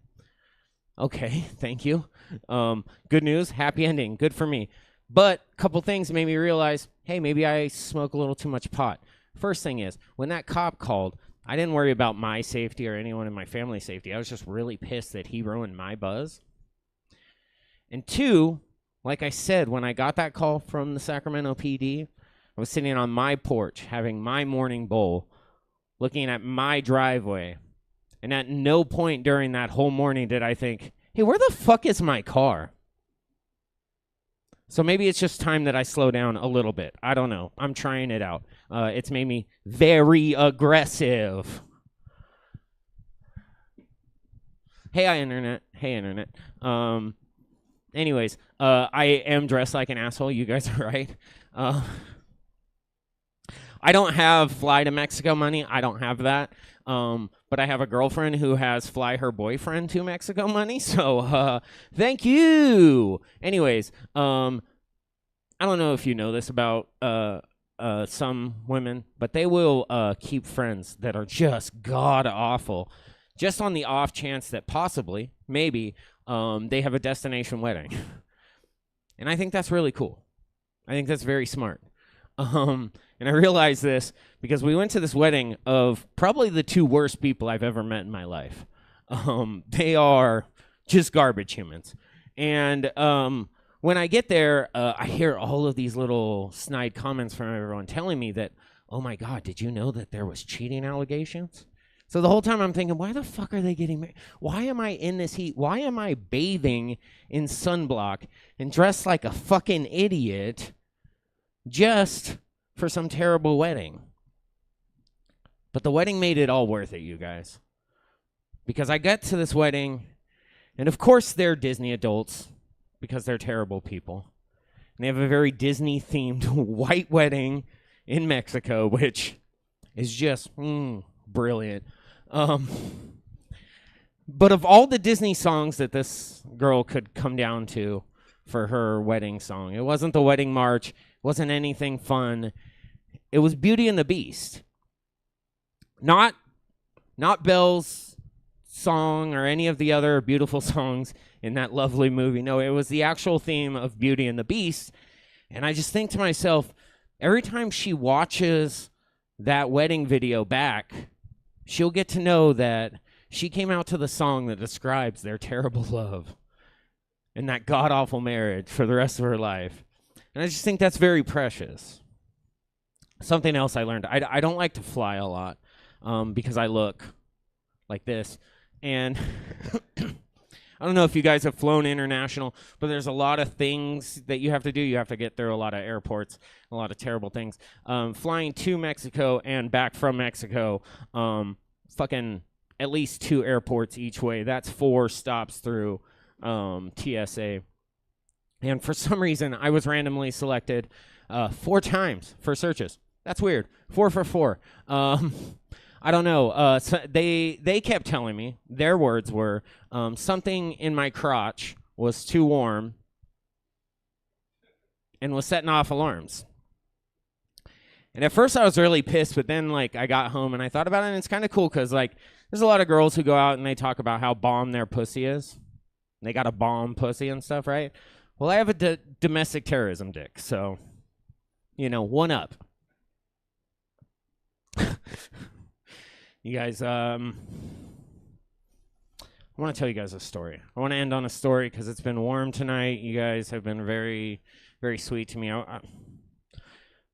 Okay, thank you. Good news, happy ending, good for me. But a couple things made me realize, hey, maybe I smoke a little too much pot. First thing is, when that cop called, I didn't worry about my safety or anyone in my family's safety. I was just really pissed that he ruined my buzz. And two, like I said, when I got that call from the Sacramento PD, I was sitting on my porch having my morning bowl, looking at my driveway. And at no point during that whole morning did I think, hey, where the fuck is my car? So maybe it's just time that I slow down a little bit. I don't know. I'm trying it out. It's made me very aggressive. Hey, Internet. Hey, Internet. Anyways, I am dressed like an asshole. You guys are right. I don't have fly to Mexico money. I don't have that. But I have a girlfriend who has fly her boyfriend to Mexico money. So thank you. Anyways, I don't know if you know this about some women, but they will keep friends that are just god awful, just on the off chance that possibly, maybe, they have a destination wedding. And I think that's really cool. I think that's very smart. And I realized this because we went to this wedding of probably the two worst people I've ever met in my life. They are just garbage humans. And when I get there, I hear all of these little snide comments from everyone telling me that, oh my God, did you know that there was cheating allegations? So the whole time I'm thinking, why the fuck are they getting married? Why am I in this heat? Why am I bathing in sunblock and dressed like a fucking idiot just for some terrible wedding? But the wedding made it all worth it, you guys. Because I got to this wedding, and of course they're Disney adults, because they're terrible people. And they have a very Disney-themed white wedding in Mexico, which is just brilliant. But of all the Disney songs that this girl could come down to for her wedding song, it wasn't the wedding march, it wasn't anything fun. It was Beauty and the Beast. Not Belle's song or any of the other beautiful songs in that lovely movie. No, it was the actual theme of Beauty and the Beast. And I just think to myself, every time she watches that wedding video back, she'll get to know that she came out to the song that describes their terrible love and that god-awful marriage for the rest of her life. And I just think that's very precious. Something else I learned, I don't like to fly a lot because I look like this. And I don't know if you guys have flown international, but there's a lot of things that you have to do. You have to get through a lot of airports, a lot of terrible things. Flying to Mexico and back from Mexico, fucking at least 2 airports each way. That's 4 stops through TSA. And for some reason, I was randomly selected 4 times for searches. That's weird. 4 for 4. I don't know. So they kept telling me, their words were, something in my crotch was too warm and was setting off alarms. And at first I was really pissed, but then I got home and I thought about it, and it's kind of cool because there's a lot of girls who go out and they talk about how bomb their pussy is. They got a bomb pussy and stuff, right? Well, I have a domestic terrorism dick, so, one up. You guys, I want to tell you guys a story. I want to end on a story because it's been warm tonight. You guys have been very, very sweet to me. I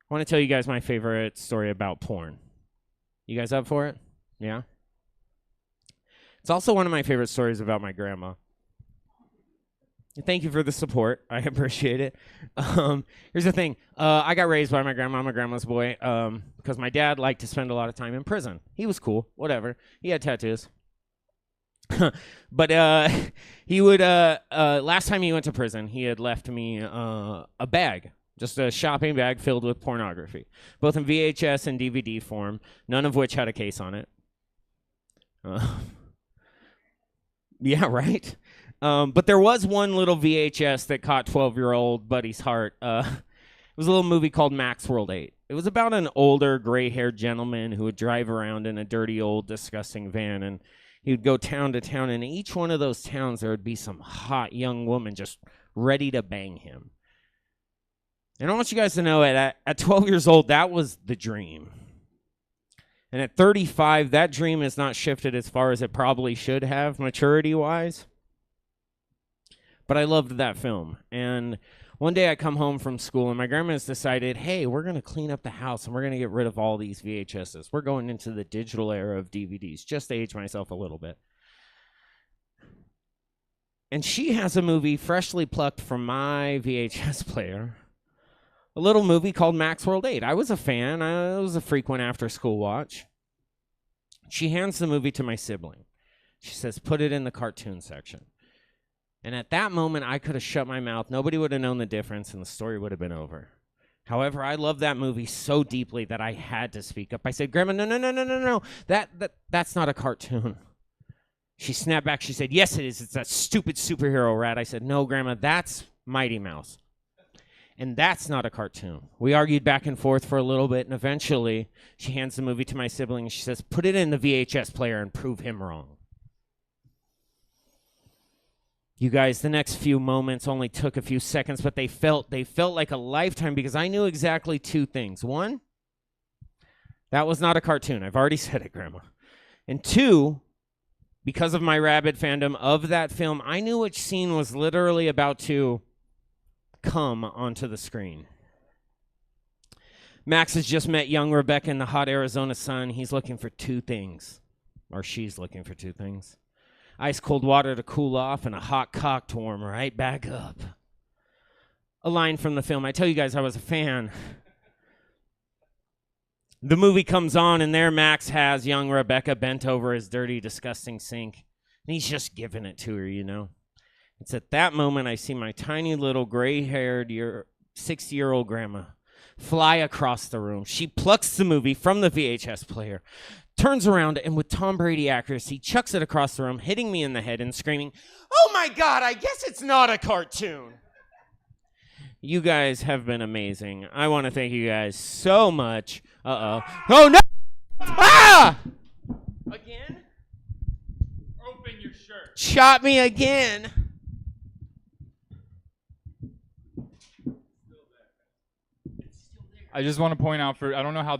want to tell you guys my favorite story about porn. You guys up for it? Yeah? It's also one of my favorite stories about my grandma. Thank you for the support. I appreciate it. Here's the thing. I got raised by my grandma. I'm a grandma's boy because my dad liked to spend a lot of time in prison. He was cool. Whatever. He had tattoos. But he would, last time he went to prison, he had left me a bag Just a shopping bag filled with pornography, both in VHS and DVD form, none of which had a case on it. Yeah, right? But there was one little VHS that caught 12-year-old Buddy's heart. It was a little movie called Max World 8. It was about an older, gray-haired gentleman who would drive around in a dirty, old, disgusting van, and he would go town to town, and in each one of those towns there would be some hot young woman just ready to bang him. And I want you guys to know at 12 years old, that was the dream. And at 35, that dream has not shifted as far as it probably should have, maturity-wise. But I loved that film. And one day I come home from school, and my grandma's decided, hey, we're going to clean up the house, and we're going to get rid of all these VHSs. We're going into the digital era of DVDs, just to age myself a little bit. And she has a movie freshly plucked from my VHS player. A little movie called Max World 8. I was a fan. It was a frequent after-school watch. She hands the movie to my sibling. She says, put it in the cartoon section. And at that moment, I could have shut my mouth. Nobody would have known the difference, and the story would have been over. However, I love that movie so deeply that I had to speak up. I said, Grandma, no. That's not a cartoon. She snapped back. She said, yes, it is. It's that stupid superhero rat. I said, no, Grandma, that's Mighty Mouse. And that's not a cartoon. We argued back and forth for a little bit, and eventually she hands the movie to my sibling, and she says, put it in the VHS player and prove him wrong. You guys, the next few moments only took a few seconds, but they felt like a lifetime because I knew exactly two things. One, that was not a cartoon. I've already said it, Grandma. And two, because of my rabid fandom of that film, I knew which scene was literally about to come onto the screen. Max has just met young Rebecca in the hot Arizona sun. He's looking for two things, or she's looking for two things. Ice cold water to cool off and a hot cock to warm right back up. A line from the film. I tell you guys I was a fan. The movie comes on, and there Max has young Rebecca bent over his dirty, disgusting sink. And he's just giving it to her, you know. It's at that moment I see my tiny little gray-haired 60-year-old grandma fly across the room. She plucks the movie from the VHS player, turns around, and with Tom Brady accuracy, chucks it across the room, hitting me in the head and screaming, "Oh my God, I guess it's not a cartoon." You guys have been amazing. I want to thank you guys so much. Uh-oh. Oh, no! Ah! Again? Open your shirt. Shot me again. I just want to point out I don't know how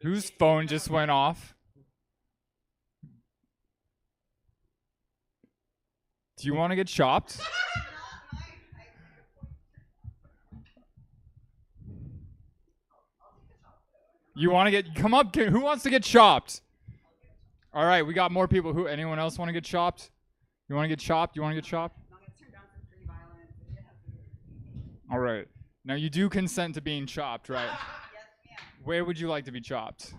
whose phone just went off. Do you want to get chopped? You want to come up, who wants to get chopped? All right, we got more people. Anyone else want to get chopped? You want to get chopped? You want to get chopped? All right. Now, you do consent to being chopped, right? Where would you like to be chopped?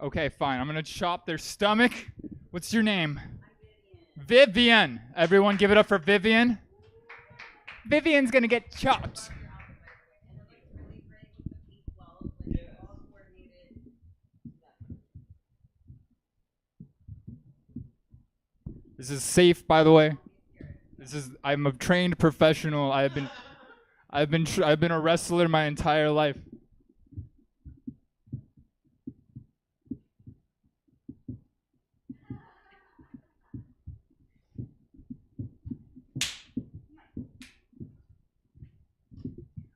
Okay, fine. I'm going to chop their stomach. What's your name? Vivian. Everyone give it up for Vivian. Vivian's going to get chopped. This is safe, by the way. I'm a trained professional. I've been a wrestler my entire life.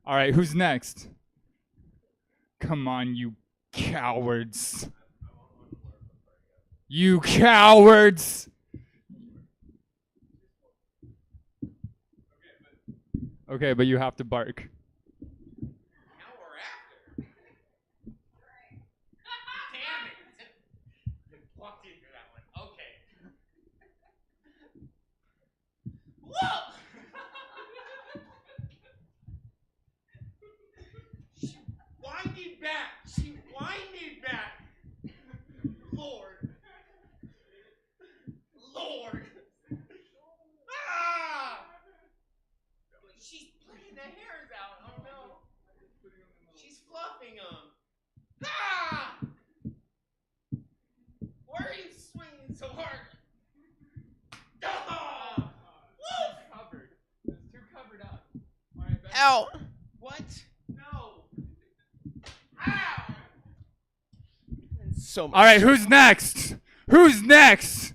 All right, who's next? Come on, you cowards. You cowards! Okay, but you have to bark. Now we're after. Damn it! You walked into that one. Okay. Whoa! She winded back. Lord. Ow. What? So much. All right, who's next? Who's next?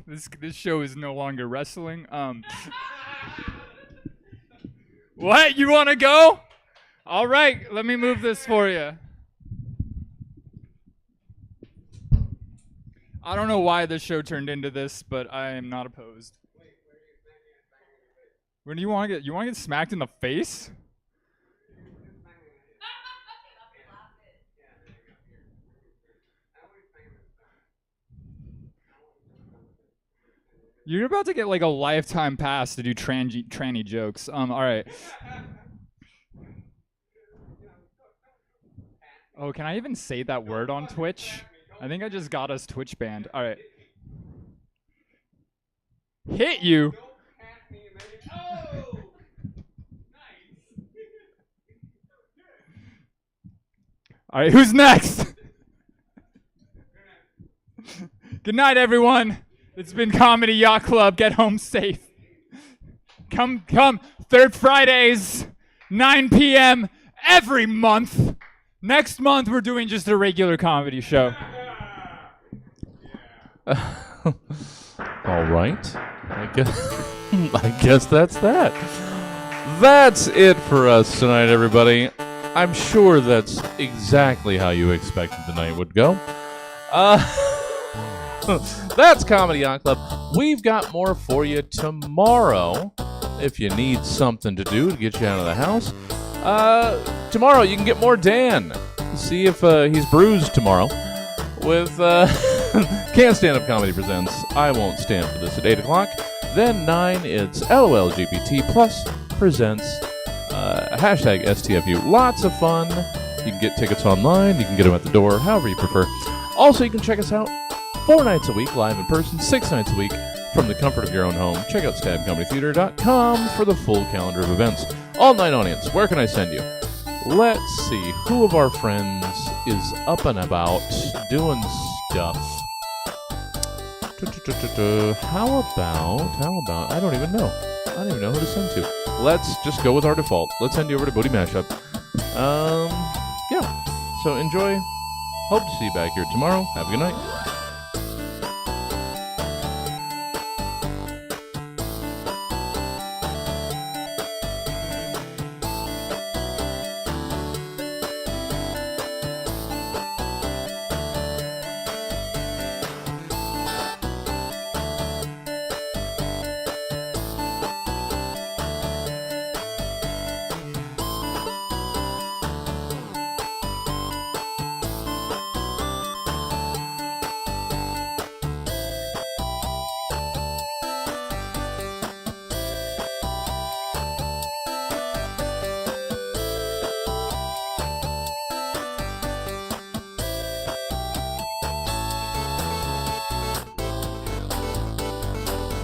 This show is no longer wrestling. What? You want to go? All right, let me move this for you. I don't know why this show turned into this, but I am not opposed. When do you want to get? You want to get smacked in the face? You're about to get like a lifetime pass to do tranny jokes. All right. Oh, can I even say that word on Twitch? I think I just got us Twitch banned. All right. Hit you. All right, who's next? Good night, everyone. It's been Comedy Yacht Club. Get home safe. Come. Third Fridays, 9 p.m. every month. Next month, we're doing just a regular comedy show. All right. I guess that's that. That's it for us tonight, everybody. I'm sure that's exactly how you expected the night would go. That's Comedy Yacht Club. We've got more for you tomorrow if you need something to do to get you out of the house. Tomorrow you can get more Dan. See if he's bruised tomorrow with Can't Stand Up Comedy Presents I Won't Stand For This at 8 o'clock. Then 9, it's LOLGBT Plus Presents hashtag STFU. Lots of fun. You can get tickets online. You can get them at the door, however you prefer. Also, you can check us out 4 nights a week, live in person, 6 nights a week, from the comfort of your own home. Check out stabcomedytheater.com for the full calendar of events. All-night audience, where can I send you? Let's see, who of our friends is up and about doing stuff? How about, I don't even know who to send to. Let's just go with our default. Let's send you over to Booty Mashup. Yeah, so enjoy. Hope to see you back here tomorrow. Have a good night.